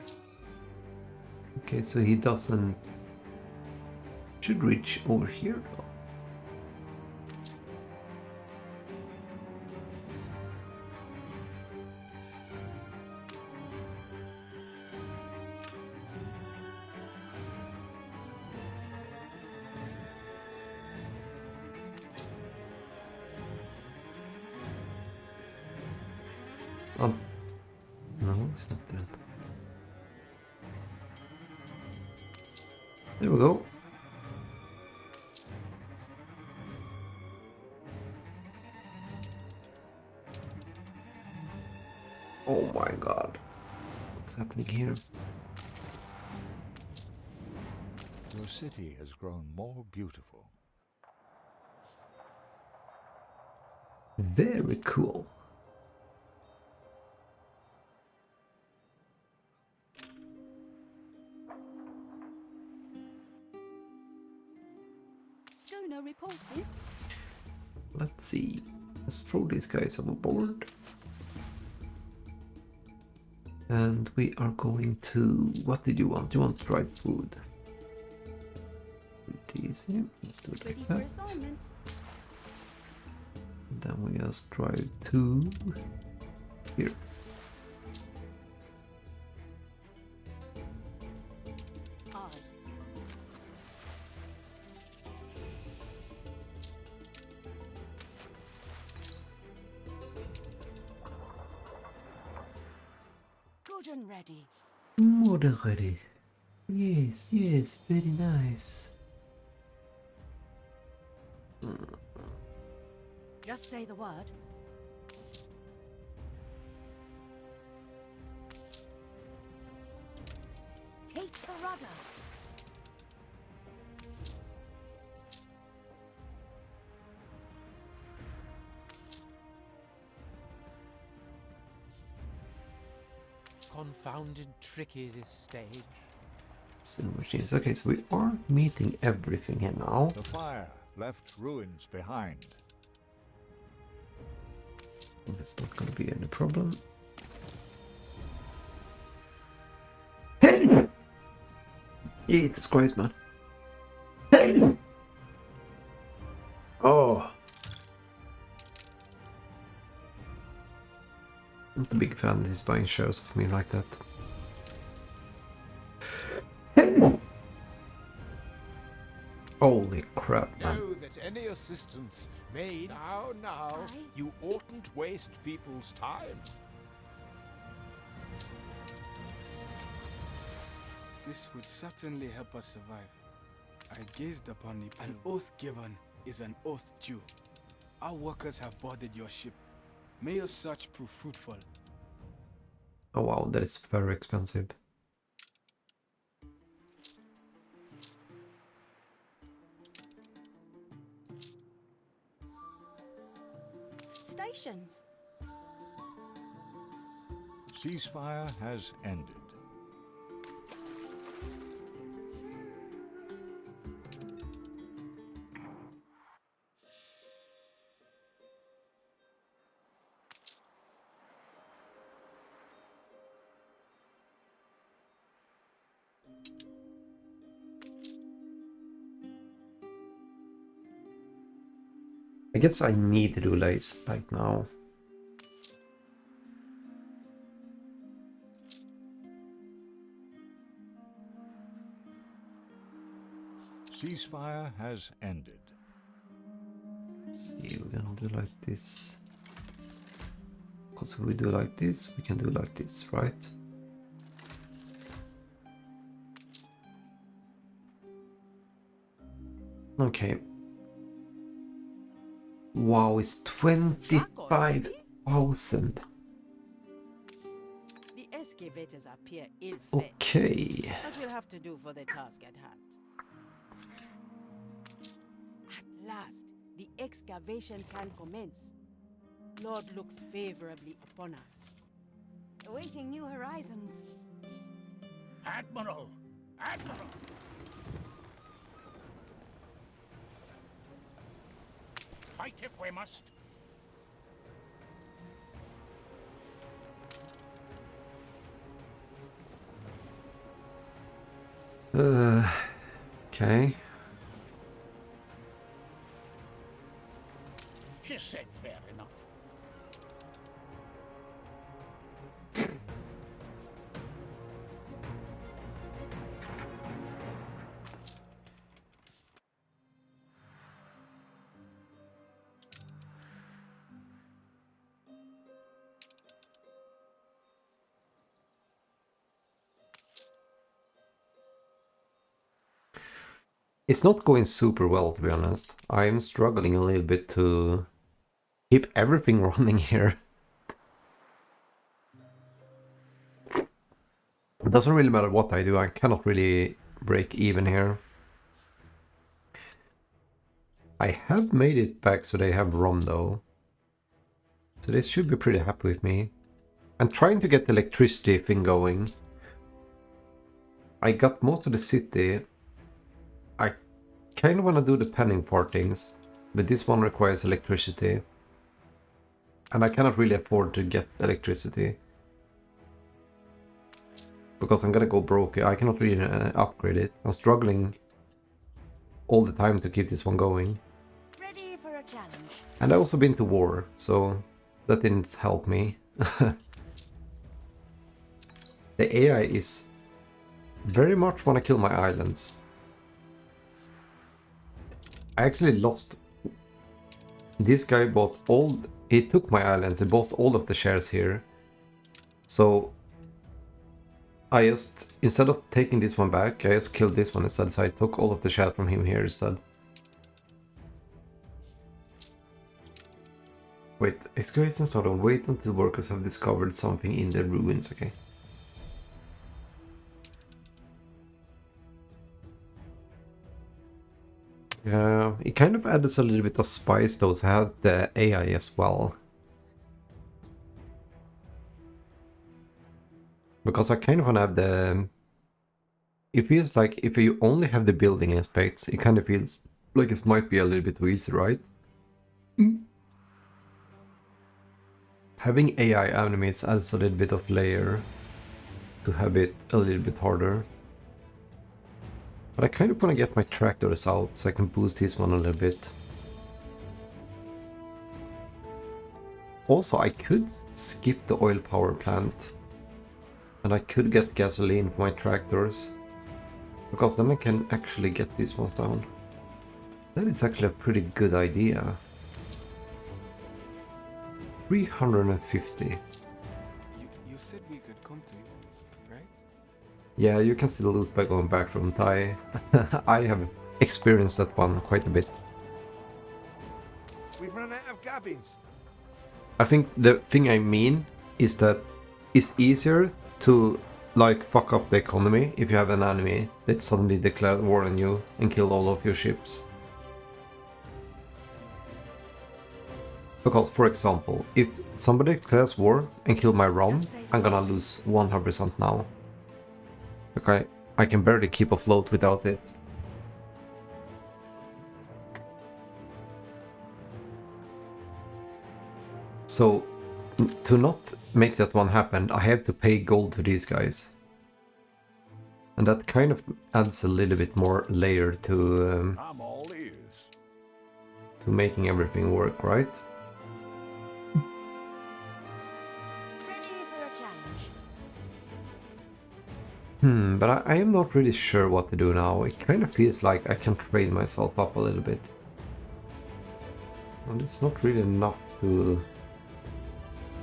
Okay, so he doesn't... Should reach over here though. Oh. No, it's not that. There we go. Oh my god. What's happening here? Your city has grown more beautiful. Very cool. Schooner reporting. Let's see. Let's throw these guys overboard. And we are going to... What did you want? You want dried food. Pretty easy. Let's do it like that. Then we just drive to here. Good and ready. More than ready. Yes, yes, very nice. Just say the word. Take the rudder. Confounded tricky this stage. Sin machines. Okay, so we are meeting everything here now. The fire left ruins behind. It's not gonna be any problem. Hey! Jesus Christ, man. Hey! Oh. Not a big fan of these buying shares of me like that. Holy crap, man. Know that any assistance made now, you oughtn't waste people's time. This would certainly help us survive. I gazed upon the an oath given is an oath due. Our workers have boarded your ship. May your search prove fruitful. Oh wow, that is very expensive. Stations. Ceasefire has ended. I guess I need to do lace like now. Ceasefire has ended. Let's see, we're gonna do like this. Because if we do like this, we can do like this, right? Okay. Wow, it's 25,000. The excavators appear ill-fed. Okay. But we'll have to do for the task at hand. At last, the excavation can commence. Lord, look favorably upon us. Awaiting new horizons. Admiral! Admiral! Fight if we must. Okay. You said fair enough. It's not going super well, to be honest. I'm struggling a little bit to keep everything running here. It doesn't really matter what I do, I cannot really break even here. I have made it back so they have rum though. So they should be pretty happy with me. I'm trying to get the electricity thing going. I got most of the city. I kind of want to do the penning partings, but this one requires electricity. And I cannot really afford to get electricity. Because I'm gonna go broke. I cannot really upgrade it. I'm struggling all the time to keep this one going. Ready for a challenge. And I also been to war, so that didn't help me. The AI is very much wanna kill my islands. I actually lost. This guy bought all. He took my islands. He bought all of the shares here. So I just, instead of taking this one back, I just killed this one instead. So I took all of the shares from him here instead. Wait, excavation sort of wait until workers have discovered something in the ruins. Okay. It kind of adds a little bit of spice though to have the AI as well. Because I kind of want to have the... It feels like if you only have the building aspects, it kind of feels like it might be a little bit too easy, right? Having AI enemies adds a little bit of layer to have it a little bit harder. But I kind of want to get my tractors out so I can boost this one a little bit. Also, I could skip the oil power plant. And I could get gasoline for my tractors. Because then I can actually get these ones down. That is actually a pretty good idea. 350. You said we could come to you, right? Yeah, you can still lose by going back from Thai. I have experienced that one quite a bit. We've run out of cabins. I think the thing I mean is that it's easier to like fuck up the economy if you have an enemy that suddenly declared war on you and killed all of your ships. Because, for example, if somebody declares war and kill my rum, I'm gonna lose 100% now. Okay, I can barely keep afloat without it. So, to not make that one happen, I have to pay gold to these guys. And that kind of adds a little bit more layer to I'm all ears. To making everything work, right? But I am not really sure what to do now. It kind of feels like I can trade myself up a little bit. And it's not really enough to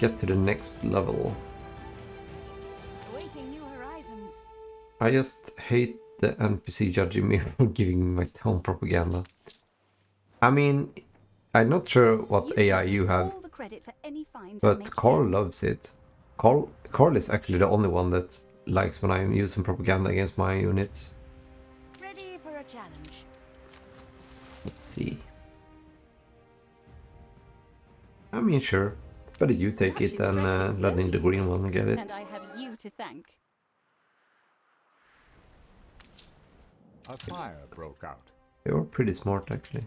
get to the next level. Awaiting new horizons. I just hate the NPC judging me for giving me my town propaganda. I mean, I'm not sure what AI you have, All the credit for any finds but Carl loves it. Carl is actually the only one that likes when I'm using propaganda against my units. Ready for a challenge. Let's see. I mean, sure. Better you take Such it than impressive letting the green one get it. And I have you to thank. A fire broke out. They were pretty smart, actually.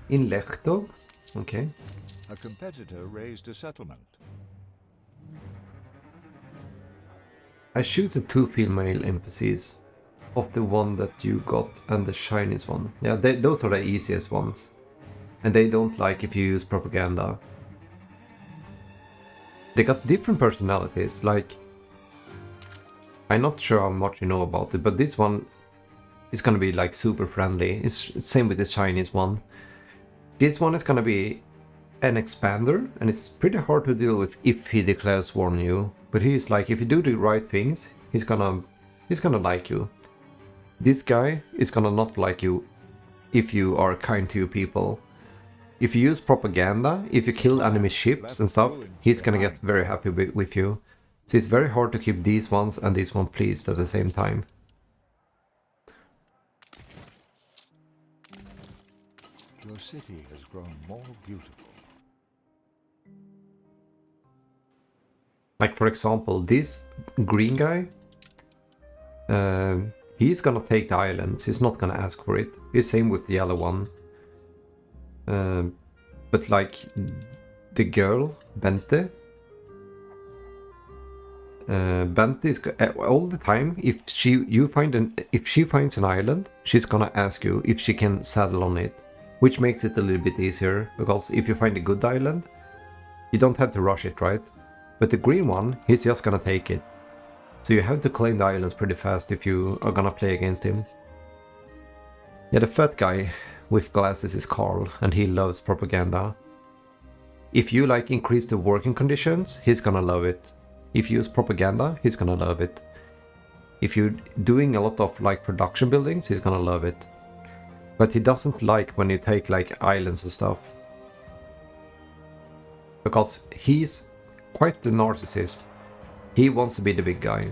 In Lechto? Okay. A competitor raised a settlement. I choose the 2 female NPCs of the one that you got and the Chinese one. Yeah, those are the easiest ones. And they don't like if you use propaganda. They got different personalities, like... I'm not sure how much you know about it, but this one is gonna be like super friendly. It's same with the Chinese one. This one is gonna be an expander, and it's pretty hard to deal with if he declares war on you. But he's like, if you do the right things, he's gonna like you. This guy is gonna not like you if you are kind to your people. If you use propaganda, if you kill enemy ships and stuff, he's gonna get very happy with you. So it's very hard to keep these ones and this one pleased at the same time. Your city has grown more beautiful. Like, for example, this green guy, he's gonna take the island. He's not gonna ask for it. He's same with the yellow one. But like the girl, Bente, Bente is all the time. If she finds an island, she's gonna ask you if she can saddle on it, which makes it a little bit easier, because if you find a good island, you don't have to rush it, right? But the green one, he's just gonna take it. So you have to claim the islands pretty fast if you are gonna play against him. Yeah, the fat guy with glasses is Carl, and he loves propaganda. If you like increase the working conditions, he's gonna love it. If you use propaganda, he's gonna love it. If you're doing a lot of like production buildings, he's gonna love it. But he doesn't like when you take like islands and stuff. Because he's quite the narcissist. He wants to be the big guy.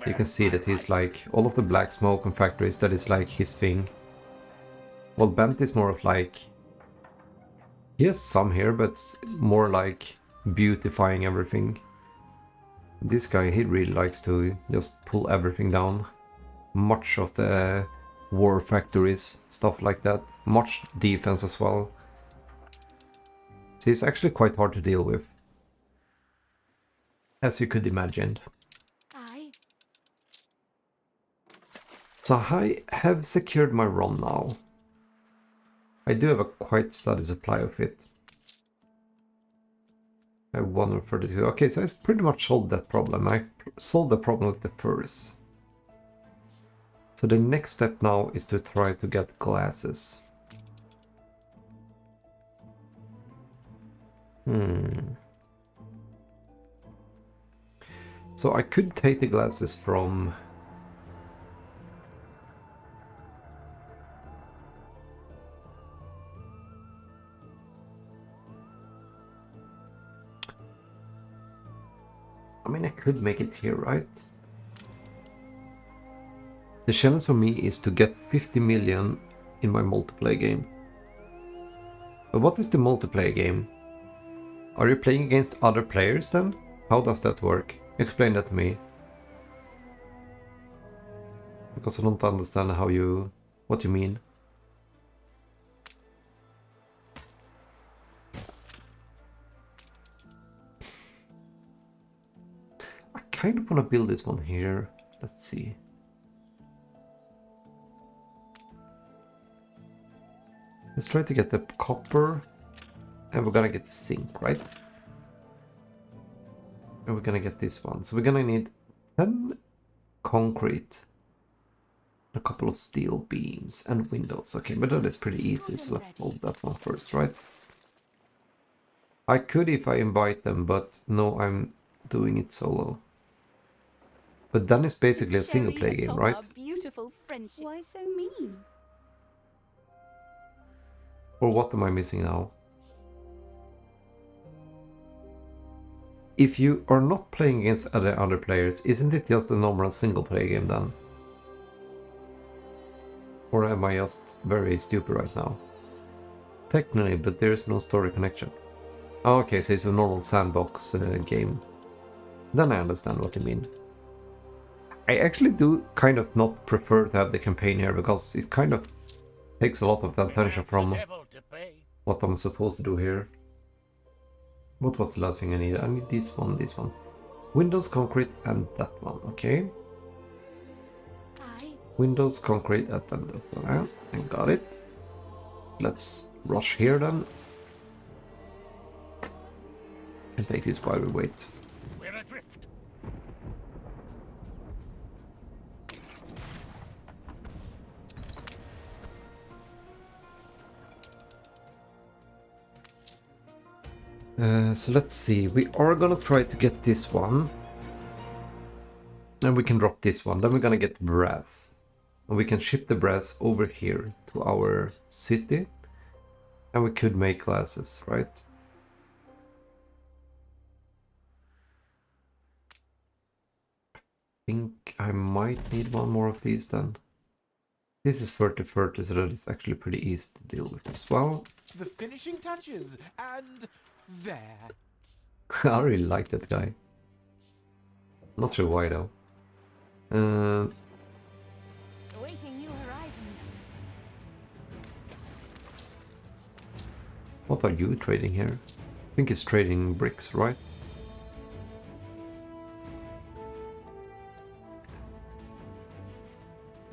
You can see that he's like, all of the black smoke and factories, that is like his thing. Well, Bent is more of like, he has some here, but more like beautifying everything. This guy, he really likes to just pull everything down. Much of the war factories, stuff like that. Much defense as well. So he's actually quite hard to deal with, as you could imagine. So I have secured my ROM now. I do have a quite steady supply of it. I have 132. Okay, so I pretty much solved that problem. I solved the problem with the furs. So the next step now is to try to get glasses. So I could take the glasses from... I mean, I could make it here, right? The challenge for me is to get 50 million in my multiplayer game. But what is the multiplayer game? Are you playing against other players then? How does that work? Explain that to me. Because I don't understand what you mean. I kind of want to build this one here. Let's see. Let's try to get the copper. And we're gonna get the zinc, right? And we're gonna get this one. So we're gonna need 10 concrete, a couple of steel beams, and windows. Okay, but that is pretty easy, so let's solve that one first, right? I could if I invite them, but no, I'm doing it solo. But then it's basically a single player game, right? Beautiful friendship. Why so mean? Or what am I missing now? If you are not playing against other players, isn't it just a normal single player game then? Or am I just very stupid right now? Technically, but there is no story connection. Oh, okay, so it's a normal sandbox game. Then I understand what you mean. I actually do kind of not prefer to have the campaign here, because it kind of takes a lot of the attention from what I'm supposed to do here. What was the last thing I needed? I need this one, this one. Windows, concrete, and that one, okay. Windows, concrete, and that one. I got it. Let's rush here then. And take this while we wait. We're adrift. So let's see, we are gonna try to get this one. And we can drop this one, then we're gonna get brass. And we can ship the brass over here to our city. And we could make glasses, right? I think I might need one more of these then. This is 30-30, so that is actually pretty easy to deal with as well. The finishing touches, and there. I really like that guy. Not sure why though. Awaiting new horizons. What are you trading here? I think it's trading bricks, right?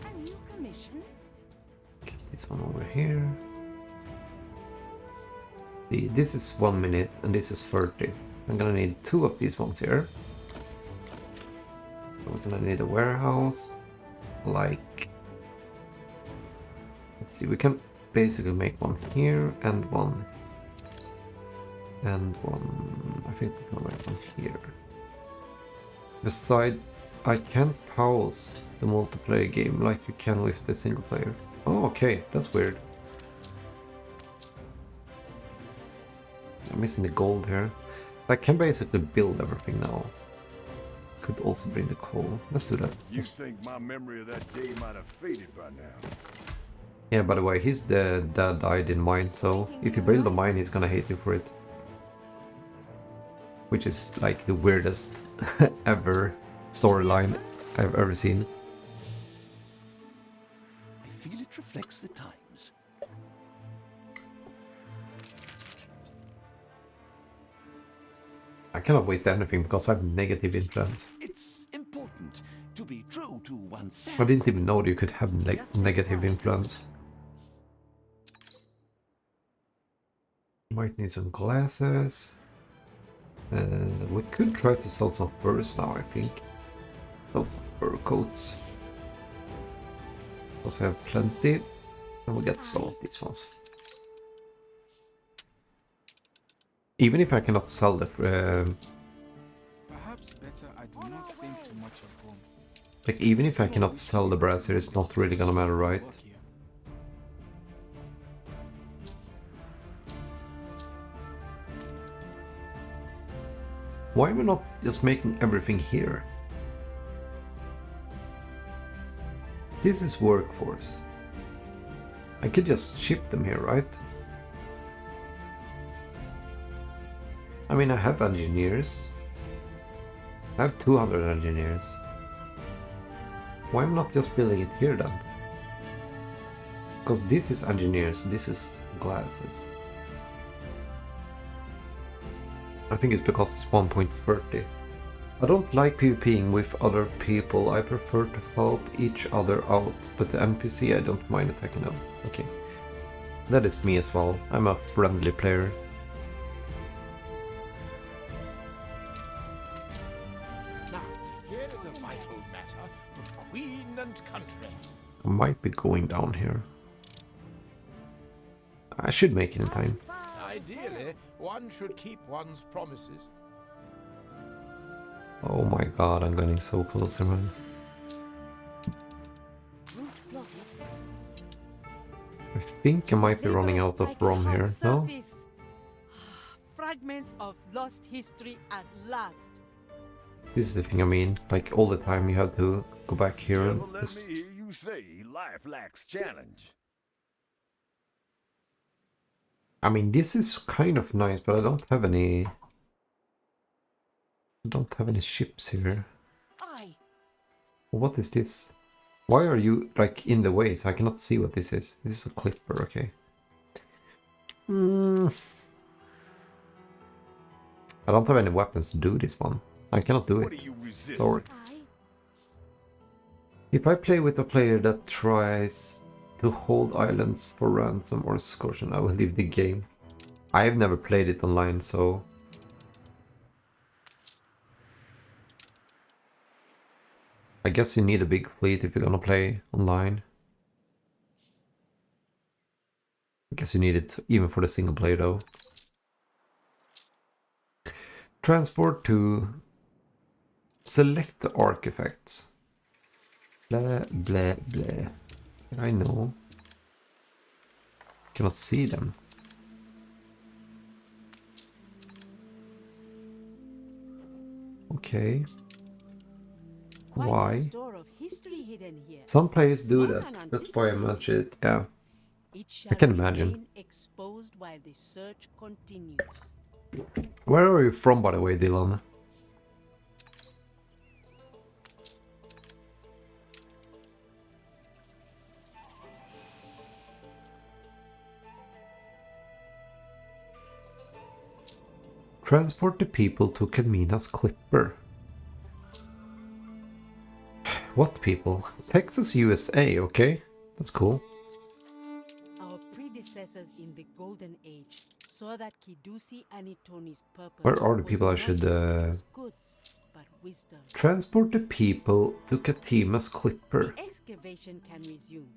A new commission? Get this one over here. See, this is 1 minute and this is 30. I'm gonna need 2 of these ones here. We're gonna need a warehouse. Like, let's see, we can basically make one here and one. And one, I think we can make one here. Besides, I can't pause the multiplayer game like you can with the single player. Oh, okay, that's weird. I'm missing the gold here. I can basically build everything now. Could also bring the coal. Let's do that. You think my memory of that day might have faded by now? Yeah, by the way, his dad died in mine, so if you build a mine, he's gonna hate you for it. Which is like the weirdest ever storyline I've ever seen. I feel it reflects the times. I cannot waste anything because I have negative influence. It's important to be true to oneself. I didn't even know that you could have negative influence. Might need some glasses. We could try to sell some furs now, I think. Sell some fur coats. Also have plenty. And we'll get some of these ones. Even if I cannot sell the... Perhaps better I do not think too much of home. Like, even if I cannot sell the brass here, it's not really gonna matter, right? Why am I not just making everything here? This is workforce. I could just ship them here, right? I mean, I have engineers. I have 200 engineers. Why am I not just building it here then? Because this is engineers, this is glasses. I think it's because it's 1.30. I don't like PvPing with other people, I prefer to help each other out, but the NPC I don't mind attacking them. Okay. That is me as well, I'm a friendly player. Now, here is a vital matter of queen and country. I might be going down here. I should make it in time. Ideally, one should keep one's promises. Oh my god, I'm getting so close, man. I think I might be running out of ROM here, no? Fragments of lost history at last. This is the thing I mean, like all the time you have to go back here and Never just... let me hear you say life lacks challenge. I mean, this is kind of nice, but I don't have any ships here. What is this? Why are you like in the way so I cannot see what this is? This is a clipper, okay. I don't have any weapons to do this one. I cannot do it. Sorry. If I play with a player that tries to hold islands for ransom or extortion, I will leave the game. I have never played it online, so... I guess you need a big fleet if you're gonna play online. I guess you need it even for the single player though. Transport to select the artifacts. Blah blah blah. I know. Cannot see them. Okay. Why? Some players do that. That's why I mentioned it. Yeah. I can imagine. Exposed while the search continues. Where are you from, by the way, Dylan? Transport the people to Kamina's Clipper. What people? Texas, USA, okay. That's cool. Our predecessors in the Golden Age saw that Kidusi Anitoni's purpose. Where are the people I should transport the people to Katima's Clipper? The excavation can resume.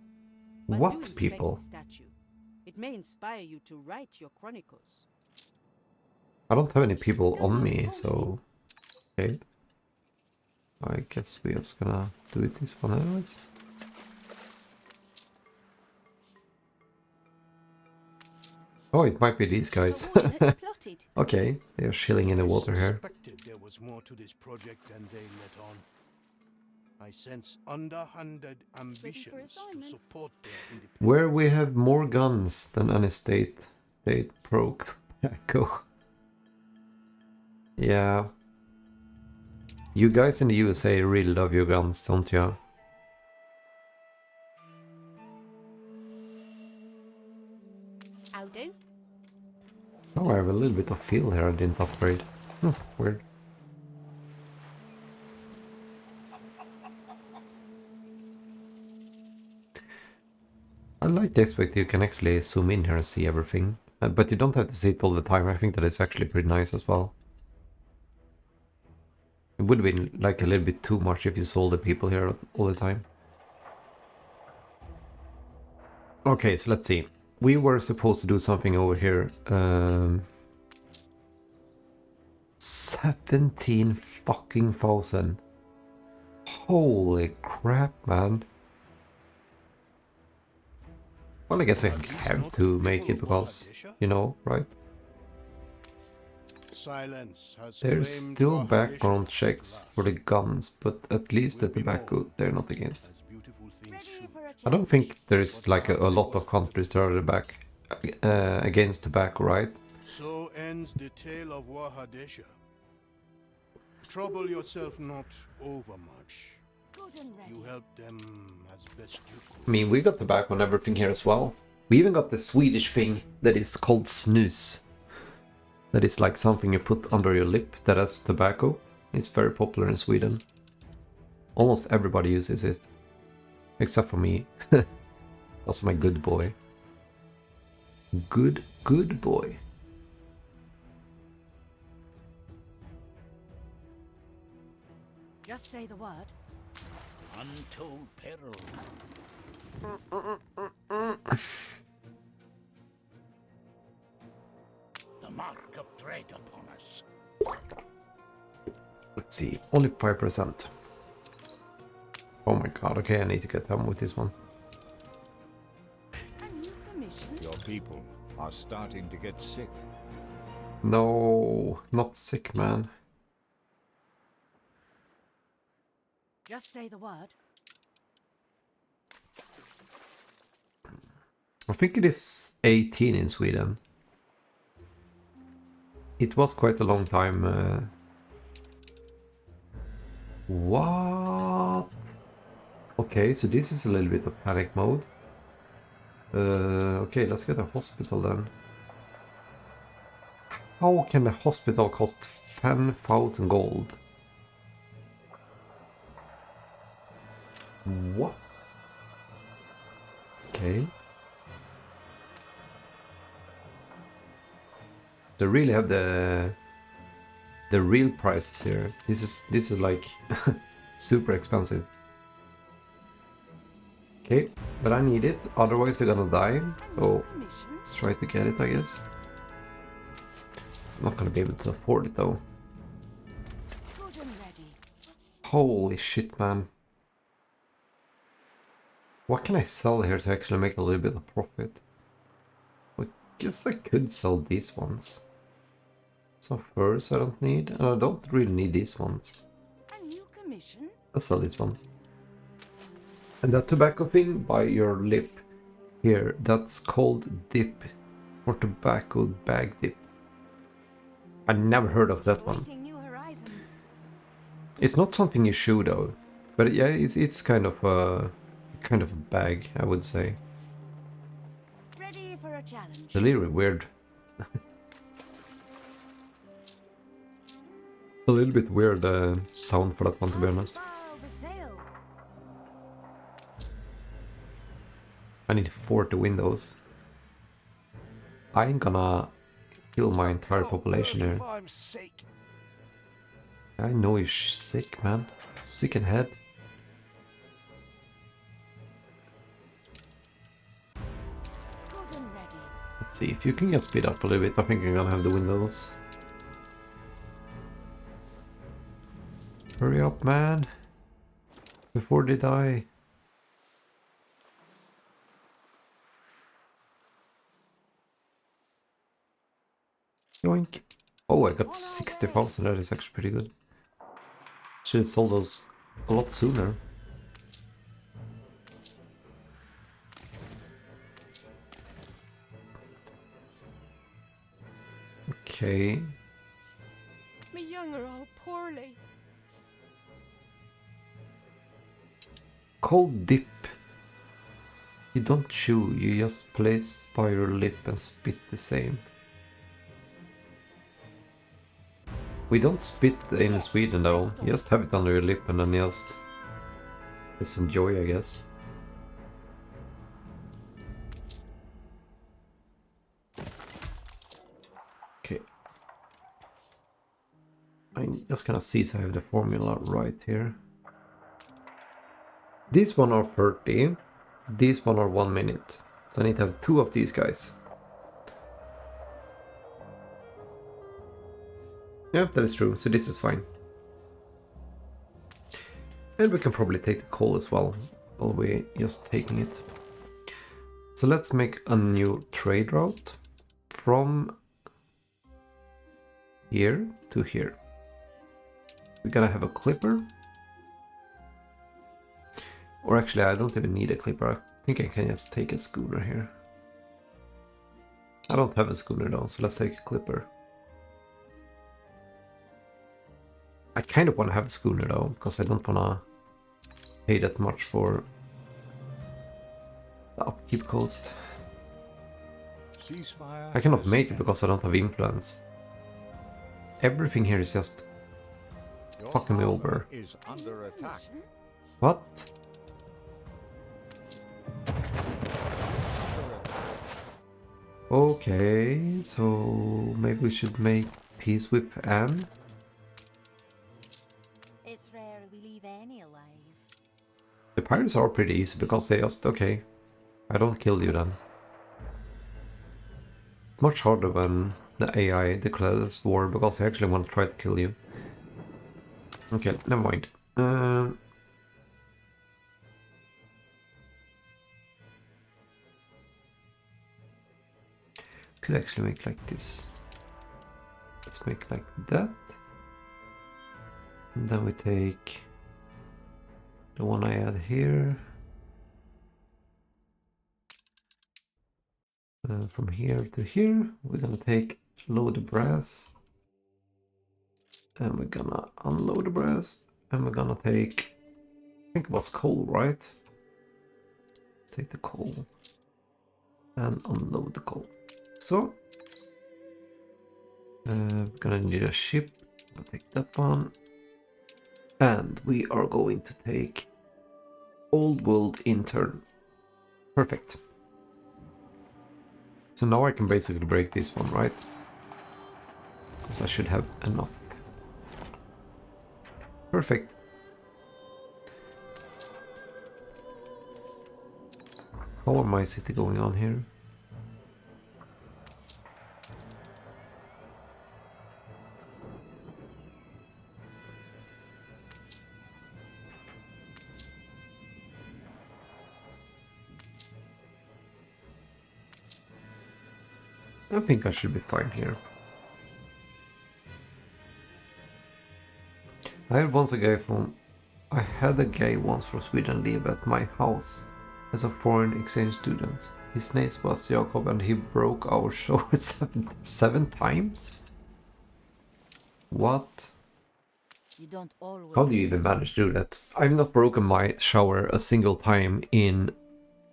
What people? It may inspire you to write your chronicles. I don't have any people on me, so okay. I guess we're just gonna do it this one anyways. Oh, it might be these guys. Okay, they are chilling in the water here. There was more to this project than they let on. I sense underhanded ambitions to support their independence. Where we have more guns than any state broke tobacco. Yeah. You guys in the USA really love your guns, don't you? I'll do. Oh, I have a little bit of feel here I didn't upgrade. Weird. I like the aspect you can actually zoom in here and see everything. But you don't have to see it all the time. I think that is actually pretty nice as well. It would have been like a little bit too much if you saw the people here all the time. Okay, so let's see. We were supposed to do something over here. 17 fucking thousand. Holy crap, man. Well, I guess I have to make it because, you know, right? There's still background checks for the guns, but at least the tobacco they're not against. I don't think there's like a lot of countries that are against tobacco, right? So ends the tale of Wahadesha. Trouble yourself not overmuch. You help them as best you could. I mean, we got tobacco and everything here as well. We even got the Swedish thing that is called snus. That is like something you put under your lip that has tobacco. It's very popular in Sweden. Almost everybody uses it. Except for me. That's my good boy. Good boy. Just say the word. Untold peril. The mark of dread upon us. Let's see, only 5%. Oh my god, okay, I need to get done with this one. Your people are starting to get sick. No, not sick, man. Just say the word. I think it is 18 in Sweden. It was quite a long time. What? Okay, so this is a little bit of panic mode. Okay, let's get a hospital then. How can the hospital cost 10,000 gold? What? Okay. They really have the real prices here. This is like super expensive. Okay, but I need it, otherwise they're gonna die. So let's try to get it, I guess. I'm not gonna be able to afford it though. Holy shit, man. What can I sell here to actually make a little bit of profit? I guess I could sell these ones. Some furs I don't need, and I don't really need these ones. I'll sell this one. And that tobacco thing by your lip here, that's called dip, or tobacco bag dip. I never heard of that one. It's not something you chew though, but yeah, it's kind of a bag, I would say. Ready for a challenge. It's a little weird. A little bit weird sound for that one, to be honest. I need 40 windows. I ain't gonna kill my entire population here. I know you're sick, man. Sick in head. Let's see, if you can get speed up a little bit, I think I'm gonna have the windows. Hurry up, man. Before they die. Yoink. Oh, I got 60,000, that is actually pretty good. Should have sold those a lot sooner. Okay. My young are all poorly. Cold dip. You don't chew, you just place by your lip and spit the same. We don't spit in Sweden though, you just have it under your lip and then just enjoy, I guess. Okay. I'm just gonna see if I have the formula right here. These one are 30, these one are 1 minute. So I need to have 2 of these guys. Yep, that is true, so this is fine. And we can probably take the coal as well, while we're just taking it. So let's make a new trade route from here to here. We're gonna have a clipper. Or actually, I don't even need a clipper. I think I can just take a schooner here. I don't have a schooner though, so let's take a clipper. I kind of want to have a schooner though, because I don't want to pay that much for the upkeep cost. I cannot make it because I don't have influence. Everything here is just fucking me over. Is under attack. What? Okay, so maybe we should make peace with Anne. It's rare we leave any alive. The pirates are pretty easy because they just, okay, I don't kill you then. Much harder when the AI declares war because they actually want to try to kill you. Okay, never mind. Could actually make like this. Let's make like that. And then we take the one I add here. From here to here, we're gonna take load the brass. And we're gonna unload the brass. And we're gonna take, I think it was coal, right? Let's take the coal. And unload the coal. So. We're gonna need a ship. I'll take that one. And we are going to take Old World Intern. Perfect. So now I can basically break this one, right? Because I should have enough. Perfect. How are my city going on here? I think I should be fine here. I had a guy once from Sweden live at my house as a foreign exchange student. His name was Jacob and he broke our shower seven times? What? You don't always. How do you even manage to do that? I've not broken my shower a single time in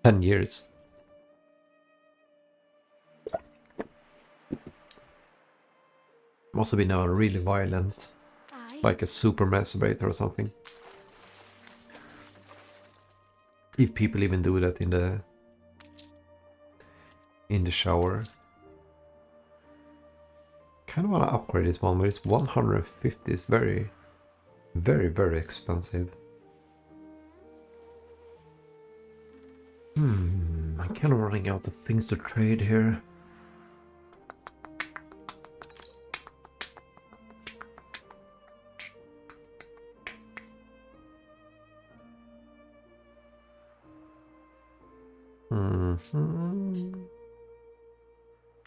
10 years. Must have been a really violent, like a super masturbator or something. If people even do that in the shower. Kind of want to upgrade this one, but it's 150. It's very, very, very expensive. I'm kind of running out of things to trade here.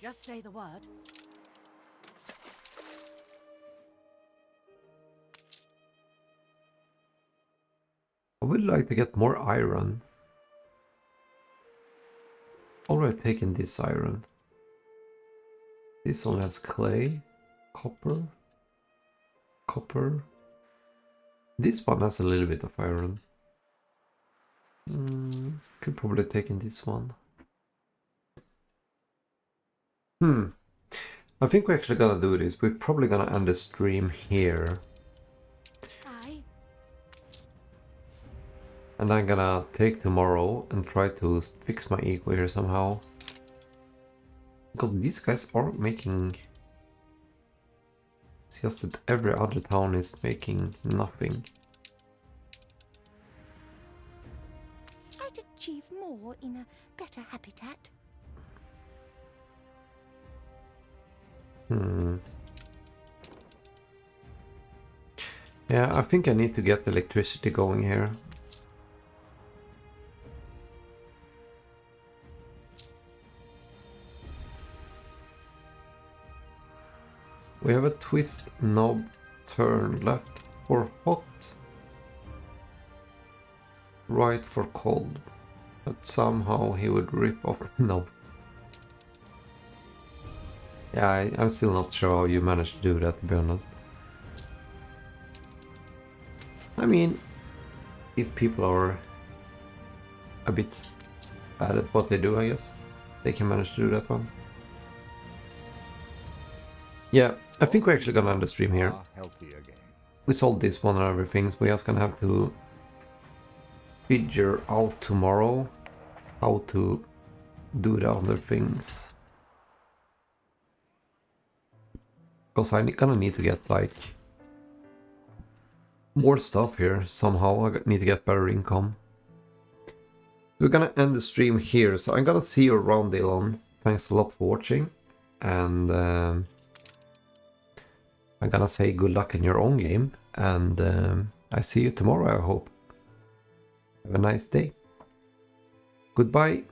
Just say the word. I would like to get more iron. Already taken this iron. This only has clay, copper, copper. This one has a little bit of iron. Could probably take in this one. I think we're actually gonna do this. We're probably gonna end the stream here. And I'm gonna take tomorrow and try to fix my eco here somehow. Because these guys are making... It's just that every other town is making nothing. I'd achieve more in a better habitat. Yeah, I think I need to get electricity going here. We have a twist knob, turn left for hot, right for cold, but somehow he would rip off the knob. Yeah, I'm still not sure how you managed to do that, to be honest. I mean, if people are a bit bad at what they do, I guess they can manage to do that one. Yeah, I think we're actually gonna end the stream here. We solved this one and everything, so we're just gonna have to figure out tomorrow how to do the other things. Because I'm gonna need to get like more stuff here somehow. I need to get better income. We're gonna end the stream here, so I'm gonna see you around, Dylan. Thanks a lot for watching, and I'm gonna say good luck in your own game, and I see you tomorrow, I hope. Have a nice day. Goodbye.